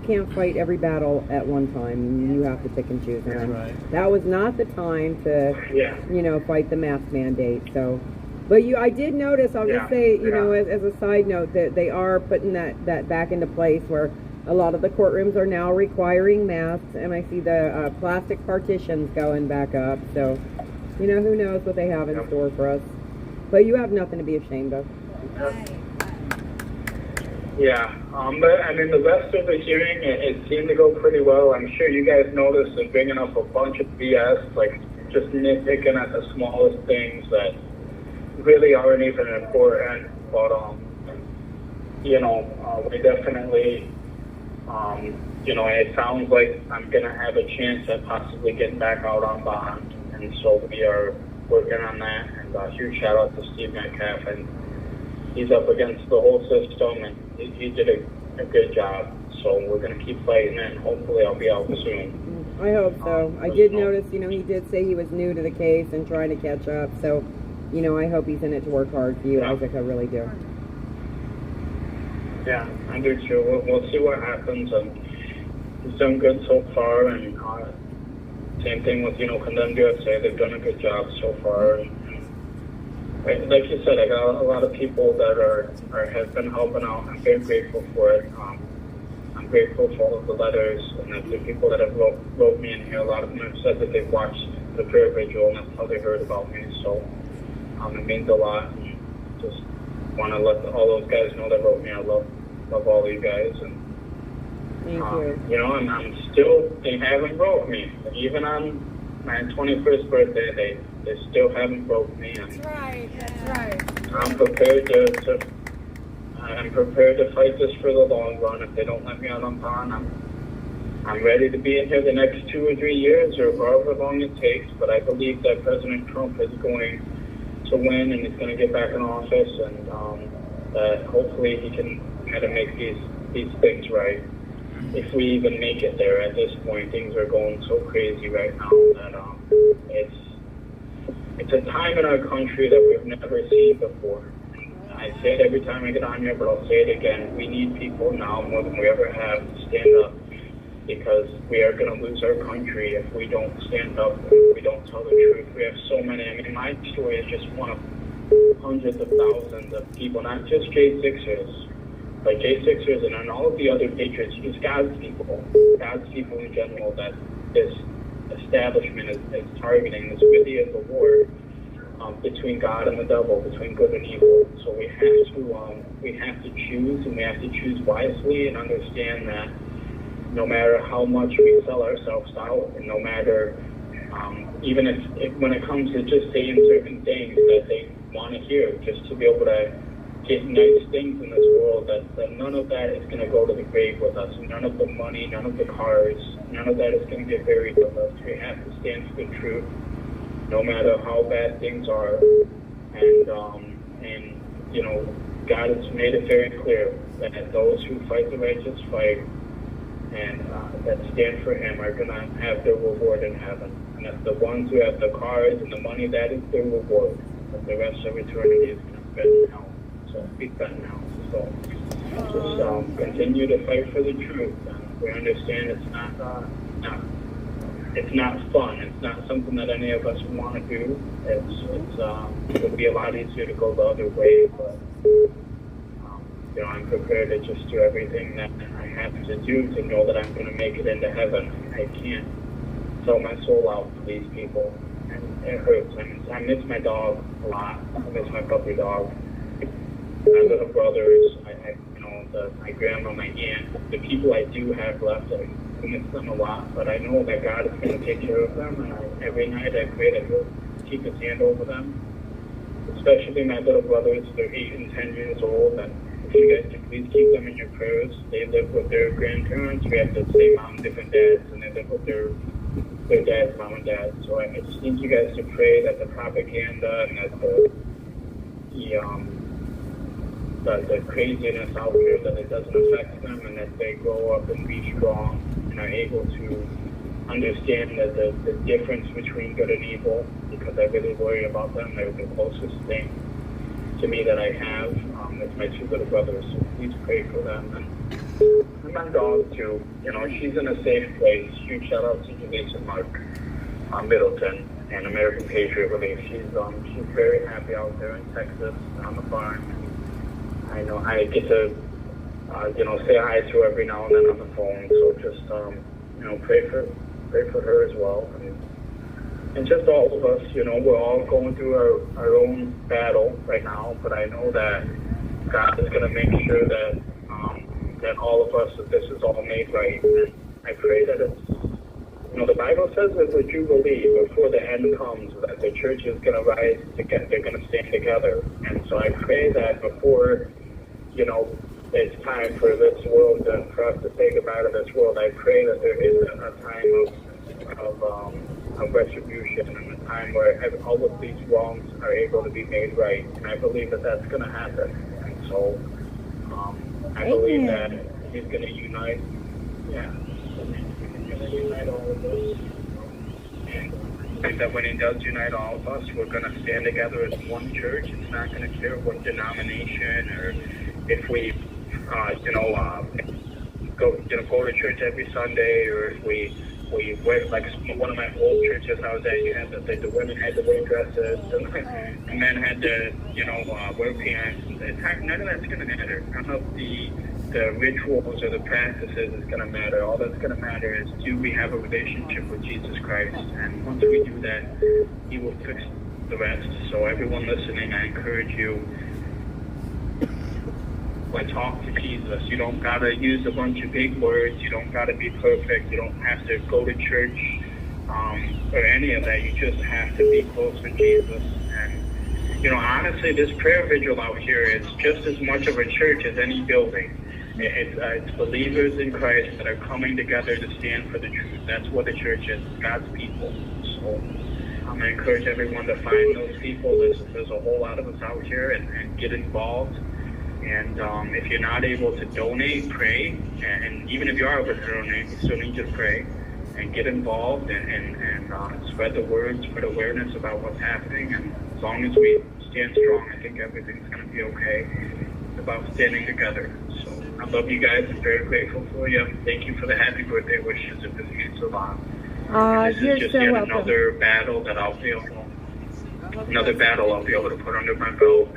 can't fight every battle at one time. You have to pick and choose. And that was not the time to, you know, fight the mask mandate. So. But I did notice, I'll just say, you know, as a side note, that they are putting that back into place where a lot of the courtrooms are now requiring masks, and I see the plastic partitions going back up. So, you know, who knows what they have in store for us. But you have nothing to be ashamed of. Yeah, but I mean, the rest of the hearing, it seemed to go pretty well. I'm sure you guys noticed them bringing up a bunch of BS, like just nitpicking at the smallest things that really aren't even important, but you know, we definitely, you know, it sounds like I'm gonna have a chance at possibly getting back out on bond, and so we are working on that. And huge shout out to Steve Metcalf, and he's up against the whole system, and he did a good job. So we're gonna keep fighting, and hopefully I'll be out soon. I hope so. I did notice, you know, he did say he was new to the case and trying to catch up. So. You know, I hope he's in it to work hard for you, Isaac. I really do. Yeah, I do too. We'll see what happens. He's done good so far, and same thing with, you know, Condemned USA. They've done a good job so far. And like you said, I got a lot of people that have been helping out. I'm very grateful for it. I'm grateful for all of the letters, and the people that have wrote me in here. A lot of them have said that they've watched the prayer vigil, and that's how they heard about me. So. It means a lot, and just want to let all those guys know that wrote me. I love all of you guys, and thank you. You know, and they haven't broke me. Even on my 21st birthday, they still haven't broke me. And that's right. I'm prepared to fight this for the long run. If they don't let me out on bond, I'm ready to be in here the next 2 or 3 years, or however long it takes. But I believe that President Trump is going to win, and he's going to get back in office, and that hopefully he can kind of make these things right. If we even make it there at this point, things are going so crazy right now that it's a time in our country that we've never seen before. I say it every time I get on here, but I'll say it again. We need people now more than we ever have to stand up because we are going to lose our country if we don't stand up, if we don't tell the truth. We have so many. I mean, my story is just one of hundreds of thousands of people, not just J6ers, but J6ers and then all of the other patriots, just God's people in general, that this establishment is targeting. This really is a war between God and the devil, between good and evil. So we have to choose, and we have to choose wisely and understand that no matter how much we sell ourselves out, and no matter, even if when it comes to just saying certain things that they want to hear, just to be able to get nice things in this world, that none of that is going to go to the grave with us. None of the money, none of the cars, none of that is going to get buried with us. We have to stand for the truth, no matter how bad things are. And you know, God has made it very clear that those who fight the righteous fight and that stand for Him are going to have their reward in heaven. And that the ones who have the cars and the money, that is their reward. But the rest of eternity is going to spend in hell. So be spent now. So just continue to fight for the truth. And we understand it's not fun. It's not something that any of us want to do. It would be a lot easier to go the other way, but you know, I'm prepared to just do everything that I have to do to know that I'm going to make it into heaven. I can't sell my soul out to these people, and it hurts. I miss my dog a lot. I miss my puppy dog. My little brothers, my grandma, my aunt, the people I do have left, I miss them a lot, but I know that God is going to take care of them, and every night I pray that He'll keep His hand over them, especially my little brothers. They're 8 and 10 years old, and if you guys can please keep them in your prayers. They live with their grandparents. We have the same mom, different dads, and they live with their dads, mom and dad. So I just need you guys to pray that the propaganda and that the craziness out here, that it doesn't affect them, and that they grow up and be strong and are able to understand that the difference between good and evil, because I really worry about them. They're the closest thing to me that I have. It's my 2 little brothers, so please pray for them. And my dog too, you know, she's in a safe place. Huge shout out to J6 and Mark Middleton and American Patriot Relief. She's very happy out there in Texas on the farm. I know I get to say hi to her every now and then on the phone. So just pray for her as well. And just all of us, you know, we're all going through our own battle right now, but I know that God is going to make sure that all of us, that this is all made right. And I pray that it's, you know, the Bible says there's a jubilee before the end comes, that the church is going to rise together, they're going to stand together. And so I pray that before, you know, it's time for this world, for us to say goodbye to this world, I pray that there is a time of retribution, and a time where all of these wrongs are able to be made right. And I believe that that's going to happen. And so I believe that He's going to unite. Yeah. He's going to unite all of us. And I think that when He does unite all of us, we're going to stand together as one church. It's not going to care what denomination, or if we, go to church every Sunday, or if we wear, like one of my old churches I was at, you had the women had to wear dresses, and the men had to, wear pants. None of that's going to matter. None of the rituals or the practices is going to matter. All that's going to matter is, do we have a relationship with Jesus Christ? And once we do that, He will fix the rest. So everyone listening, I encourage you, talk to Jesus. You don't gotta use a bunch of big words. You don't gotta be perfect. You don't have to go to church or any of that. You just have to be close to Jesus. And honestly, this prayer vigil out here is just as much of a church as any building. It's believers in Christ that are coming together to stand for the truth. That's what the church is, God's people. So I encourage everyone to find those people. There's a whole lot of us out here, and get involved. And if you're not able to donate, pray. And even if you are able to donate, you still need to pray and get involved and spread the word, spread awareness about what's happening. And as long as we stand strong, I think everything's going to be okay. It's about standing together. So I love you guys. I'm very grateful for you. Thank you for the happy birthday wishes. It really means a lot. This You're is just so yet welcome. another battle that I'll be able to put under my belt.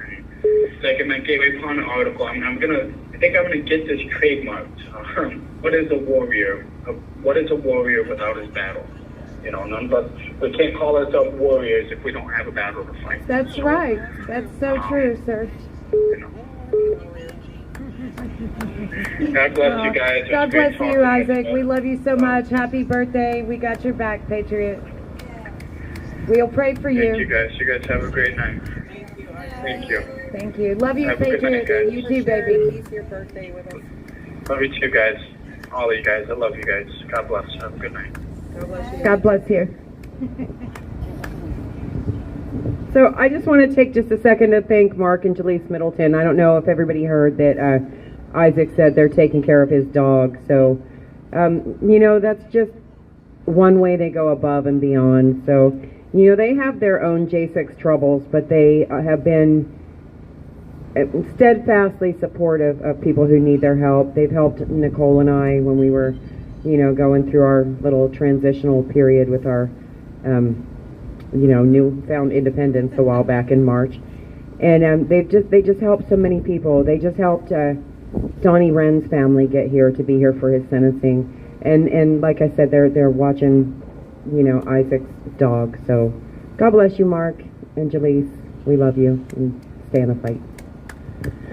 And like in my Gateway Pond article, I think I'm gonna get this trademarked. What is a warrior? What is a warrior without his battle? You know, none of us, we can't call ourselves warriors if we don't have a battle to fight. That's right. That's so true, sir. You know. God bless you guys. It God was great bless you, talking to Isaac. We love you so much. Happy birthday. We got your back, Patriot. We'll pray for you. Thank you guys. You guys have a great night. Thank you. Thank you. Love you, Have a good night, Patriot. guys. You too, baby. It's your birthday with us. Love you too, guys. All of you guys. I love you guys. God bless. Have a good night. God bless you. God bless you. So I just want to take just a second to thank Mark and Jaleese Middleton. I don't know if everybody heard that Isaac said they're taking care of his dog. So, that's just one way they go above and beyond. So, they have their own J6 troubles, but they have been steadfastly supportive of people who need their help. They've helped Nicole and I when we were, going through our little transitional period with our, newfound independence a while back in March. And they just helped so many people. They just helped Donnie Wren's family get here to be here for his sentencing. And like I said, they're watching, Isaac's dog. So God bless you, Mark and Jaleese. We love you, and stay in the fight.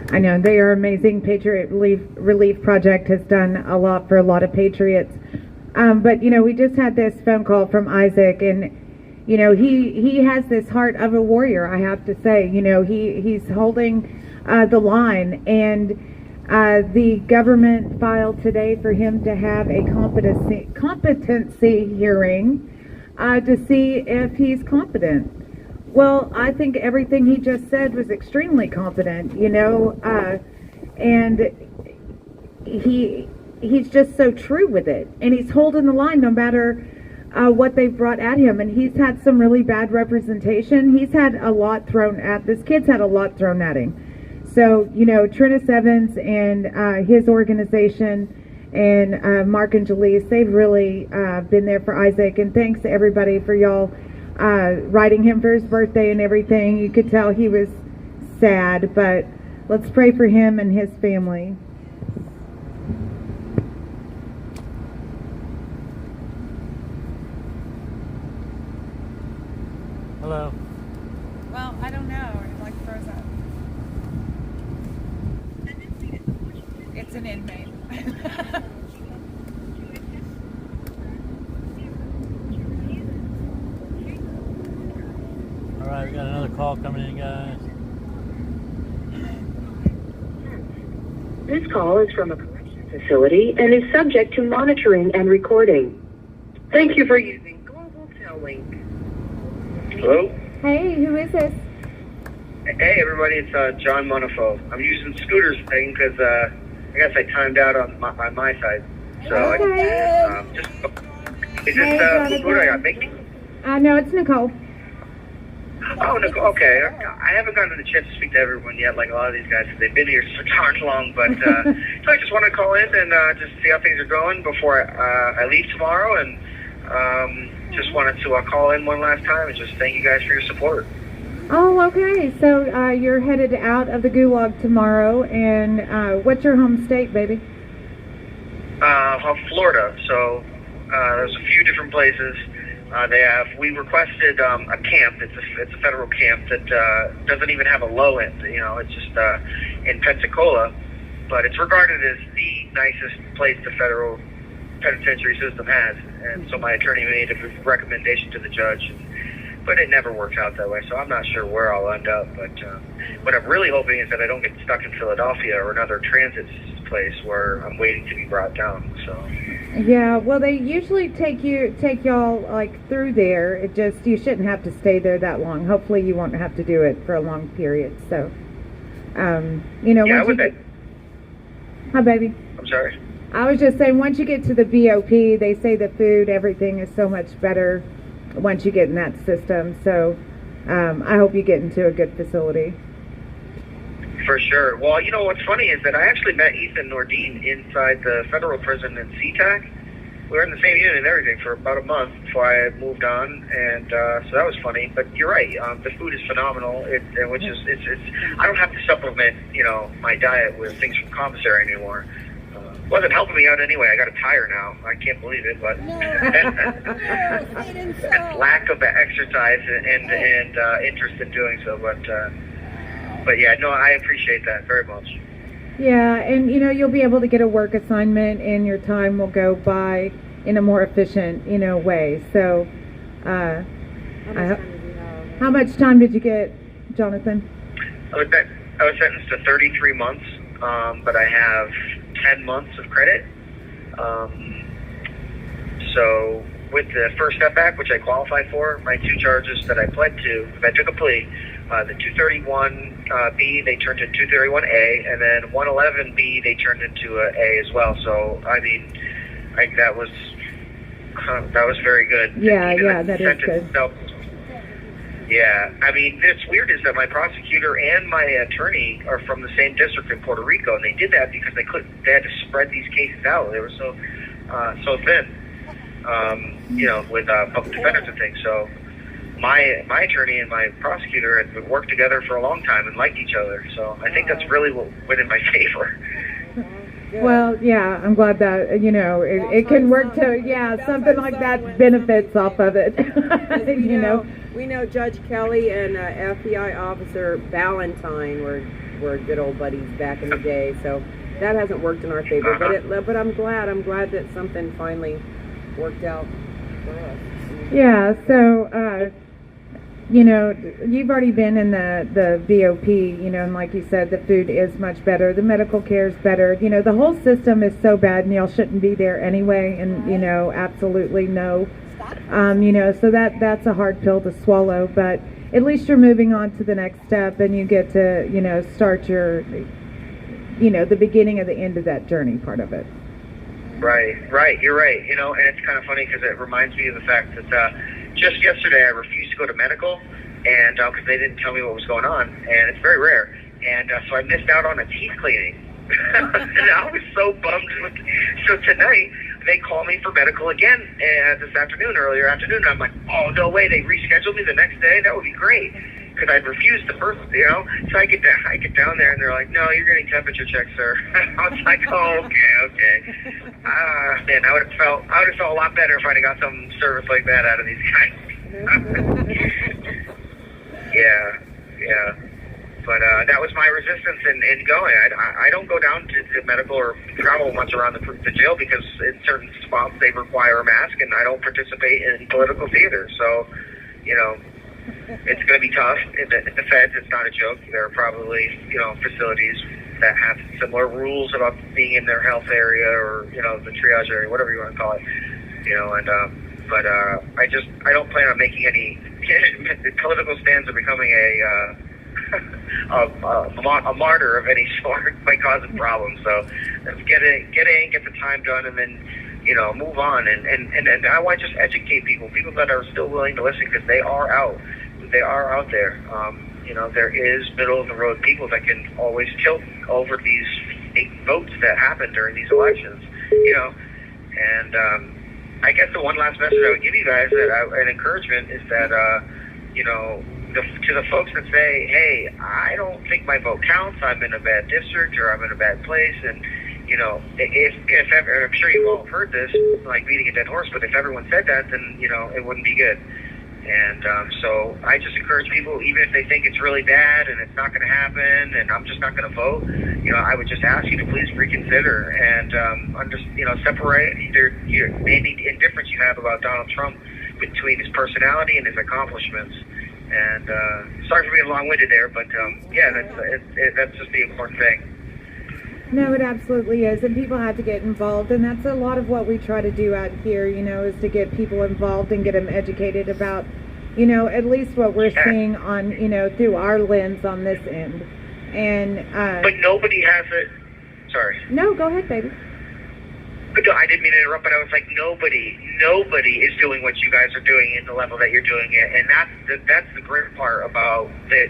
I know, they are amazing. Patriot Relief Project has done a lot for a lot of patriots. But, we just had this phone call from Isaac, and, he has this heart of a warrior, I have to say. He's holding the line, and the government filed today for him to have a competency hearing to see if he's competent. Well, I think everything he just said was extremely competent, and he's just so true with it, and he's holding the line no matter what they've brought at him. And he's had some really bad representation. He's had a lot thrown at this kid's had a lot thrown at him. So, Trinus Evans and his organization and Mark and Jaleese, they've really been there for Isaac. And thanks to everybody for y'all writing him for his birthday and everything. You could tell he was sad, but let's pray for him and his family. Hello. Well, I don't know. It like froze up. It's an inmate. All right, we got another call coming in, guys. This call is from a corrections facility and is subject to monitoring and recording. Thank you for using Global Cell Link. Hello? Hey, who is this? Hey, everybody, it's John Monofo. I'm using Scooter's thing because I guess I timed out on my side. So Okay. Is Hey, this, who do I got, Mickey? No, it's Nicole. Oh, Nicole, okay. I haven't gotten the chance to speak to everyone yet, like a lot of these guys, because they've been here so darn long. But so I just want to call in and just see how things are going before I leave tomorrow. And just wanted to call in one last time and just thank you guys for your support. Oh, okay. So you're headed out of the Gulag tomorrow, and what's your home state, baby? Florida. So there's a few different places. We requested a camp. It's a federal camp that doesn't even have a low end. It's just in Pensacola, but it's regarded as the nicest place the federal penitentiary system has. And so my attorney made a recommendation to the judge, but it never works out that way. So I'm not sure where I'll end up. But what I'm really hoping is that I don't get stuck in Philadelphia or another transit place where I'm waiting to be brought down. So. Yeah, well, they usually take y'all like through there. It just, you shouldn't have to stay there that long. Hopefully, you won't have to do it for a long period. So, Yeah, Hi, baby. I'm sorry. I was just saying, once you get to the BOP, they say the food, everything is so much better once you get in that system. So, I hope you get into a good facility. For sure. Well, you know what's funny is that I actually met Ethan Nordine inside the federal prison in SeaTac. We were in the same unit and everything for about a month before I moved on, and so that was funny. But you're right. The food is phenomenal. It's I don't have to supplement, my diet with things from commissary anymore. Wasn't helping me out anyway. I got a tire now. I can't believe it, but lack of exercise and interest in doing so. But yeah, no, I appreciate that very much. Yeah, and you'll be able to get a work assignment, and your time will go by in a more efficient, way. So, how much time did you get, Jonathan? I was sentenced to 33 months, but I have 10 months of credit. So with the First Step Act, which I qualified for, my two charges that I pled to, because I took a plea, the 231B, they turned into 231A, and then 111B, they turned into a A as well. So, I mean, that was very good. Yeah, that is good. Itself, yeah, I mean, it's weird is that my prosecutor and my attorney are from the same district in Puerto Rico, and they did that because they had to spread these cases out. They were so thin, with public defenders and things. So my attorney and my prosecutor had worked together for a long time and liked each other. So I think that's really what went in my favor. Well, yeah, I'm glad that, it can work to, something like that benefits off of it. We know Judge Kelly and FBI Officer Valentine were good old buddies back in the day, so that hasn't worked in our favor. But I'm glad that something finally worked out for us. Yeah, so, you've already been in the BOP, and like you said, the food is much better, the medical care is better, the whole system is so bad, and y'all shouldn't be there anyway, and, absolutely no. So that's a hard pill to swallow, but at least you're moving on to the next step, and you get to, start your, the beginning of the end of that journey part of it. Right, you're right, and it's kind of funny because it reminds me of the fact that just yesterday I refused to go to medical, and because they didn't tell me what was going on, and it's very rare, and so I missed out on a teeth cleaning, and I was so bummed. So tonight they call me for medical again, and earlier afternoon, and I'm like, oh no way, they rescheduled me the next day. That would be great, because I'd refused the first, So I get down there, and they're like, no, you're getting temperature checked, sir. I was like, oh, okay. Man, I would have felt a lot better if I'd have got some service like that out of these guys. Yeah. But that was my resistance in going. I don't go down to medical or travel much around the jail because in certain spots they require a mask, and I don't participate in political theater. So, it's going to be tough. In the feds, it's not a joke. There are probably, facilities that have similar rules about being in their health area or, the triage area, whatever you want to call it. But I don't plan on making any political stands or becoming a martyr of any sort by causing problems. So let's get in, get the time done, and then move on. And I want to just educate people that are still willing to listen, because they are out there. There is middle of the road people that can always tilt over these fake votes that happen during these elections. And I guess the one last message I would give you guys, an encouragement, is that to the folks that say, hey, I don't think my vote counts, I'm in a bad district or I'm in a bad place, and if ever, I'm sure you've all heard this, like beating a dead horse, but if everyone said that, then it wouldn't be good. And so I just encourage people, even if they think it's really bad and it's not going to happen and I'm just not going to vote, I would just ask you to please reconsider and separate maybe indifference you have about Donald Trump between his personality and his accomplishments. And sorry for being long-winded there, but that's just the important thing. No, it absolutely is, and people have to get involved, and that's a lot of what we try to do out here, is to get people involved and get them educated about, at least what we're seeing on, through our lens on this end. And but nobody has it. Sorry. No, go ahead, baby. No, I didn't mean to interrupt, but I was like, nobody is doing what you guys are doing in the level that you're doing it, and that's the great part about the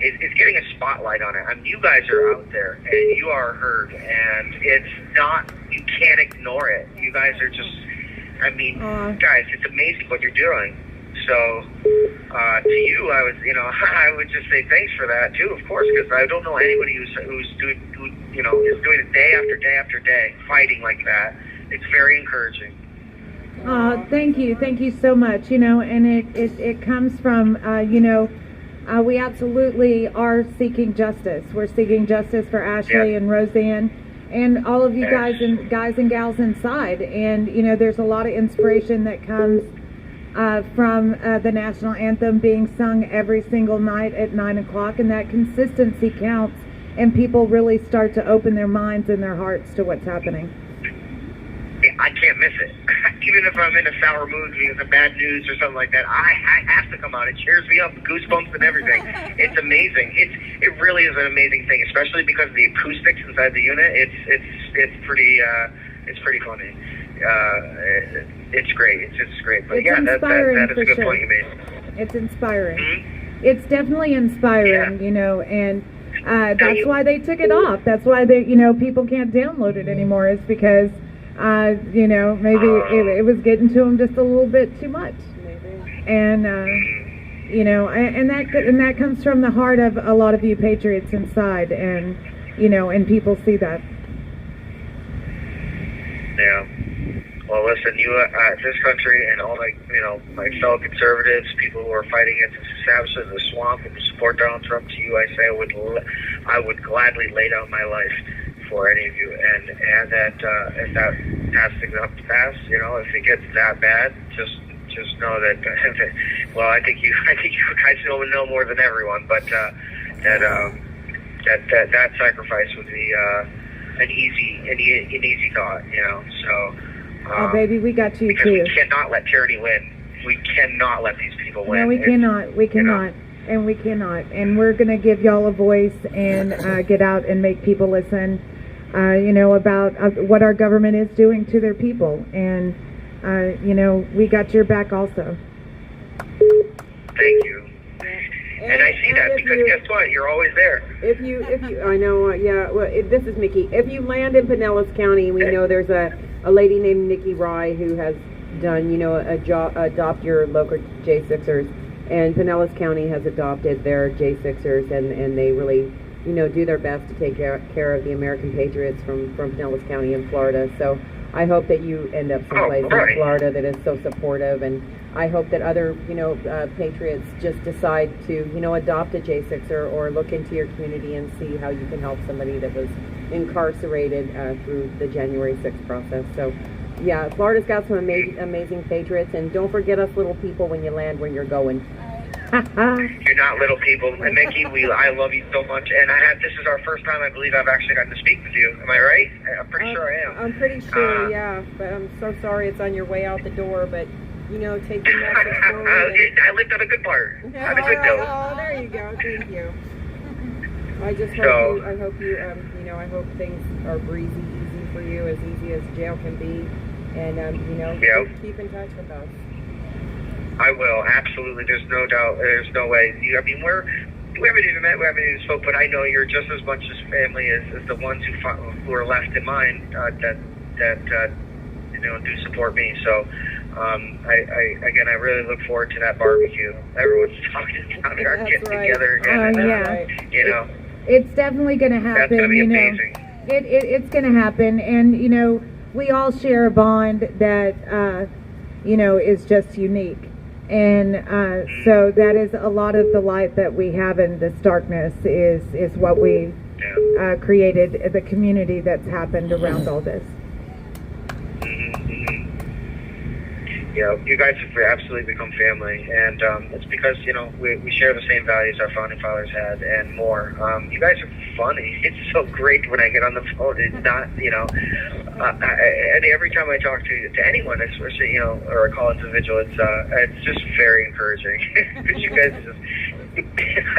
is getting a spotlight on it. I mean, you guys are out there, and you are heard, and it's not, you can't ignore it. You guys are just, I mean, guys, it's amazing what you're doing. So, to you, I would just say thanks for that too, of course, because I don't know anybody who is doing it day after day after day, fighting like that. It's very encouraging. Thank you so much. And it comes from, we absolutely are seeking justice. We're seeking justice for Ashley and Roseanne and all of you guys and gals inside. And, there's a lot of inspiration that comes from the National Anthem being sung every single night at 9 o'clock, and that consistency counts, and people really start to open their minds and their hearts to what's happening. I can't miss it. Even if I'm in a sour mood because of bad news or something like that, I have to come out. It cheers me up, goosebumps and everything. It's amazing. It really is an amazing thing, especially because of the acoustics inside the unit. It's pretty funny. It's great. It's just great. But It's inspiring, that is a good for point sure. you made. It's inspiring. Mm-hmm. It's definitely inspiring, and that's why they took it off. That's why people can't download it anymore, is because maybe it was getting to them just a little bit too much. And and that comes from the heart of a lot of you patriots inside, and and people see that. Yeah. Well, listen, this country and all my fellow conservatives, people who are fighting against this establishment, the swamp, and who support Donald Trump, to you, I say I would gladly lay down my life for any of you, and that if that has to come to pass, if it gets that bad, just know that. Well, I think you guys know more than everyone, but that sacrifice would be an easy thought, So. Oh, baby, we got you because too. We cannot let tyranny win. We cannot let these people win. No, we cannot. We cannot. And we cannot. And we're going to give y'all a voice and get out and make people listen, about what our government is doing to their people. And, we got your back also. Thank you. And I see that because guess what? You're always there. If you, I know, this is Mickey. If you land in Pinellas County, we know there's a lady named Nikki Rye who has done, adopt your local J6ers, and Pinellas County has adopted their J6ers, and they really, do their best to take care of the American Patriots from Pinellas County in Florida. So I hope that you end up someplace in Florida that is so supportive, and I hope that other, patriots just decide to, adopt a J6er or look into your community and see how you can help somebody that was incarcerated through the January 6th process. So, yeah, Florida's got some amazing patriots, and don't forget us little people when you land where you're going. You're not little people. And Mickey, I love you so much. And this is our first time, I believe, I've actually gotten to speak with you. Am I right? I'm pretty sure I am. I'm pretty sure, yeah. But I'm so sorry it's on your way out the door, but take the message forward. I lived on a good part. On a good note. Oh, there you go. Thank you. I just hope I hope things are easy for you, as easy as jail can be, and keep in touch with us. I will, absolutely. There's no doubt. There's no way. We haven't even met. We haven't even spoke, but I know you're just as much as family as the ones who are left in mine that do support me. So. I really look forward to that barbecue. Everyone's talking down there, getting together again. It's definitely going to happen. That's going to be amazing. It's going to happen, and we all share a bond that is just unique, and so that is a lot of the light that we have in this darkness is what we created, the community that's happened around all this. You guys have absolutely become family, and it's because we share the same values our founding fathers had and more. You guys are funny. It's so great when I get on the phone. It's not and every time I talk to anyone, especially or I call it the Vigil, it's just very encouraging because you guys just I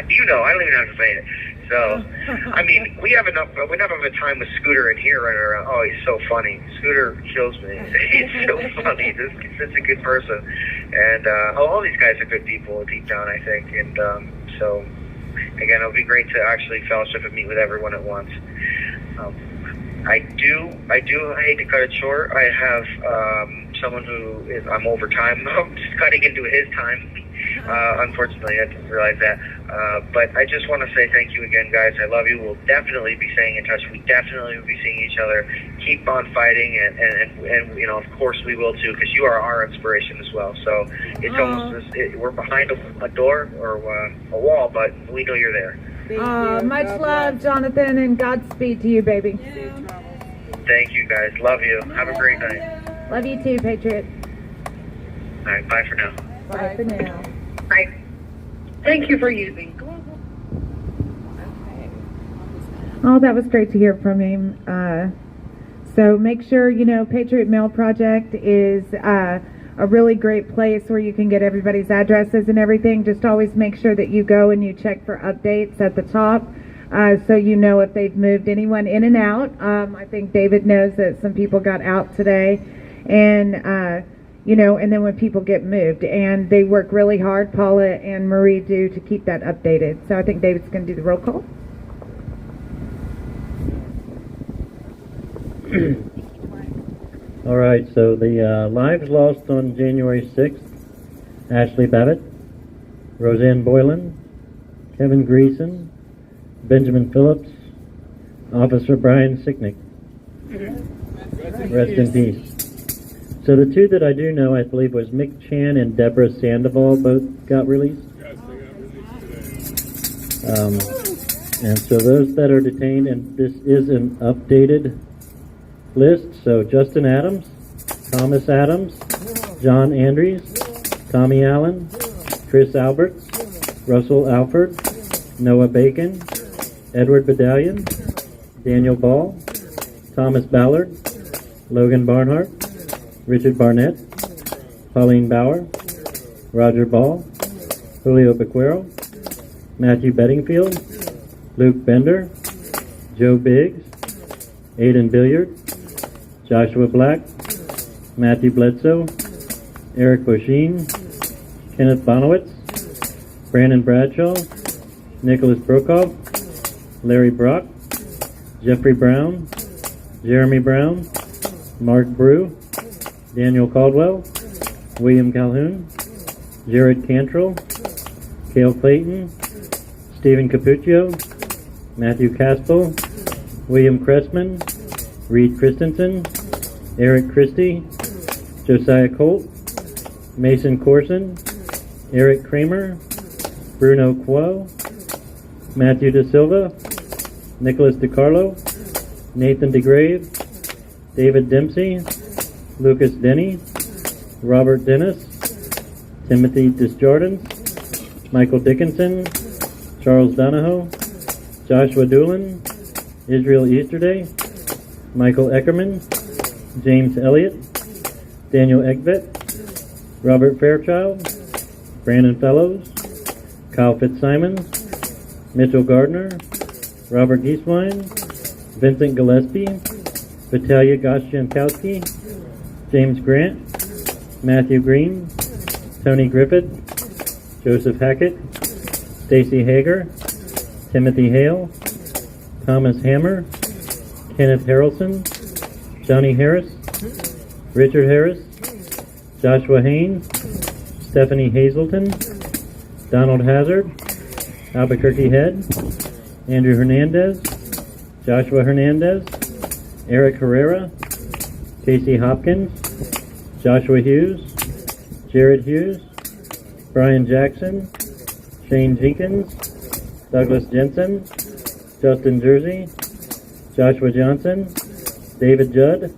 don't even have to say it. So, I mean, we have enough of a time with Scooter in here running around. Oh, he's so funny. Scooter kills me. He's so funny. He's such a good person. And all these guys are good people deep down, I think. And so, again, it'll be great to actually fellowship and meet with everyone at once. I do hate to cut it short. I have someone who is, I'm over time, I'm just cutting into his time. Unfortunately, I didn't realize that. But I just want to say thank you again, guys. I love you. We'll definitely be staying in touch. We definitely will be seeing each other. Keep on fighting, and you know, of course we will too, because you are our inspiration as well. So it's almost we're behind a door or a wall, but we know you're there. Much love, Jonathan, and Godspeed to you, baby. Thank you, guys. Love you. Have a great night. Love you too, Patriot. All right, bye for now. Bye for now. Bye. Thank you for using. Oh, that was great to hear from him. So make sure, you know, Patriot Mail Project is a really great place where you can get everybody's addresses and everything. Just always make sure that you go and you check for updates at the top, so you know if they've moved anyone in and out. I think David knows that some people got out today, and you know, and then when people get moved, and they work really hard, Paula and Marie do, to keep that updated. So I think David's going to do the roll call. All right, so the lives lost on January 6th: Ashley Babbitt, Roseanne Boylan, Kevin Greason, Benjamin Phillips, Officer Brian Sicknick. Rest in peace. So the two that I do know, I believe, was Mick Chan and Deborah Sandoval, both got released. And so those that are detained, and this is an updated list. So Justin Adams, Thomas Adams, John Andrews, Tommy Allen, Chris Alberts, Russell Alford, Noah Bacon, Edward Badalion, Daniel Ball, Thomas Ballard, Logan Barnhart, Richard Barnett, Pauline Bauer, Roger Ball, Julio Bequero, Matthew Bedingfield, Luke Bender, Joe Biggs, Aidan Billiard, Joshua Black, Matthew Bledsoe, Eric Bosheen, Kenneth Bonowitz, Brandon Bradshaw, Nicholas Brokoff, Larry Brock, Jeffrey Brown, Jeremy Brown, Mark Brew, Daniel Caldwell, William Calhoun, Jared Cantrell, Cale Clayton, Stephen Capuccio, Matthew Caspel, William Cressman, Reed Christensen, Eric Christie, Josiah Colt, Mason Corson, Eric Kramer, Bruno Quo, Matthew De Silva, Nicholas DiCarlo, Nathan DeGrave, David Dempsey, Lucas Denny, Robert Dennis, Timothy Disjordans, Michael Dickinson, Charles Donahoe, Joshua Doolin, Israel Easterday, Michael Eckerman, James Elliott, Daniel Eggvet, Robert Fairchild, Brandon Fellows, Kyle Fitzsimons, Mitchell Gardner, Robert Gieswein, Vincent Gillespie, Vitalia Goshjankowski, James Grant, Matthew Green, Tony Griffith, Joseph Hackett, Stacy Hager, Timothy Hale, Thomas Hammer, Kenneth Harrelson, Johnny Harris, Richard Harris, Joshua Haynes, Stephanie Hazelton, Donald Hazard, Albuquerque Head, Andrew Hernandez, Joshua Hernandez, Eric Herrera, Casey Hopkins, Joshua Hughes, Jared Hughes, Brian Jackson, Shane Jenkins, Douglas Jensen, Justin Jersey, Joshua Johnson, David Judd,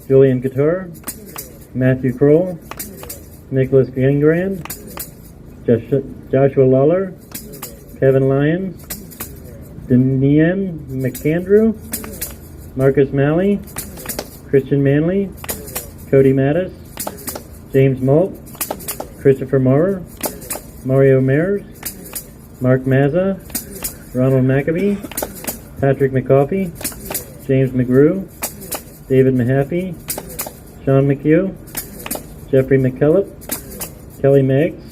Julian Couture, Matthew Kroll, Nicholas Gangrand, Joshua Lawler, Kevin Lyons, Denian McAndrew, Marcus Malley, Christian Manley, Cody Mattis, James Molt, Christopher Maurer, Mario Mayers, Mark Mazza, Ronald McAbee, Patrick McCoffey, James McGrew, David Mahaffey, Sean McHugh, Jeffrey McKillop, Kelly Meggs,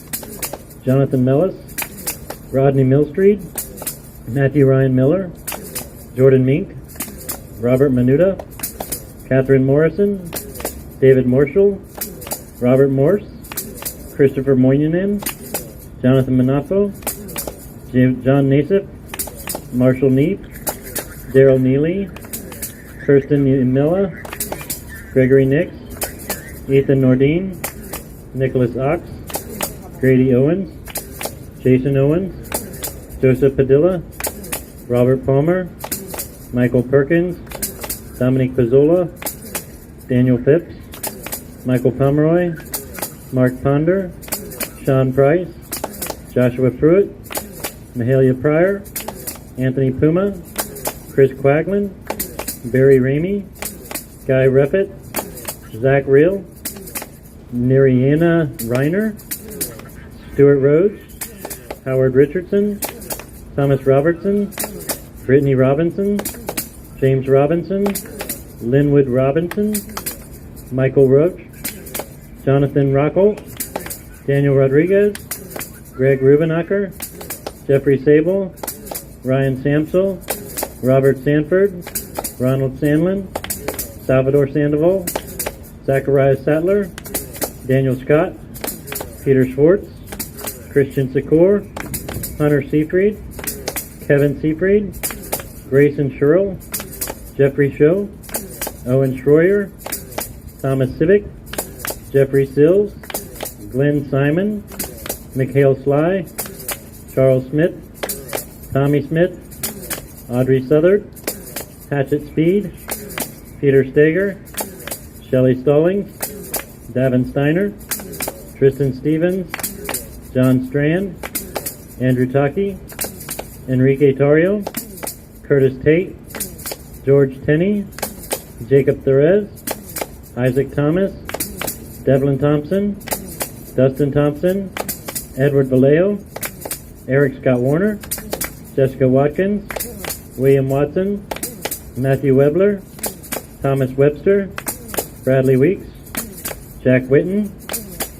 Jonathan Mellis, Rodney Millstreet, Matthew Ryan Miller, Jordan Mink, Robert Menuda, Catherine Morrison, David Marshall, Robert Morse, Christopher Moynihan, Jonathan Manafo, John Nassif, Marshall Neep, Daryl Neely, Kirsten Milla, Gregory Nix, Ethan Nordine, Nicholas Ox, Grady Owens, Jason Owens, Joseph Padilla, Robert Palmer, Michael Perkins, Dominique Pizzola, Daniel Phipps, Michael Pomeroy, Mark Ponder, Sean Price, Joshua Pruitt, Mahalia Pryor, Anthony Puma, Chris Quaglin, Barry Ramey, Guy Reffitt, Zach Reel, Neriana Reiner, Stuart Rhodes, Howard Richardson, Thomas Robertson, Brittany Robinson, James Robinson, Linwood Robinson, Michael Roach, Jonathan Rockel, Daniel Rodriguez, Greg Rubenacker, Jeffrey Sable, Ryan Samsel, Robert Sanford, Ronald Sandlin, Salvador Sandoval, Zacharias Sattler, Daniel Scott, Peter Schwartz, Christian Secor, Hunter Seafried, Kevin Seafried, Grayson Sherrill, Jeffrey Show, Owen Schroyer, Thomas Civic, Jeffrey Sills, Glenn Simon, Mikhail Sly, Charles Smith, Tommy Smith, Audrey Southard, Hatchet Speed, Peter Steger, Shelley Stallings, Davin Steiner, Tristan Stevens, John Strand, Andrew Taki, Enrique Tario, Curtis Tate, George Tenney, Jacob Therese, Isaac Thomas, Devlin Thompson, Dustin Thompson, Edward Vallejo, Eric Scott Warner, Jessica Watkins, William Watson, Matthew Webler, Thomas Webster, Bradley Weeks, Jack Whitten,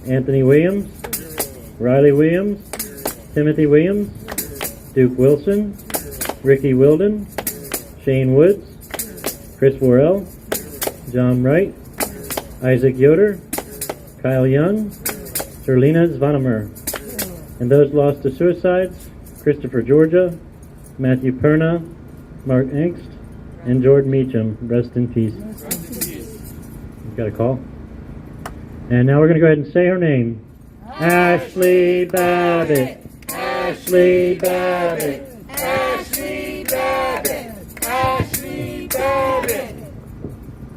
Anthony Williams, Riley Williams, Timothy Williams, Duke Wilson, Ricky Wilden, Shane Woods, Chris Worrell, John Wright, Isaac Yoder, Kyle Young, Serlina Zvonimer, and those lost to suicides, Christopher Georgia, Matthew Perna, Mark Engst, and Jordan Meacham. Rest in peace. We've got a call. And now we're going to go ahead and say her name. Ashley Babbitt. Ashley Babbitt. Ashley Babbitt. Ashley Babbitt.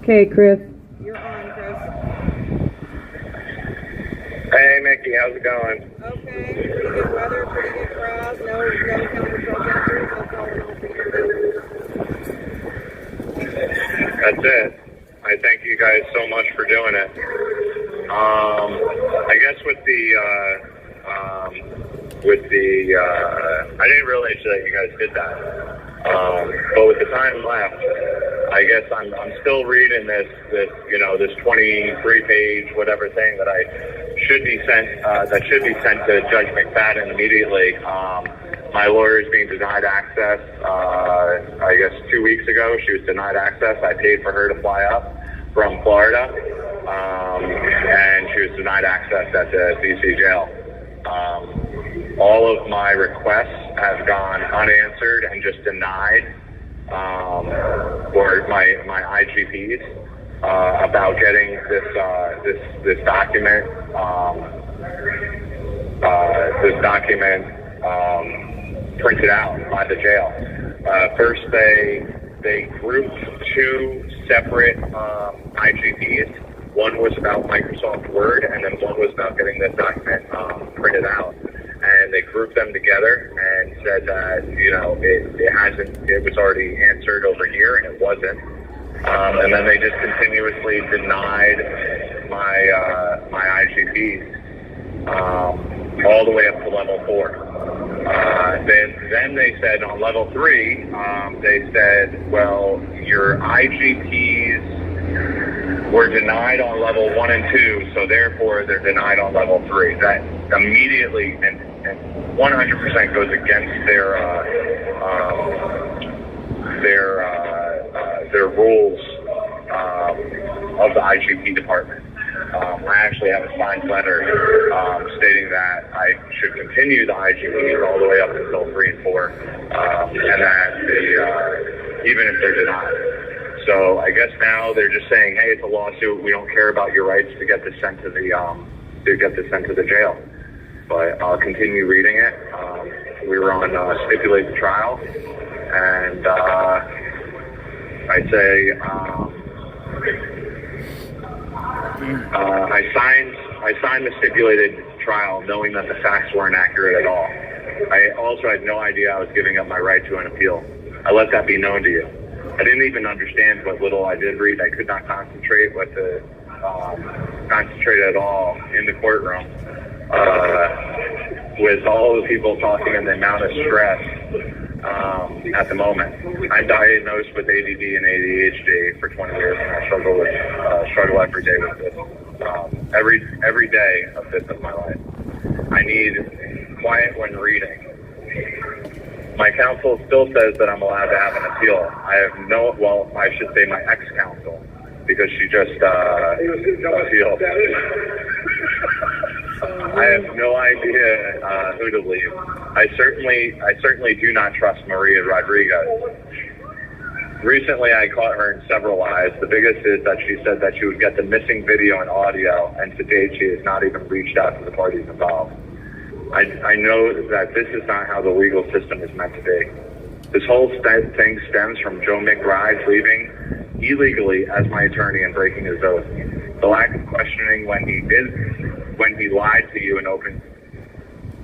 Okay, Chris. You're on, Chris. Hey, Mickey, how's it going? Okay, pretty good weather, pretty good crowds, no counter-protesters, that's all in all for your That's it. I thank you guys so much for doing it. I guess I didn't realize that you guys did that. But with the time left, I guess I'm still reading this 23-page whatever thing that should be sent to Judge McFadden immediately. My lawyer is being denied access. I guess 2 weeks ago she was denied access. I paid for her to fly up from Florida, and she was denied access at the DC jail. All of my requests have gone unanswered and just denied, or my IGPs about getting this document printed out by the jail. First, they grouped two separate IGPs. One was about Microsoft Word, and then one was about getting this document printed out. And they grouped them together and said that it was already answered over here, and it wasn't. And then they just continuously denied my IGPs all the way up to level 4. Then they said on level 3, they said, well, your IGPs were denied on level 1 and 2, so therefore they're denied on level 3. That immediately and 100% goes against their rules of the IGP department. I actually have a signed letter stating that I should continue the IGPs all the way up until 3 and 4, and that even if they're denied. So I guess now they're just saying, hey, it's a lawsuit. We don't care about your rights to get this sent to the jail. But I'll continue reading it. We were on stipulated trial, and I'd say I signed the stipulated trial knowing that the facts weren't accurate at all. I also had no idea I was giving up my right to an appeal. I let that be known to you. I didn't even understand what little I did read. I could not concentrate at all in the courtroom with all the people talking and the amount of stress at the moment. I'm diagnosed with ADD and ADHD for 20 years, and I struggle every day with this. Every day of this of my life. I need quiet when reading. My counsel still says that I'm allowed to have an appeal. I should say my ex-counsel, because she just appealed. I have no idea who to leave. I certainly do not trust Maria Rodriguez. Recently, I caught her in several lies. The biggest is that she said that she would get the missing video and audio, and to date, she has not even reached out to the parties involved. I know that this is not how the legal system is meant to be. This whole thing stems from Joe McBride leaving illegally as my attorney and breaking his oath. The lack of questioning when he lied to you in open,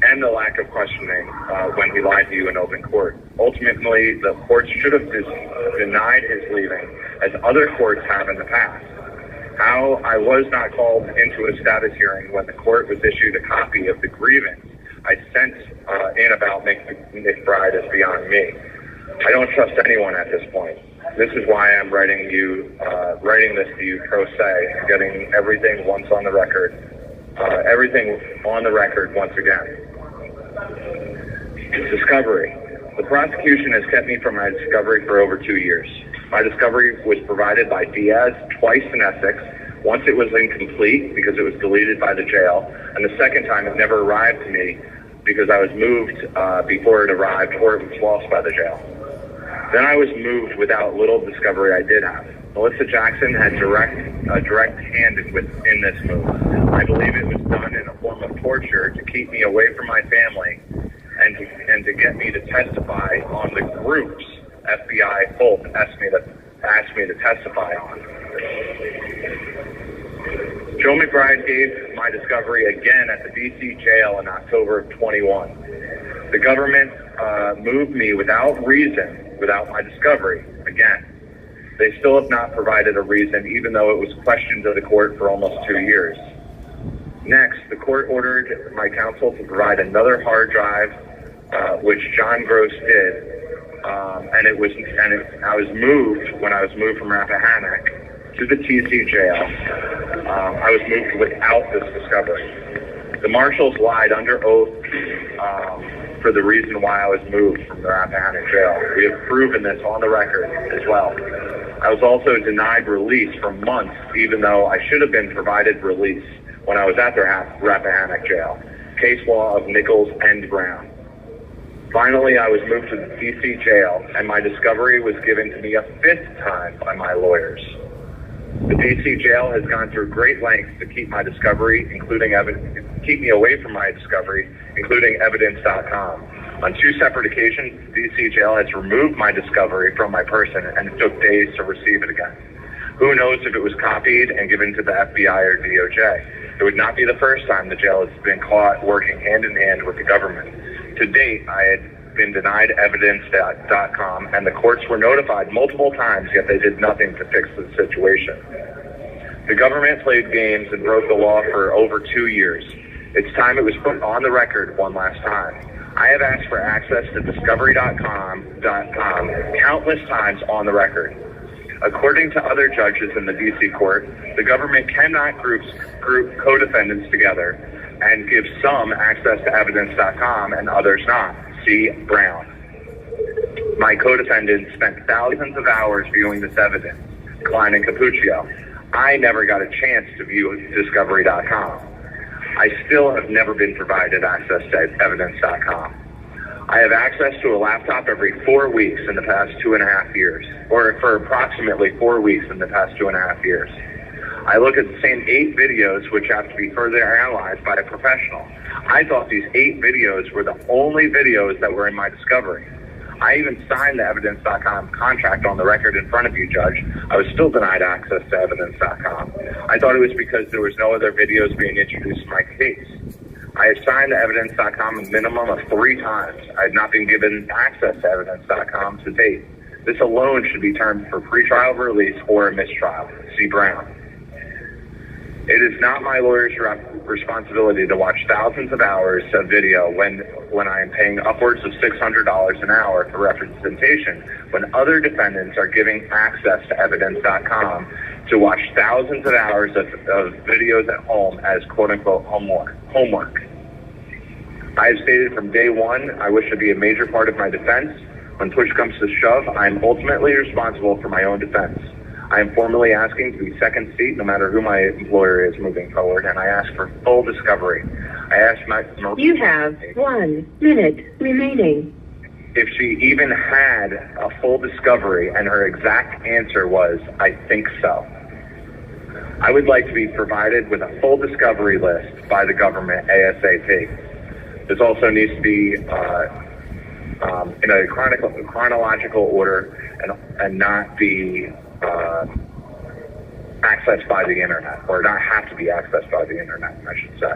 and the lack of questioning when he lied to you in open court. Ultimately, the courts should have denied his leaving, as other courts have in the past. How I was not called into a status hearing when the court was issued a copy of the grievance I sent in about McBride is beyond me. I don't trust anyone at this point. This is why I'm writing this to you pro se, getting everything once on the record. Everything on the record once again. Discovery. The prosecution has kept me from my discovery for over 2 years. My discovery was provided by Diaz twice in Essex. Once it was incomplete because it was deleted by the jail, and the second time it never arrived to me because I was moved before it arrived, or it was lost by the jail. Then I was moved without little discovery I did have. Melissa Jackson had a direct hand in this move. I believe it was done in a form of torture to keep me away from my family and to get me to testify on the groups FBI Fulp asked me to testify on. Joe McBride gave my discovery again at the D.C. jail in October of 21. The government moved me without reason, without my discovery, again. They still have not provided a reason, even though it was questioned to the court for almost 2 years. Next, the court ordered my counsel to provide another hard drive, which John Gross did, and I was moved when I was moved from Rappahannock to the TC jail. I was moved without this discovery. The marshals lied under oath for the reason why I was moved from the Rappahannock jail. We have proven this on the record as well. I was also denied release for months, even though I should have been provided release when I was at the Rappahannock jail. Case law of Nichols and Brown. Finally, I was moved to the D.C. jail, and my discovery was given to me a 5th time by my lawyers. The D.C. jail has gone through great lengths to keep my discovery, keep me away from my discovery, including evidence.com. On 2 separate occasions, the D.C. jail has removed my discovery from my person, and it took days to receive it again. Who knows if it was copied and given to the FBI or DOJ? It would not be the first time the jail has been caught working hand in hand with the government. To date, I had been denied evidence.com, and the courts were notified multiple times, yet they did nothing to fix the situation. The government played games and broke the law for over 2 years. It's time it was put on the record one last time. I have asked for access to discovery.com countless times on the record. According to other judges in the D.C. court, the government cannot group co-defendants together and give some access to evidence.com and others not. See Brown. My co-defendants spent thousands of hours viewing this evidence, Klein and Capuccio. I never got a chance to view discovery.com. I still have never been provided access to evidence.com. I have access to a laptop every 4 weeks in the past 2.5 years, or for approximately 4 weeks in the past 2.5 years. I look at the same 8 videos which have to be further analyzed by a professional. I thought these 8 videos were the only videos that were in my discovery. I even signed the evidence.com contract on the record in front of you, Judge. I was still denied access to evidence.com. I thought it was because there was no other videos being introduced in my case. I have signed the evidence.com a minimum of 3 times. I have not been given access to evidence.com to date. This alone should be termed for pretrial release or a mistrial. See Brown. It is not my lawyer's responsibility to watch thousands of hours of video when I am paying upwards of $600 an hour for representation, when other defendants are giving access to evidence.com to watch thousands of hours of videos at home as quote-unquote homework. I have stated from day one I wish to be a major part of my defense. When push comes to shove, I am ultimately responsible for my own defense. I am formally asking to be second seat no matter who my employer is moving forward, and I ask for full discovery. I ask my... You have 1 minute remaining. If she even had a full discovery and her exact answer was, I think so. I would like to be provided with a full discovery list by the government ASAP. This also needs to be in a chronological order and not be accessed by the internet, or not have to be accessed by the internet, I should say.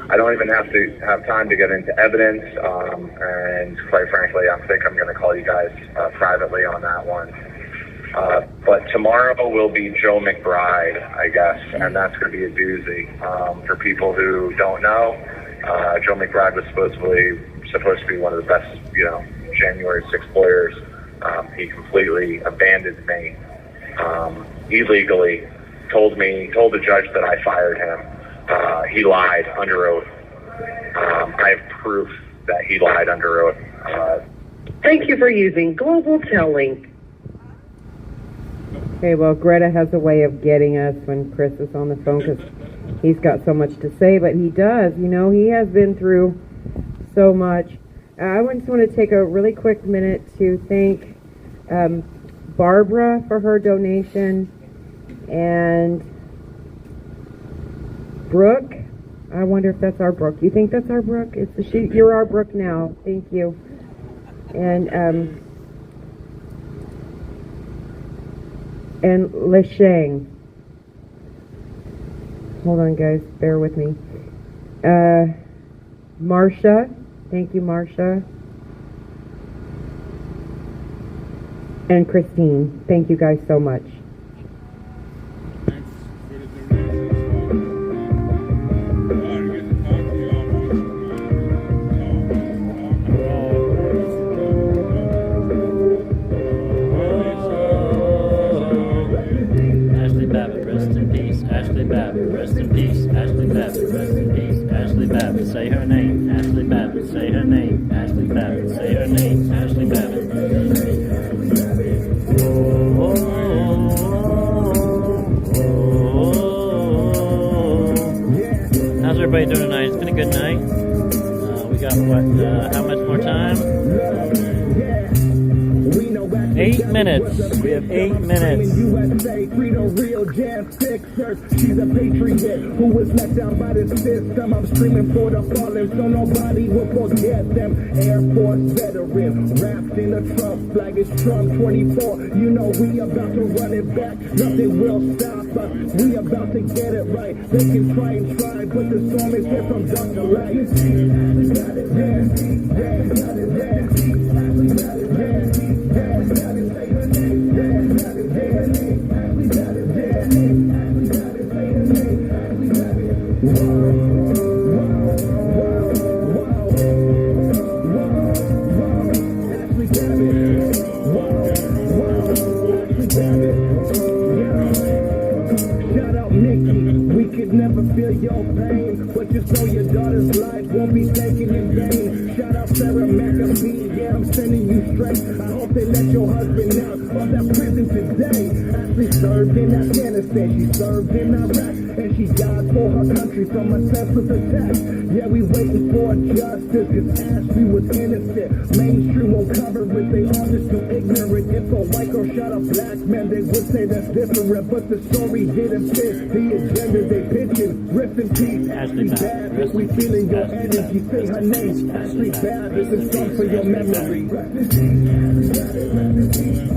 I don't even have to have time to get into evidence, and quite frankly, I think I'm going to call you guys privately on that one. But tomorrow will be Joe McBride, I guess, and that's going to be a doozy. For people who don't know, Joe McBride was supposed to be one of the best, January 6th lawyers. He completely abandoned me, illegally, told the judge that I fired him. He lied under oath. I have proof that he lied under oath. Thank you for using Global Telling. Okay, well, Greta has a way of getting us when Chris is on the phone because he's got so much to say, but he does. He has been through so much. I just want to take a really quick minute to thank Barbara for her donation, and Brooke. I wonder if that's our Brooke. You think that's our Brooke? You're our Brooke now. Thank you. And Leshang. Hold on, guys. Bear with me. Marsha. Thank you, Marsha. And Christine. Thank you guys so much. Rest in peace, Ashley Babbitt. Rest in peace, Ashley Babbitt. Say her name, Ashley Babbitt. Say her name, Ashley Babbitt. Say her name, Ashley Babbitt. How's everybody doing tonight? It's been a good night. We got how much more time? 8 minutes. We have 8 minutes. USA, freedom, real jam, J6. She's a patriot who was let down by the system. I'm screaming for the fallen so nobody will forget them. Air Force veteran, wrapped in a Trump flag. It's Trump 24. We about to run it back. Nothing will stop us. We about to get it right. They can try and try, but the storm is here from dark to light. We got it, yeah. We got it, yeah. We got it, yeah. no pain. But just know your daughter's life won't be taken in vain. Shout out Sarah McAfee, yeah, I'm sending you straight. I hope they let your husband out of that prison today. Ashley served in Afghanistan, she served in Iraq, and she died for her country from a senseless attack. Yeah, we waiting for justice, cause Ashley was innocent. Mainstream won't cover it, they all just so ignorant. If a white girl shot a black man, they would say that's different, but the story didn't fit the agenda they pitching. Rest in peace, Ashley Bad. If we feeling your energy, say her name. Ashley Bad, this is song for your memory. Rest in peace,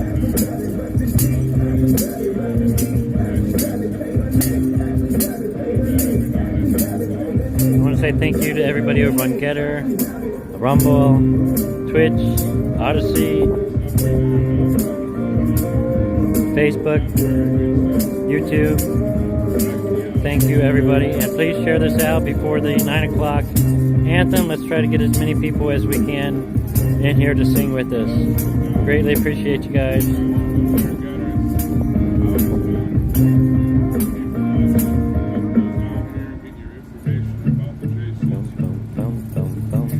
I want to say thank you to everybody over on Getter, Rumble, Twitch, Odyssey, Facebook, YouTube. Thank you, everybody. And please share this out before the 9 o'clock anthem. Let's try to get as many people as we can in here to sing with us. Greatly appreciate you guys.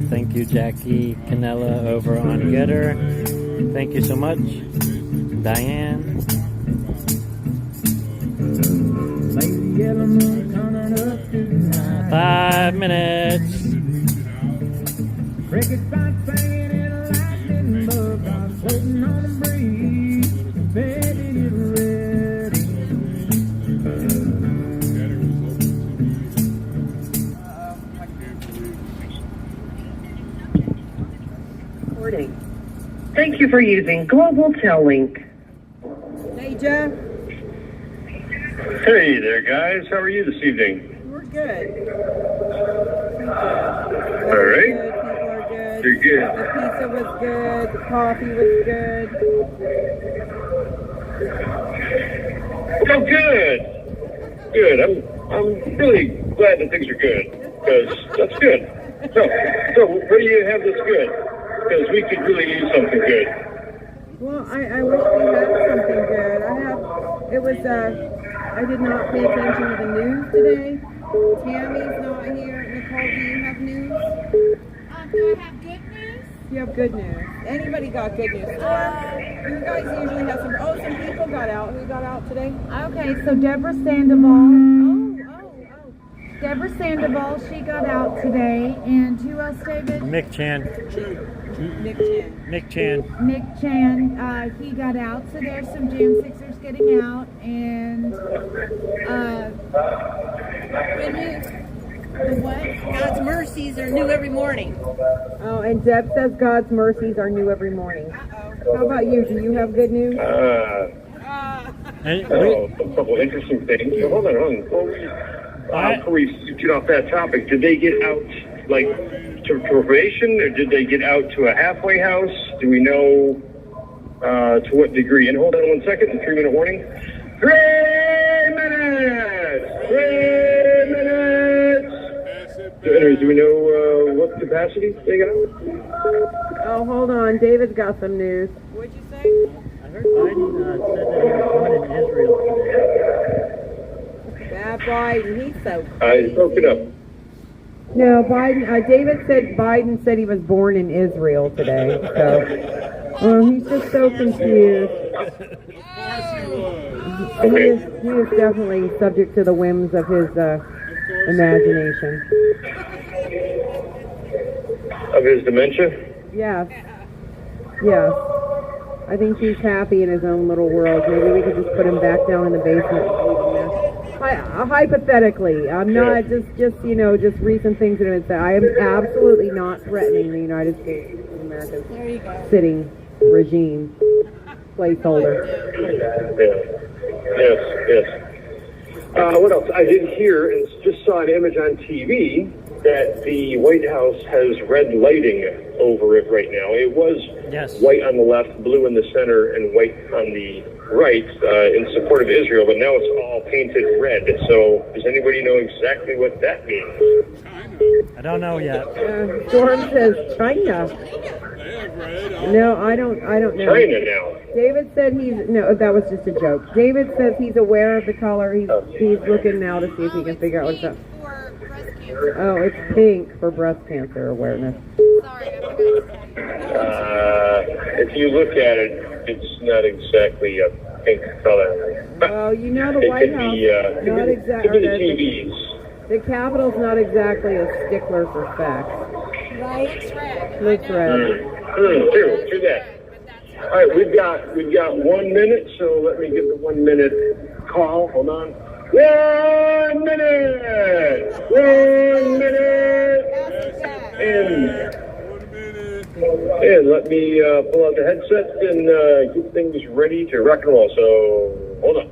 Thank you, Jackie Canella over on Getter. Thank you so much. Diane. 5 minutes. Crickets start singing in a lightning bug. I'm floating on the breeze, ready to get ready. Recording. Thank you for using Global Tel Link. Hey, Jeff. Hey there, guys. How are you this evening? We're good. All right. People are good. You're good. The pizza was good. The coffee was good. Well, good. Good. I'm really glad that things are good, because that's good. So where do you have this good? Because we could really use something good. Well, I wish we had something good. I did not pay attention to the news today. Tammy's not here. Nicole, do you have news? Do I have good news? You have good news. Anybody got good news? Or you guys usually have some. Oh, some people got out. Who got out today? Okay, so Deborah Sandoval. Deborah Sandoval, she got out today. And who else, David? Mick Chan. Nick Chan. Nick Chan. Nick Chan, he got out. So there's some Jam Sixers getting out. And, Good news. The what? God's mercies are new every morning. Oh, and Deb says God's mercies are new every morning. How about you? Do you have good news? A couple interesting things. So hold on. Before we get off that topic, did they get out, like, to probation, or did they get out to a halfway house? Do we know to what degree? And hold on 1 second, the 3-minute warning. 3 minutes! 3 minutes! Anyways, do we know what capacity they got out? Oh, hold on. David's got some news. What'd you say? I heard Biden said that he was born in Israel today. Bad Biden. He's so crazy. I broke it up. No, Biden. David said Biden said he was born in Israel today. So, he's just so confused. He is definitely subject to the whims of his imagination. Of his dementia? Yes. Yes. I think he's happy in his own little world. Maybe we could just put him back down in the basement. Hypothetically, I'm not just recent things that have been said. I am absolutely not threatening the United States of America's sitting regime placeholder. Yes. What else? I did hear and just saw an image on TV that the White House has red lighting over it right now. It was white on the left, blue in the center, and white on the right in support of Israel, but now it's all painted red. So does anybody know exactly what that means? I don't know yet. Storm says China. No, I don't know. China now. David said that was just a joke. David says he's aware of the color. He's looking now to see if he can figure out what's up. Oh, it's pink for breast cancer awareness. If you look at it, it's not exactly a pink color. Well, you know the White House, not exactly. the TVs. The Capitol's not exactly a stickler for facts. Right. It's red. Looks red. True that. All right, we've got 1 minute, so let me give the 1 minute call. Hold on. 1 minute. 1 minute. And let me pull out the headset and get things ready to rock and roll. So hold on.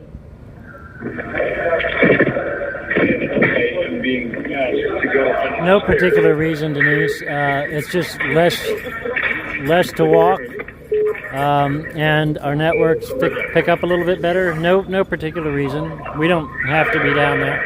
I'm being asked to go. No particular reason, Denise. It's just less to walk, and our networks pick up a little bit better. No particular reason. We don't have to be down there.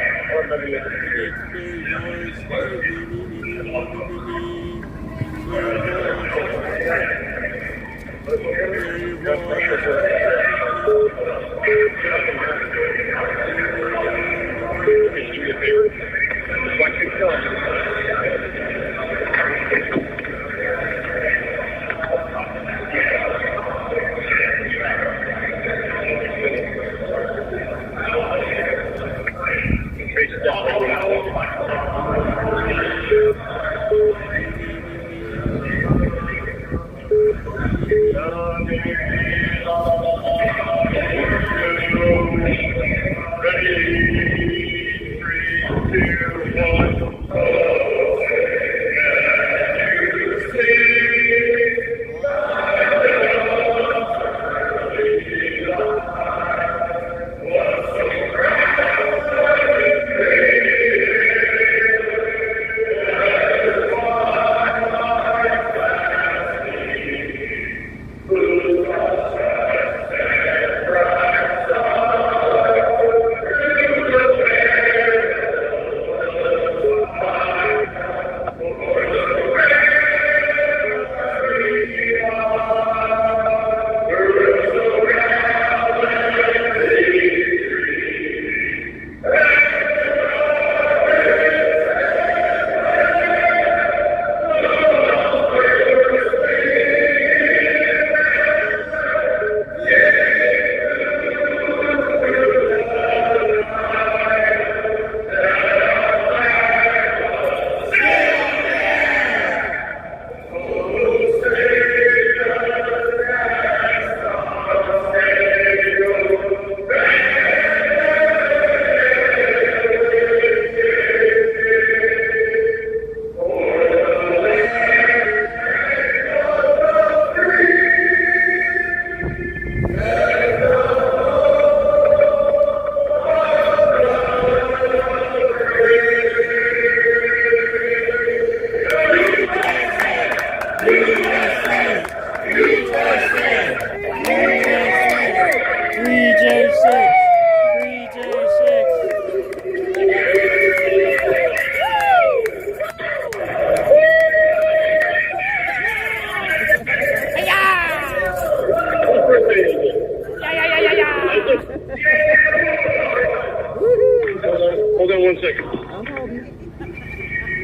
Hold on 1 second. I'm holding.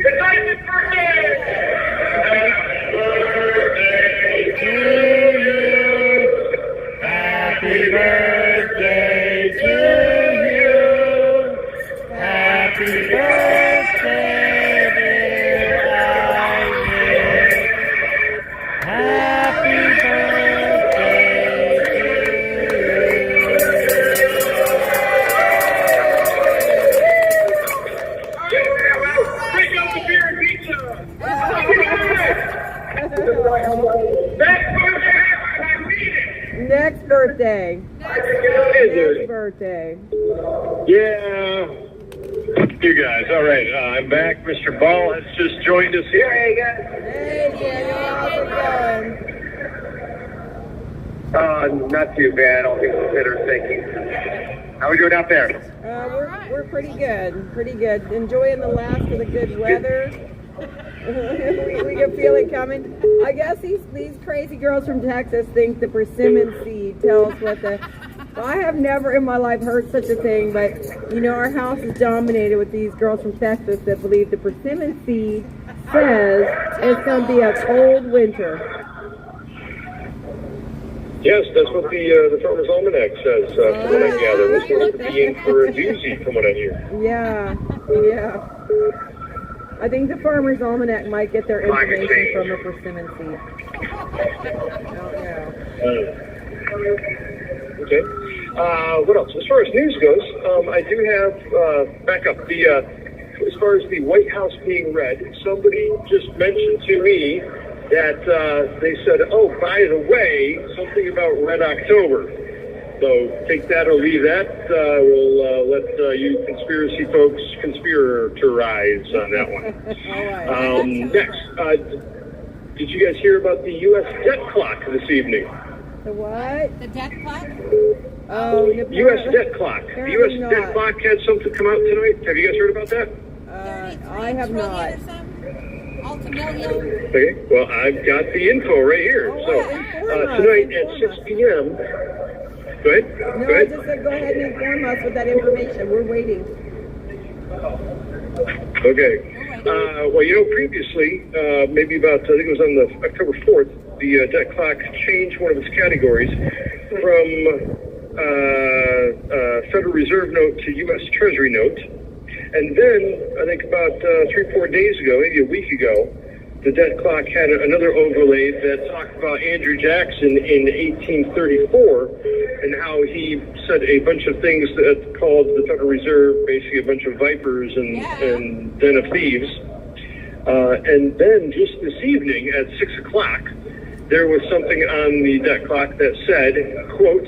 It's Isaac's birthday! Happy birthday to you. Happy birthday, dear Isaac. Happy birthday to Break out the beer and pizza! Next birthday. Next birthday. Yeah. You guys, all right. I'm back. Mr. Ball has just joined us here. Hey, guys. Hey, Daniel. How's it going? Not too bad. All things considered. Thank you. How are we doing out there? We're pretty good. Pretty good. Enjoying the last of the good weather. we can feel it coming. I guess these crazy girls from Texas think the persimmon seed tells what the I have never in my life heard such a thing, but you know, our house is dominated with these girls from Texas that believe the persimmon seed says it's going to be a cold winter. Yes, that's what the Farmer's Almanac says, from what I gather. We're supposed to be in for a doozy, from what I hear. Yeah. I think the Farmer's Almanac might get their information from a persimmon seed. Okay. What else? As far as news goes, I do have back up as far as the White House being red. Somebody just mentioned to me that they said, "Oh, by the way, something about Red October." So take that or leave that. We'll let you conspiracy folks conspiratorize on that one. Next, did you guys hear about the U.S. debt clock this evening? The what? The debt clock? Oh, U.S. debt clock. The U.S. debt clock had something come out tonight. Have you guys heard about that? I have not. Okay, well, I've got the info right here. Tonight at 6 p.m. Go ahead. No, I just said go ahead and inform us with that information. We're waiting. Okay. Well, you know, previously, maybe about, I think it was on the October 4th, the debt clock changed one of its categories from Federal Reserve note to U.S. Treasury note. And then, I think about 3-4 days ago, maybe a week ago, the debt clock had another overlay that talked about Andrew Jackson in 1834 and how he said a bunch of things that called the Federal Reserve basically a bunch of vipers and den of thieves. And then just this evening at 6 o'clock, there was something on the debt clock that said, quote,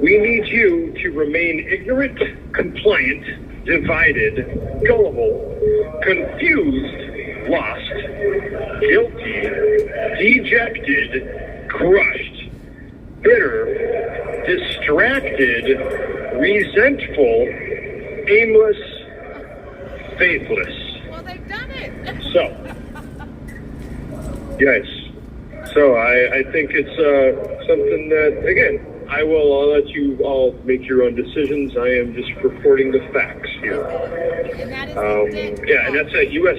"We need you to remain ignorant, compliant, divided, gullible, confused, lost, guilty, dejected, crushed, bitter, distracted, resentful, aimless, faithless." Well, they've done it. So, yes. So I think it's something that, again, I'll let you all make your own decisions. I am just reporting the facts here. And that is and that's a U.S.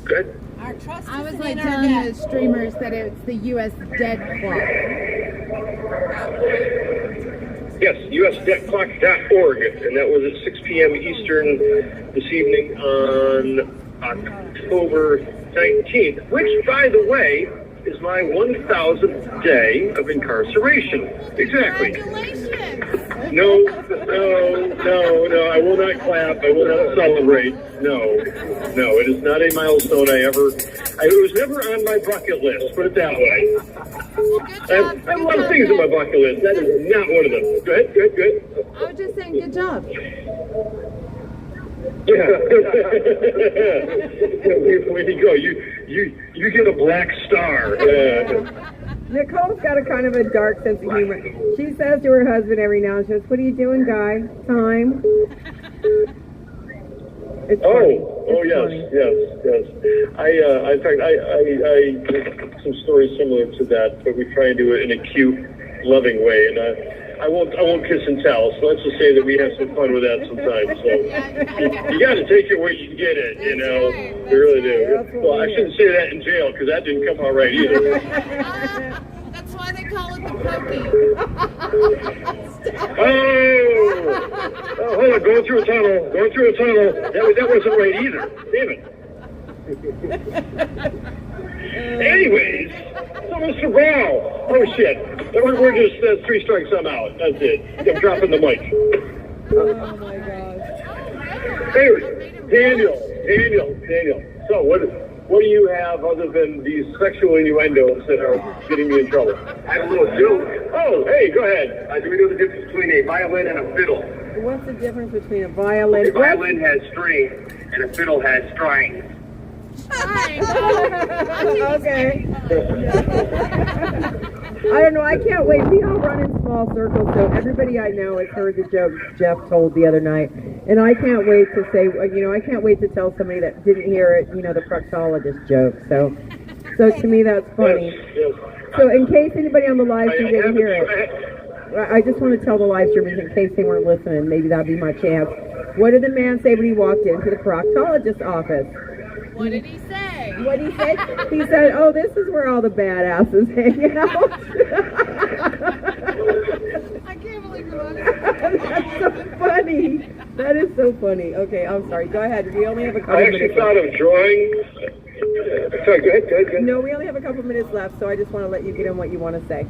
Good. Our trust I was is like in our telling debt. the streamers that it's the U.S. dead clock. Yes, usdebtclock.org, and that was at 6 p.m. Eastern this evening on October 19th, which, by the way, is my 1,000th day of incarceration. Exactly. No, I will not clap. I will not celebrate. No, it is not a milestone it was never on my bucket list, put it that way. I have a lot of things on my bucket list. That is not one of them. Go ahead. I was just saying, good job. Yeah. Way to go. You get a black star. Nicole's got a kind of a dark sense of humor. She says to her husband every now and then, "What are you doing, guy? Time." It's funny. Yes. In fact, I some stories similar to that, but we try and do it in a cute, loving way, and I won't kiss and tell. So let's just say that we have some fun with that sometimes. So you got to take it where you can get it, you know. We really do. Well, I shouldn't say that in jail because that didn't come out right either. That's why they call it the pokey. Oh, hold on, going through a tunnel. That wasn't right either. Damn it. Anyways, so Mr. Brown. Oh shit. We're just 3 strikes, I'm out. That's it. I'm dropping the mic. Oh my gosh. Anyways, Daniel. So what do you have other than these sexual innuendos that are getting me in trouble? I have a little joke. Oh, hey, go ahead. Do we know the difference between a violin and a fiddle? What's the difference between a violin? A violin has strings and a fiddle has strings. Okay. I don't know. I can't wait. We all run in small circles, so everybody I know has heard the joke Jeff told the other night, and I can't wait to say, I can't wait to tell somebody that didn't hear it, the proctologist joke. So to me, that's funny. Yes. So in case anybody on the live stream didn't hear it. I just want to tell the live streamers in case they weren't listening. Maybe that'd be my chance. What did the man say when he walked into the proctologist's office? What did he say? What did he say? He said, "Oh, this is where all the badasses hang out." I can't believe you That's so funny. That is so funny. Okay, I'm sorry. Go ahead. We only have a couple I actually minutes thought left. of drawing. Sorry, go ahead. No, we only have a couple minutes left, so I just want to let you get in what you want to say.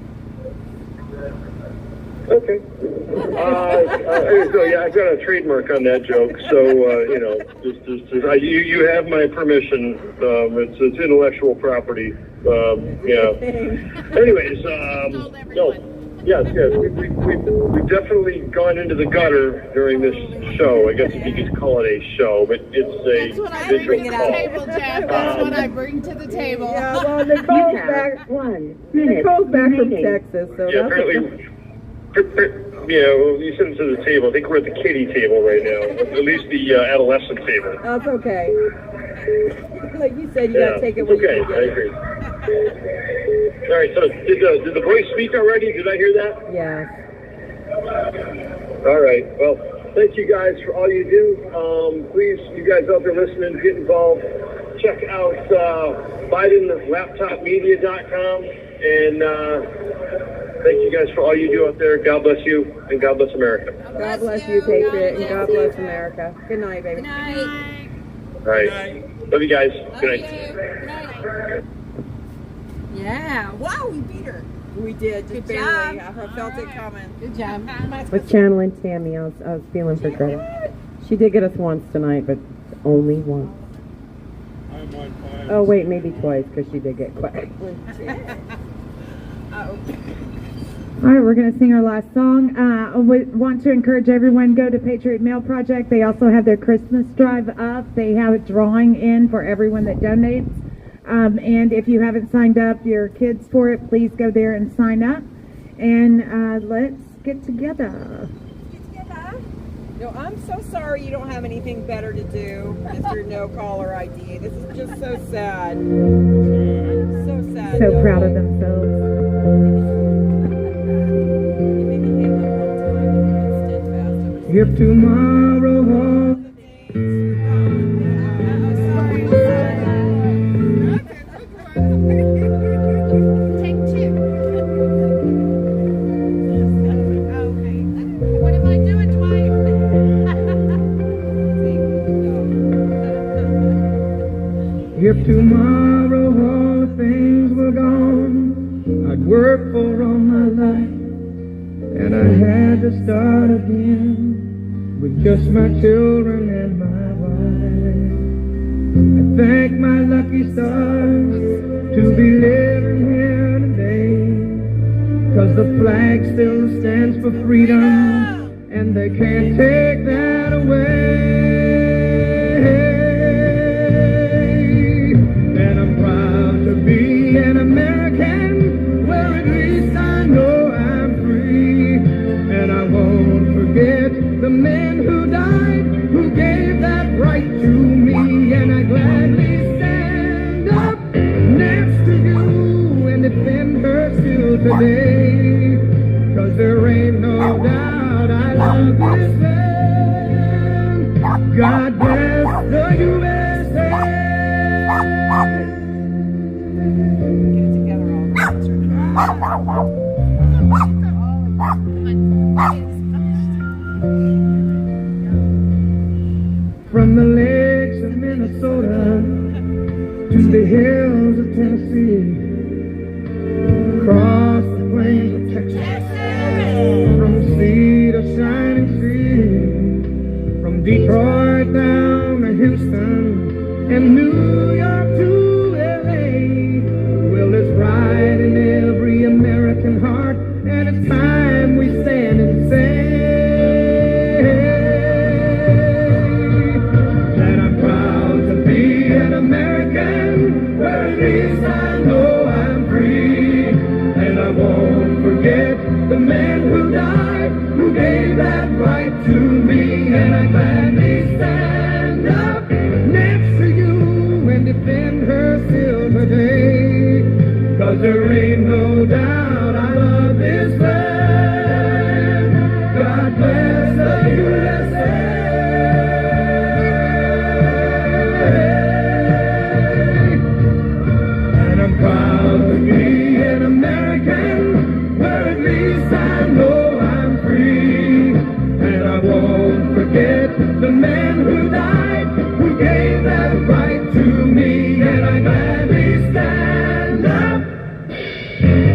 Okay. So yeah, I've got a trademark on that joke. So you have my permission. It's intellectual property. Yeah. Anyways, no. Yes. We've definitely gone into the gutter during this show. I guess if you could call it a show, but it's a That's what I visual bring to the call. table, Jeff. That's what I bring to the table. Yeah, well, Nicole's back. Nicole's back from Texas, so Yeah, that's apparently. Yeah, well, you sent it to the table. I think we're at the kiddie table right now. At least the adolescent table. That's okay. Like you said, you gotta take it when okay, you I agree. All right, so did the voice speak already? Did I hear that? Yeah. All right. Well, thank you guys for all you do. Please, you guys out there listening, get involved. Check out BidenLaptopMedia.com and thank you guys for all you do out there. God bless you and God bless America. God bless you, Patriot, and God bless America. Good night, baby. Good night. All right. Love you guys. Good night. Yeah. Wow, we beat her. We did, just Good barely. job. I felt it coming. Good job. With channeling Tammy, I was feeling for credit. She did get us once tonight, but only once. Oh, wait, maybe twice, because she did get quiet. All right, we're going to sing our last song. I want to encourage everyone, go to Patriot Mail Project. They also have their Christmas drive up. They have a drawing in for everyone that donates. And if you haven't signed up your kids for it, please go there and sign up. And let's get together. No, I'm so sorry you don't have anything better to do, Mr. No Caller ID. This is just so sad. So sad. So proud of themselves. If tomorrow won't Take two. Okay. What am I doing twice? If tomorrow all things were gone, I'd work for all my life, and I had to start again with just my children and my wife. I thank my lucky stars to be living here today, 'cause the flag still stands for freedom, and they can't take that away. And I'm proud to be an American, where at least I know I'm free. And I won't forget the men who died, who gave that right to me. And I gladly stand up next to you and defend her still today. 'Cause there ain't no doubt I love this land. God bless the USA. From the lakes of Minnesota to the hills of Tennessee, across the plains of Texas, from sea to shining sea, from Detroit down to Houston and New York to LA. Well, it's right in every American heart, and it's time we stand and say that I'm proud to be an American, where at least I know I'm free. And I won't forget the men who died, who gave that right to me. And I gladly stand up next to you and defend her still today. 'Cause there ain't no doubt I love this land. I gladly stand up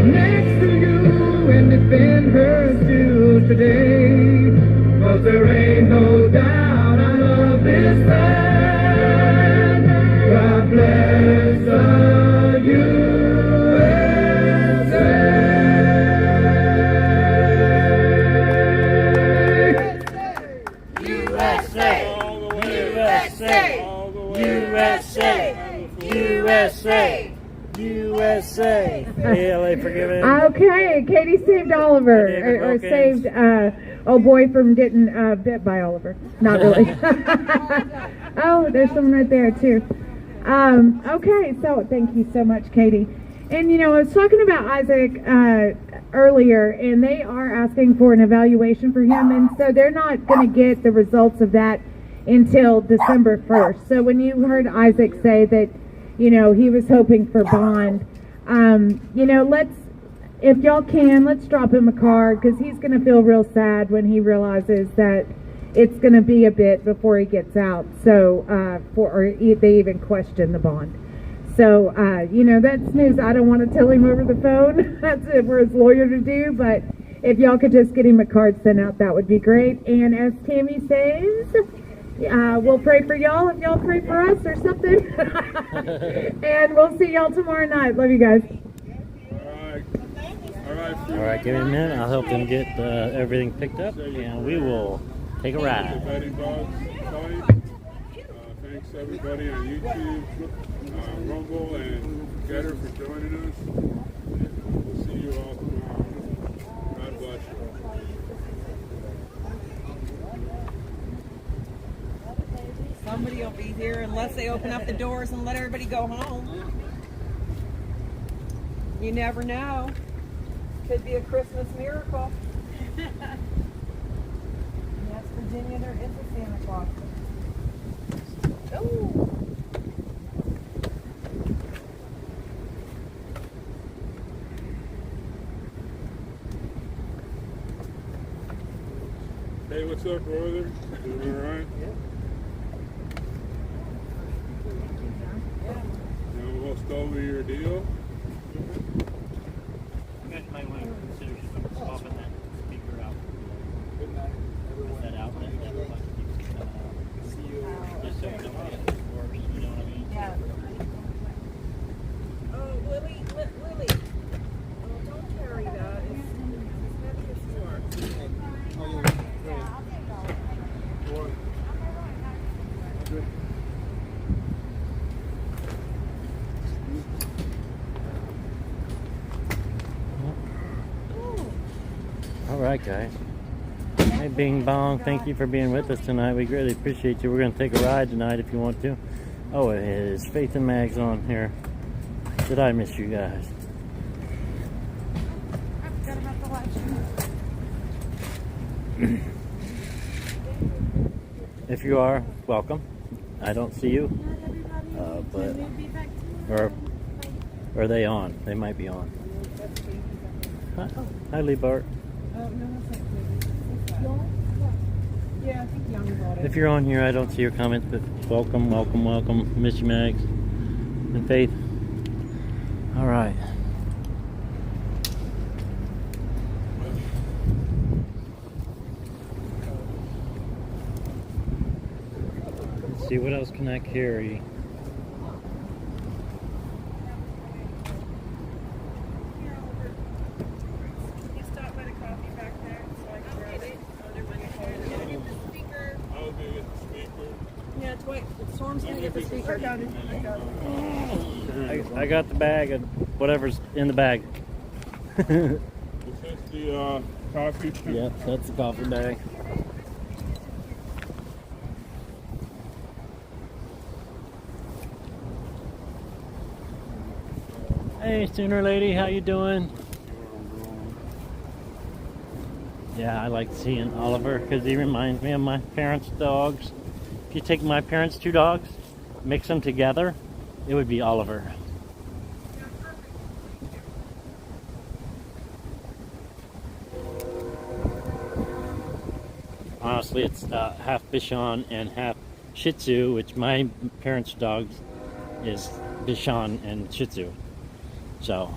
next to you and defend her still today. 'Cause there ain't no doubt I love this land. God bless the USA. USA. ALA forgiven. Okay, Katie saved Oliver, or saved oh boy from getting bit by Oliver. Not really. Oh, there's someone right there too. Okay, so thank you so much, Katie. And you know, I was talking about Isaac earlier, and they are asking for an evaluation for him, and so they're not going to get the results of that until December 1st. So when you heard Isaac say that, you know, he was hoping for bond, you know, if y'all can, let's drop him a card, because he's going to feel real sad when he realizes that it's going to be a bit before he gets out. So, or they even question the bond. So, you know, that's news I don't want to tell him over the phone. That's it for his lawyer to do. But if y'all could just get him a card sent out, that would be great. And as Tammy says, we'll pray for y'all if y'all pray for us or something. And we'll see y'all tomorrow night. Love you guys. All right, give me a minute. I'll help them get everything picked up, and we will take a ride. Thanks everybody on YouTube, Rumble, and Getter for joining us. We'll see you all tomorrow. God bless you. Somebody will be here unless they open up the doors and let everybody go home. You never know. Could be a Christmas miracle. Yes, Virginia, there is a Santa Claus. Oh. Hey, what's up, brother? Doing all right? You almost over your deal? You guys might want to consider swapping that speaker out. That outlet. Just so you don't get worse, you know what I mean? Yeah. Oh, Lily. Oh, don't carry that. It's heavy as more. All right, guys. Hey, Bing Bong, thank you for being with us tonight. We greatly appreciate you. We're going to take a ride tonight if you want to. Oh, it is Faith and Mags on here. Did I miss you guys? I forgot about the live stream. If you are, welcome. I don't see you. But or are they on? They might be on. Hi, Lee Bart. Yeah, I think Young bought it. If you're on here, I don't see your comments, but welcome. Miss you, Mags and Faith. All right. Let's see what else can I carry. I got the bag of whatever's in the bag. Is this the coffee? Yep, that's the coffee bag. Hey, Sooner Lady, how you doing? Yeah, I like seeing Oliver because he reminds me of my parents' dogs. If you take my parents' two dogs, mix them together, it would be Oliver. Honestly, it's half Bichon and half Shih Tzu, which my parents' dogs is Bichon and Shih Tzu. So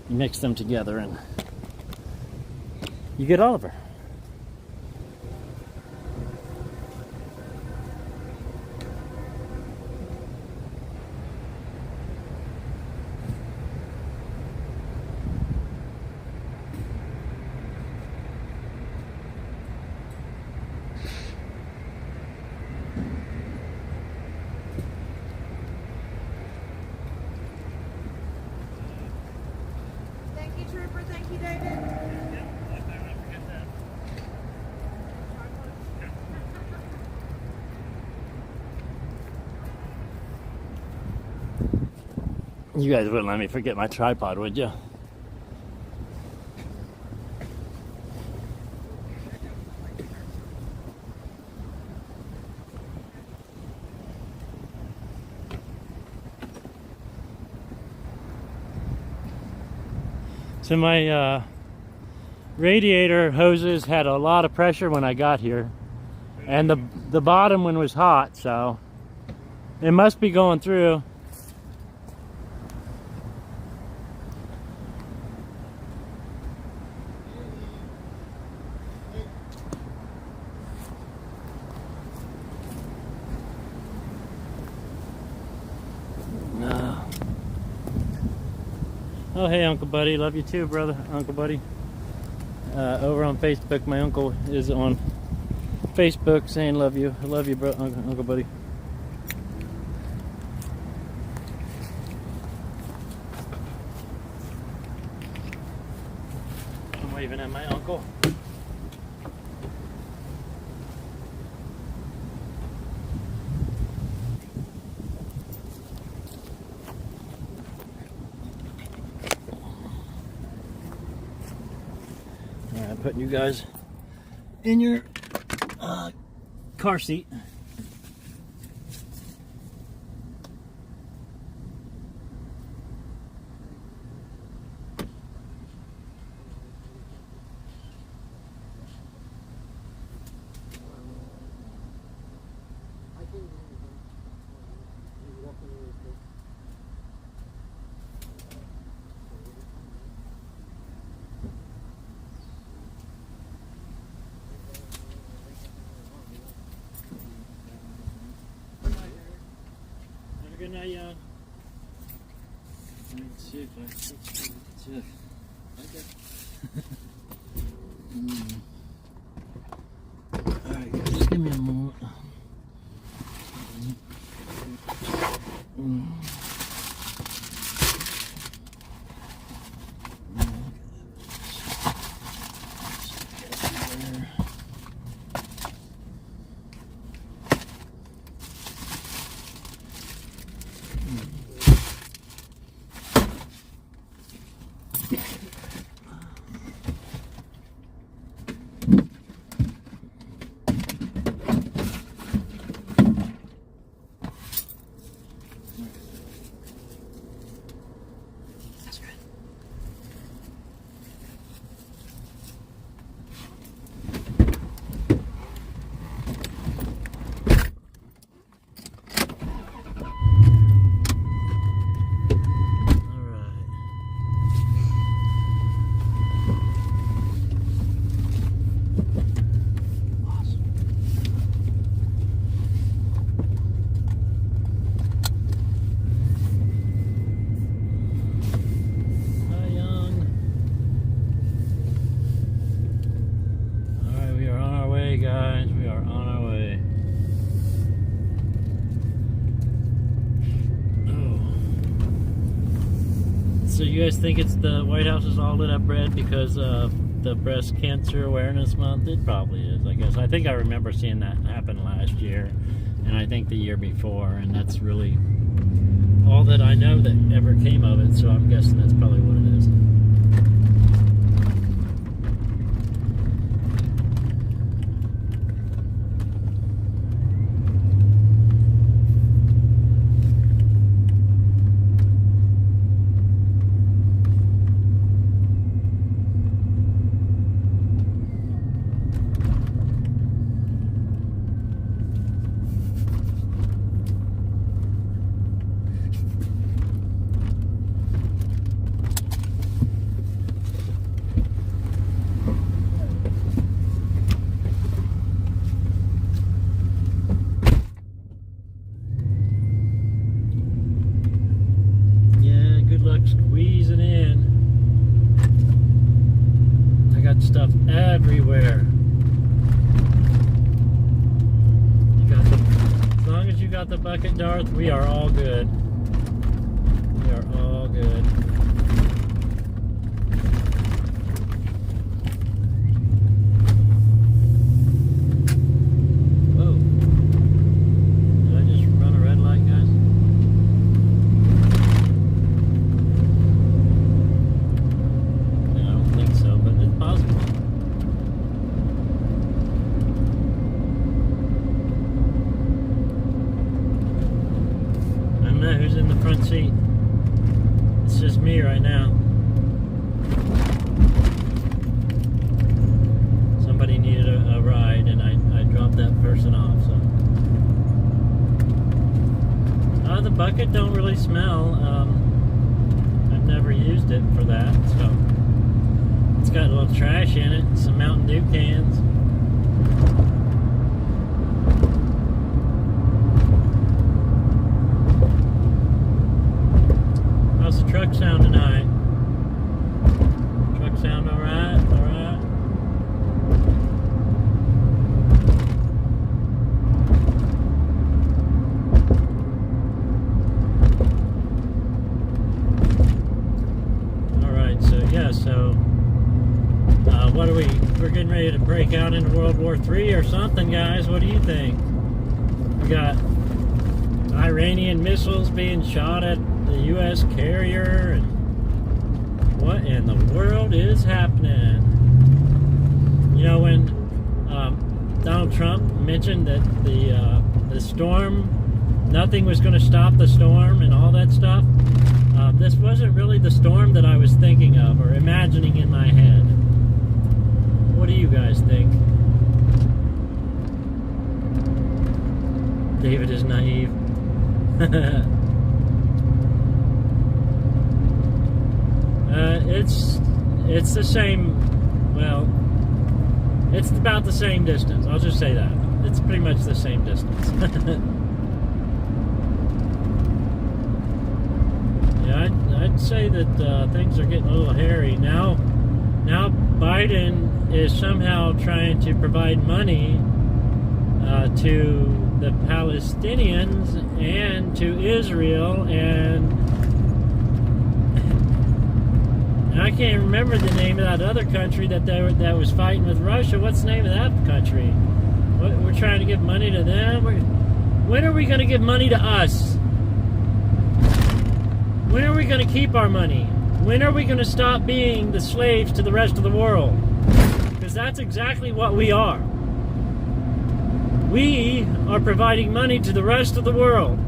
you mix them together and you get Oliver. Thank you, Trooper. Thank you, David. You guys wouldn't let me forget my tripod, would you? So my radiator hoses had a lot of pressure when I got here, and the bottom one was hot, so it must be going through. No. Oh, hey, Uncle Buddy. Love you too, brother. Uncle Buddy. Over on Facebook, my uncle is on Facebook saying love you. I love you, bro, Uncle Buddy. I'm waving at my uncle. Alright, putting you guys in your car seat. Good night, young. Let's see if I can Alright, just give me a moment. So you guys think it's the White House is all lit up red because of the Breast Cancer Awareness Month? It probably is, I guess. I think I remember seeing that happen last year, and I think the year before, and that's really all that I know that ever came of it, so I'm guessing that's probably what it is. squeezing in. I got stuff everywhere. As long as you got the bucket, Darth, we are all good. We are all good. Whoa. Did I just run a red light, guys? No, I don't think so, but it's possible. Who's in the front seat? It's just me right now. Somebody needed a ride and I dropped that person off. So the bucket don't really smell. I've never used it for that, so it's got a little trash in it, some Mountain Dew cans. Truck sound tonight. Truck sound alright, alright. Alright, so yeah, what are we? We're getting ready to break out into World War III or something, guys. What do you think? We got Iranian missiles being shot at the U.S. carrier, and what in the world is happening? You know, when Donald Trump mentioned that the storm, nothing was going to stop the storm and all that stuff, this wasn't really the storm that I was thinking of or imagining in my head. What do you guys think? David is naive. It's the same, well, it's about the same distance. I'll just say that. It's pretty much the same distance. Yeah, I'd say that things are getting a little hairy. Now Biden is somehow trying to provide money to the Palestinians and to Israel, and I can't remember the name of that other country that was fighting with Russia. What's the name of that country? We're trying to give money to them? When are we going to give money to us? When are we going to keep our money? When are we going to stop being the slaves to the rest of the world? Because that's exactly what we are. We are providing money to the rest of the world.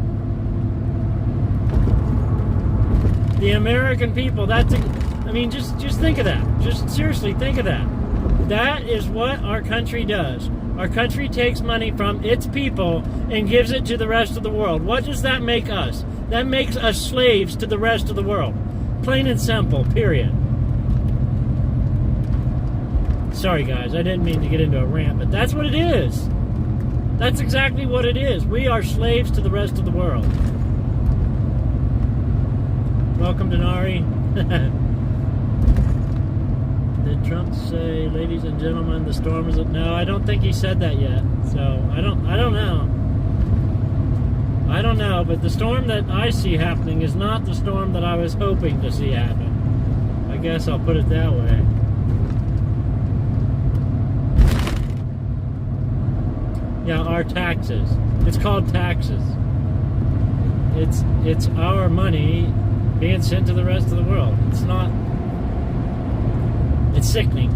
The American people, just think of that. Just seriously think of that. That is what our country does. Our country takes money from its people and gives it to the rest of the world. What does that make us? That makes us slaves to the rest of the world. Plain and simple, period. Sorry guys, I didn't mean to get into a rant, but that's what it is. That's exactly what it is. We are slaves to the rest of the world. Welcome to Nari. Did Trump say, ladies and gentlemen, the storm is... No, I don't think he said that yet. So, I don't know. I don't know, but the storm that I see happening is not the storm that I was hoping to see happen. I guess I'll put it that way. Yeah, our taxes. It's called taxes. It's our money being sent to the rest of the world. It's not... It's sickening.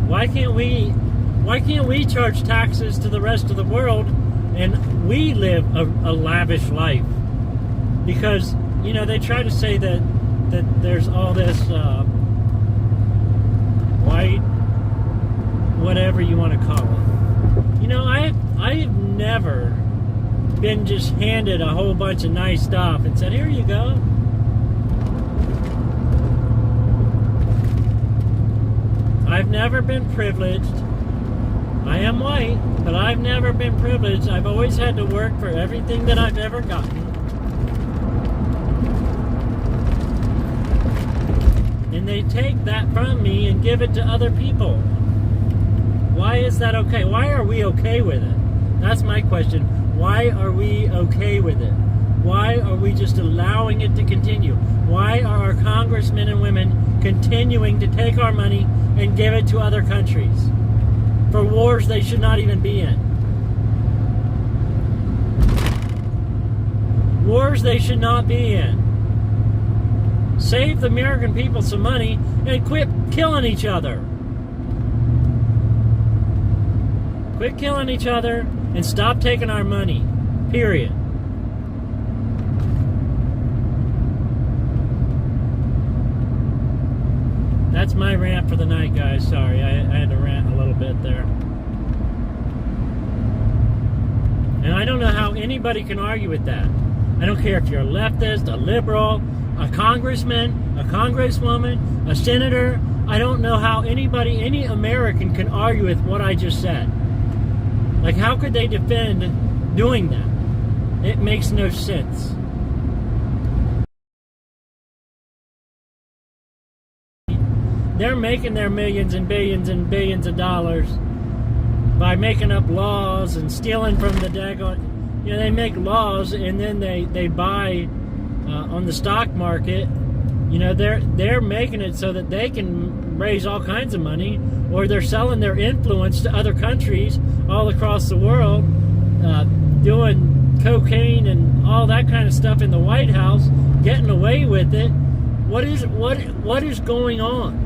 Why can't we charge taxes to the rest of the world and we live a lavish life? Because, you know, they try to say that there's all this white, whatever you want to call it. You know, I have never been just handed a whole bunch of nice stuff and said, here you go. I've never been privileged. I am white, but I've never been privileged. I've always had to work for everything that I've ever gotten. and they take that from me and give it to other people. Why is that okay? Why are we okay with it? That's my question. Why are we okay with it? Why are we just allowing it to continue? Why are our congressmen and women continuing to take our money and give it to other countries for wars they should not even be in? Wars they should not be in. Save the American people some money and quit killing each other. Quit killing each other and stop taking our money. Period. That's my rant for the night, guys. Sorry, I had to rant a little bit there. And I don't know how anybody can argue with that. I don't care if you're a leftist, a liberal, a congressman, a congresswoman, a senator. I don't know how anybody, any American can argue with what I just said. Like, how could they defend doing that? It makes no sense. They're making their millions and billions of dollars by making up laws and stealing from the daggone. You know, they make laws and then they buy on the stock market. You know, they're making it so that they can raise all kinds of money, or they're selling their influence to other countries all across the world, doing cocaine and all that kind of stuff in the White House, getting away with it. What is going on?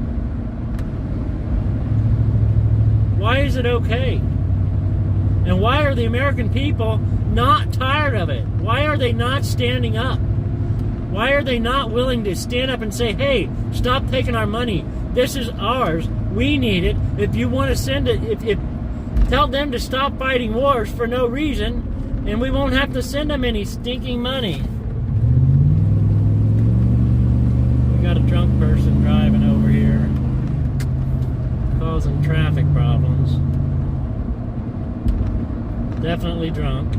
Why is it okay? And why are the American people not tired of it? Why are they not standing up? Why are they not willing to stand up and say, hey, stop taking our money. This is ours. We need it. If you want to send it, if tell them to stop fighting wars for no reason, and we won't have to send them any stinking money. We got a drunk person driving over here, causing traffic problems. Definitely drunk.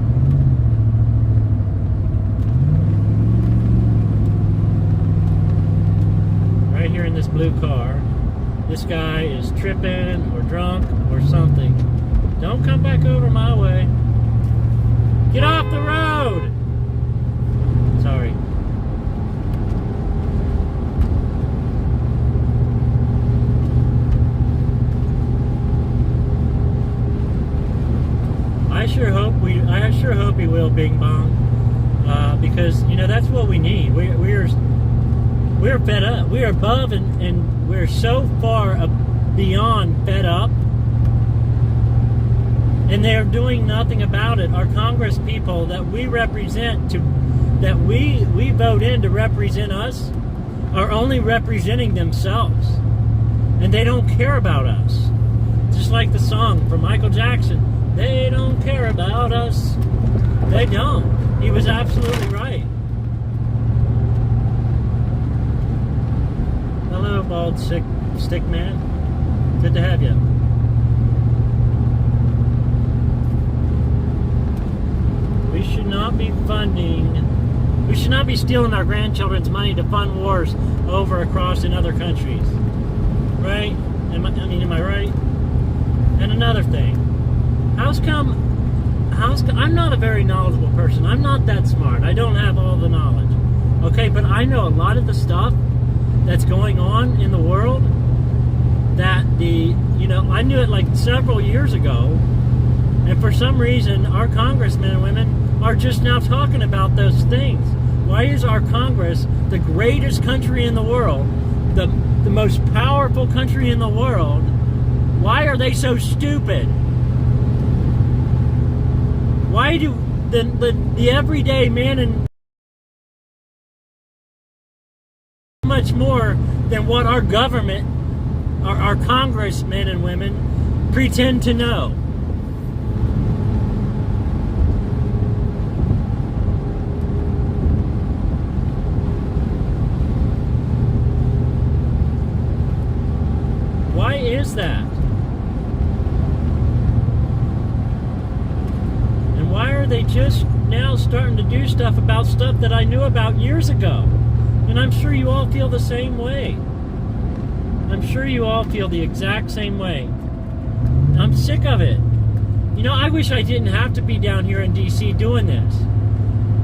Right here in this blue car. This guy is tripping or drunk or something. Don't come back over my way. Get off the road! Sorry. I sure hope he will, Bing Bong, because you know that's what we need. We're fed up. We are above and we're so far beyond fed up, and they're doing nothing about it. Our Congress people that we represent, that we vote in to represent us, are only representing themselves, and they don't care about us. Just like the song from Michael Jackson. They don't care about us. They don't. He was absolutely right. Hello, bald stick man. Good to have you. We should not be we should not be stealing our grandchildren's money to fund wars over across in other countries. Right? Am I right? And another thing. How's come I'm not a very knowledgeable person. I'm not that smart. I don't have all the knowledge. Okay, but I know a lot of the stuff that's going on in the world that I knew it like several years ago, and for some reason our congressmen and women are just now talking about those things. Why is our Congress the greatest country in the world, the most powerful country in the world? Why are they so stupid? Why do the everyday man and much more than what our government, our congressmen and women pretend to know? Why is that? Why are they just now starting to do stuff about stuff that I knew about years ago? And I'm sure you all feel the same way. I'm sure you all feel the exact same way. I'm sick of it. You know, I wish I didn't have to be down here in D.C. doing this.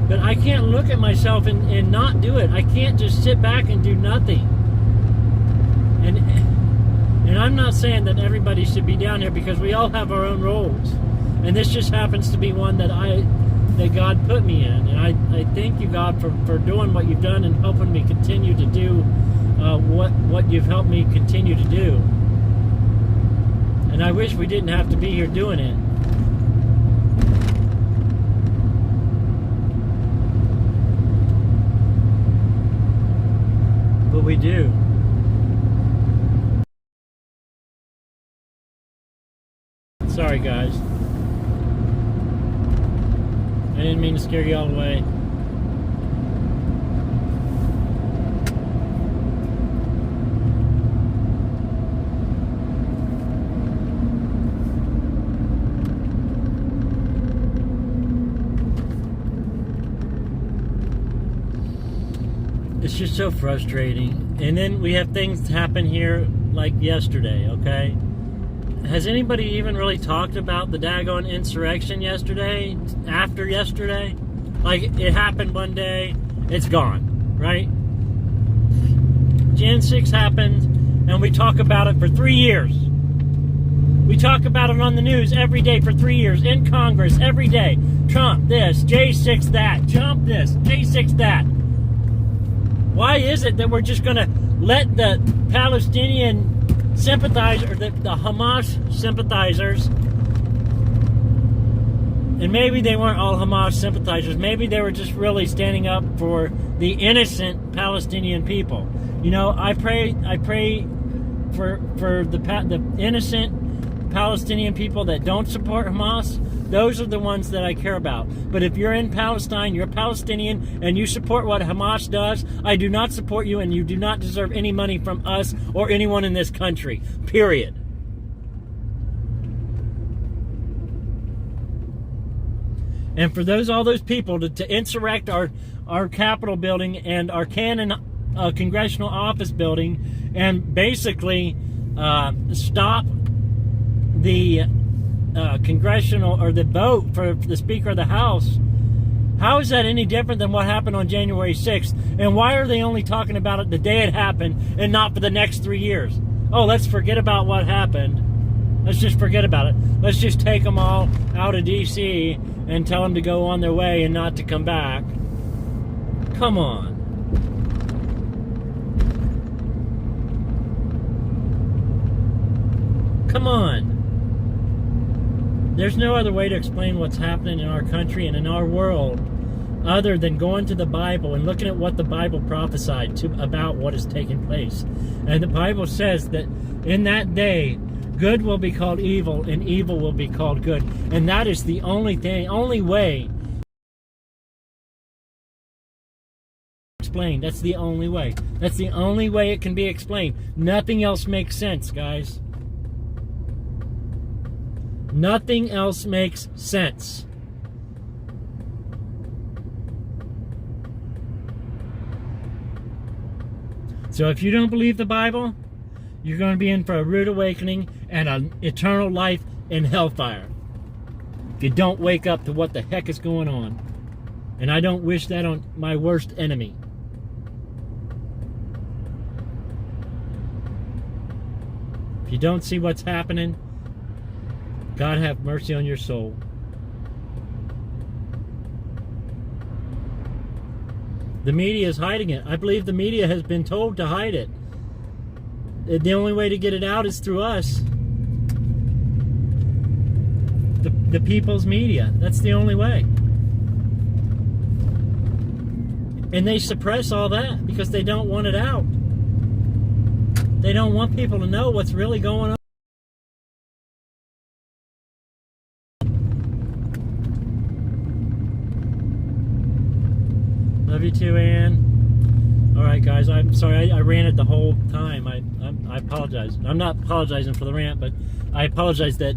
But I can't look at myself and not do it. I can't just sit back and do nothing. And I'm not saying that everybody should be down here, because we all have our own roles. And this just happens to be one that God put me in. And I thank you, God, for doing what you've done and helping me continue to do what you've helped me continue to do. And I wish we didn't have to be here doing it. But we do. Sorry, guys. I didn't mean to scare you all away. It's just so frustrating. And then we have things happen here like yesterday, okay? Has anybody even really talked about the daggone insurrection yesterday? After yesterday? Like, it happened one day, it's gone, right? Gen 6 happened, and we talk about it for 3 years. We talk about it on the news every day for 3 years, in Congress every day. Trump this, J6 that, Trump this, J6 that. Why is it that we're just going to let the Palestinian sympathizers, or the Hamas sympathizers, and maybe they weren't all Hamas sympathizers, maybe they were just really standing up for the innocent Palestinian people. You know, I pray for the innocent Palestinian people that don't support Hamas. Those are the ones that I care about. But if you're in Palestine, you're Palestinian, and you support what Hamas does, I do not support you, and you do not deserve any money from us or anyone in this country. Period. And for all those people to insurrect our Capitol building and our congressional office building, and basically stop the congressional, or the vote for the Speaker of the House, how is that any different than what happened on January 6th? And why are they only talking about it the day it happened and not for the next 3 years? Oh, let's forget about what happened. Let's just forget about it. Let's just take them all out of D.C. and tell them to go on their way and not to come back. Come on. Come on. There's no other way to explain what's happening in our country and in our world other than going to the Bible and looking at what the Bible prophesied about what is taking place. And the Bible says that in that day, good will be called evil and evil will be called good. And that is the only way explained. That's the only way. That's the only way it can be explained. Nothing else makes sense, guys. Nothing else makes sense. So if you don't believe the Bible, you're going to be in for a rude awakening and an eternal life in hellfire. If you don't wake up to what the heck is going on. And I don't wish that on my worst enemy. If you don't see what's happening, God have mercy on your soul. The media is hiding it. I believe the media has been told to hide it. The only way to get it out is through us. The people's media. That's the only way. And they suppress all that because they don't want it out. They don't want people to know what's really going on. Love you too, Ann. Alright, guys, I'm sorry I ran it the whole time. I apologize. I'm not apologizing for the rant, but I apologize that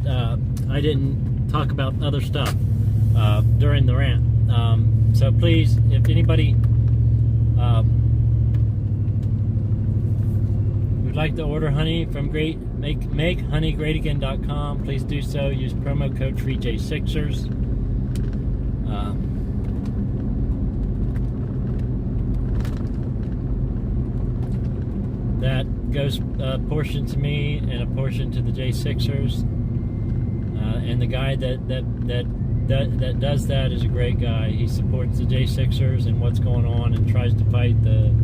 I didn't talk about other stuff during the rant. So please, if anybody would like to order honey from makehoneygreatagain.com, please do so. Use promo code FreeJ6ers. That goes a portion to me and a portion to the J6ers. And the guy that does that is a great guy. He supports the J6ers and what's going on and tries to fight the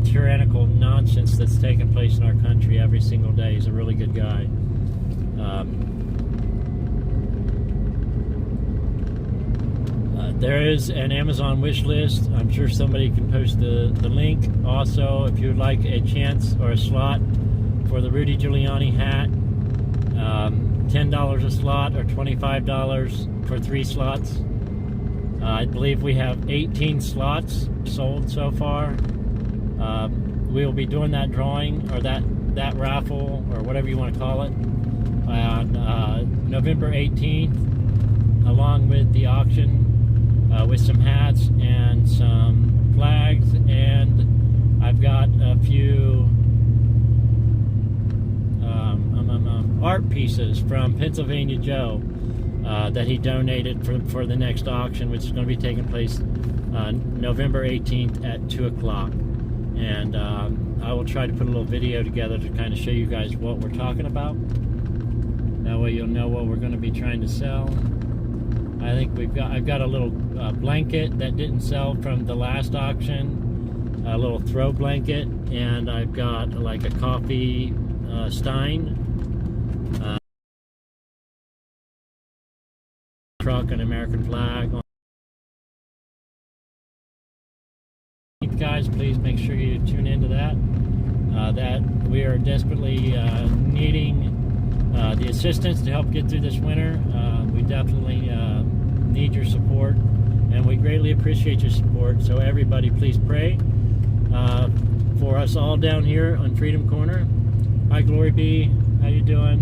tyrannical nonsense that's taking place in our country every single day. He's a really good guy. There is an Amazon wish list. I'm sure somebody can post the link. Also, if you would like a chance or a slot for the Rudy Giuliani hat, $10 a slot or $25 for 3 slots. I believe we have 18 slots sold so far. We will be doing that drawing or that raffle or whatever you want to call it on November 18th, along with the auction with some hats and some flags, and I've got a few art pieces from Pennsylvania Joe that he donated for the next auction, which is going to be taking place November 18th at 2 o'clock. And I will try to put a little video together to kind of show you guys what we're talking about. That way you'll know what we're going to be trying to sell. I think I've got a little blanket that didn't sell from the last auction, a little throw blanket, and I've got like a coffee stein, truck, an American flag. Guys, please make sure you tune into that. That we are desperately needing the assistance to help get through this winter. We definitely need your support, and we greatly appreciate your support. So everybody, please pray for us all down here on Freedom Corner. Hi, Glory B. How you doing?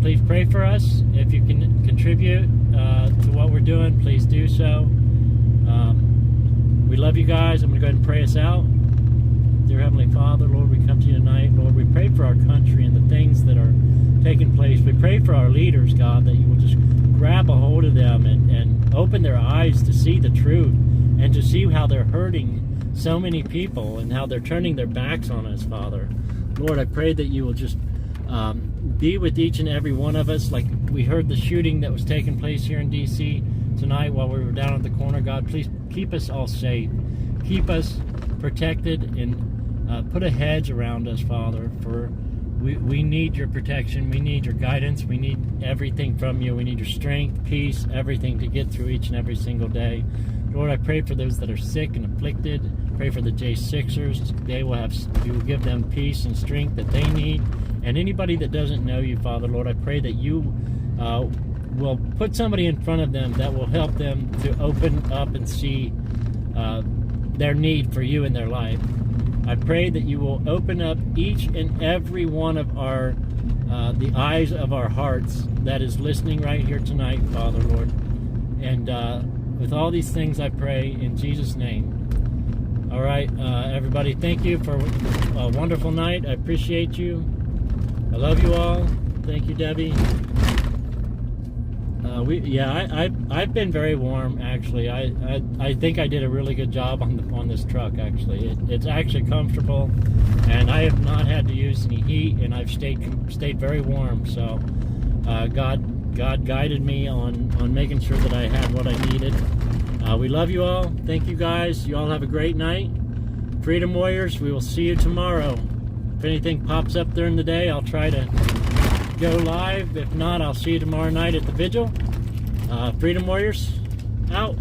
Please pray for us. If you can contribute to what we're doing, please do so. We love you guys. I'm going to go ahead and pray us out. Dear Heavenly Father, Lord, we come to you tonight. Lord, we pray for our country and the things that are taking place. We pray for our leaders, God, that you will just grab a hold of them and open their eyes to see the truth and to see how they're hurting so many people and how they're turning their backs on us, Father. Lord, I pray that you will just be with each and every one of us. Like we heard the shooting that was taking place here in D.C. tonight while we were down at the corner. God, please keep us all safe. Keep us protected and put a hedge around us, Father, for we need your protection. We need your guidance. We need everything from you. We need your strength, peace, everything to get through each and every single day. Lord, I pray for those that are sick and afflicted. Pray for the J6ers. You will give them peace and strength that they need. And anybody that doesn't know you, Father, Lord, I pray that you will put somebody in front of them that will help them to open up and see their need for you in their life. I pray that you will open up each and every one of the eyes of our hearts that is listening right here tonight, Father, Lord. And with all these things I pray in Jesus' name. All right, everybody, thank you for a wonderful night. I appreciate you. I love you all. Thank you, Debbie. I've been very warm, actually. I think I did a really good job on this truck, actually. It's actually comfortable, and I have not had to use any heat, and I've stayed very warm. So God guided me on making sure that I had what I needed. We love you all. Thank you, guys. You all have a great night. Freedom Warriors, we will see you tomorrow. If anything pops up during the day, I'll try to go live. If not, I'll see you tomorrow night at the Vigil. Freedom Warriors, out.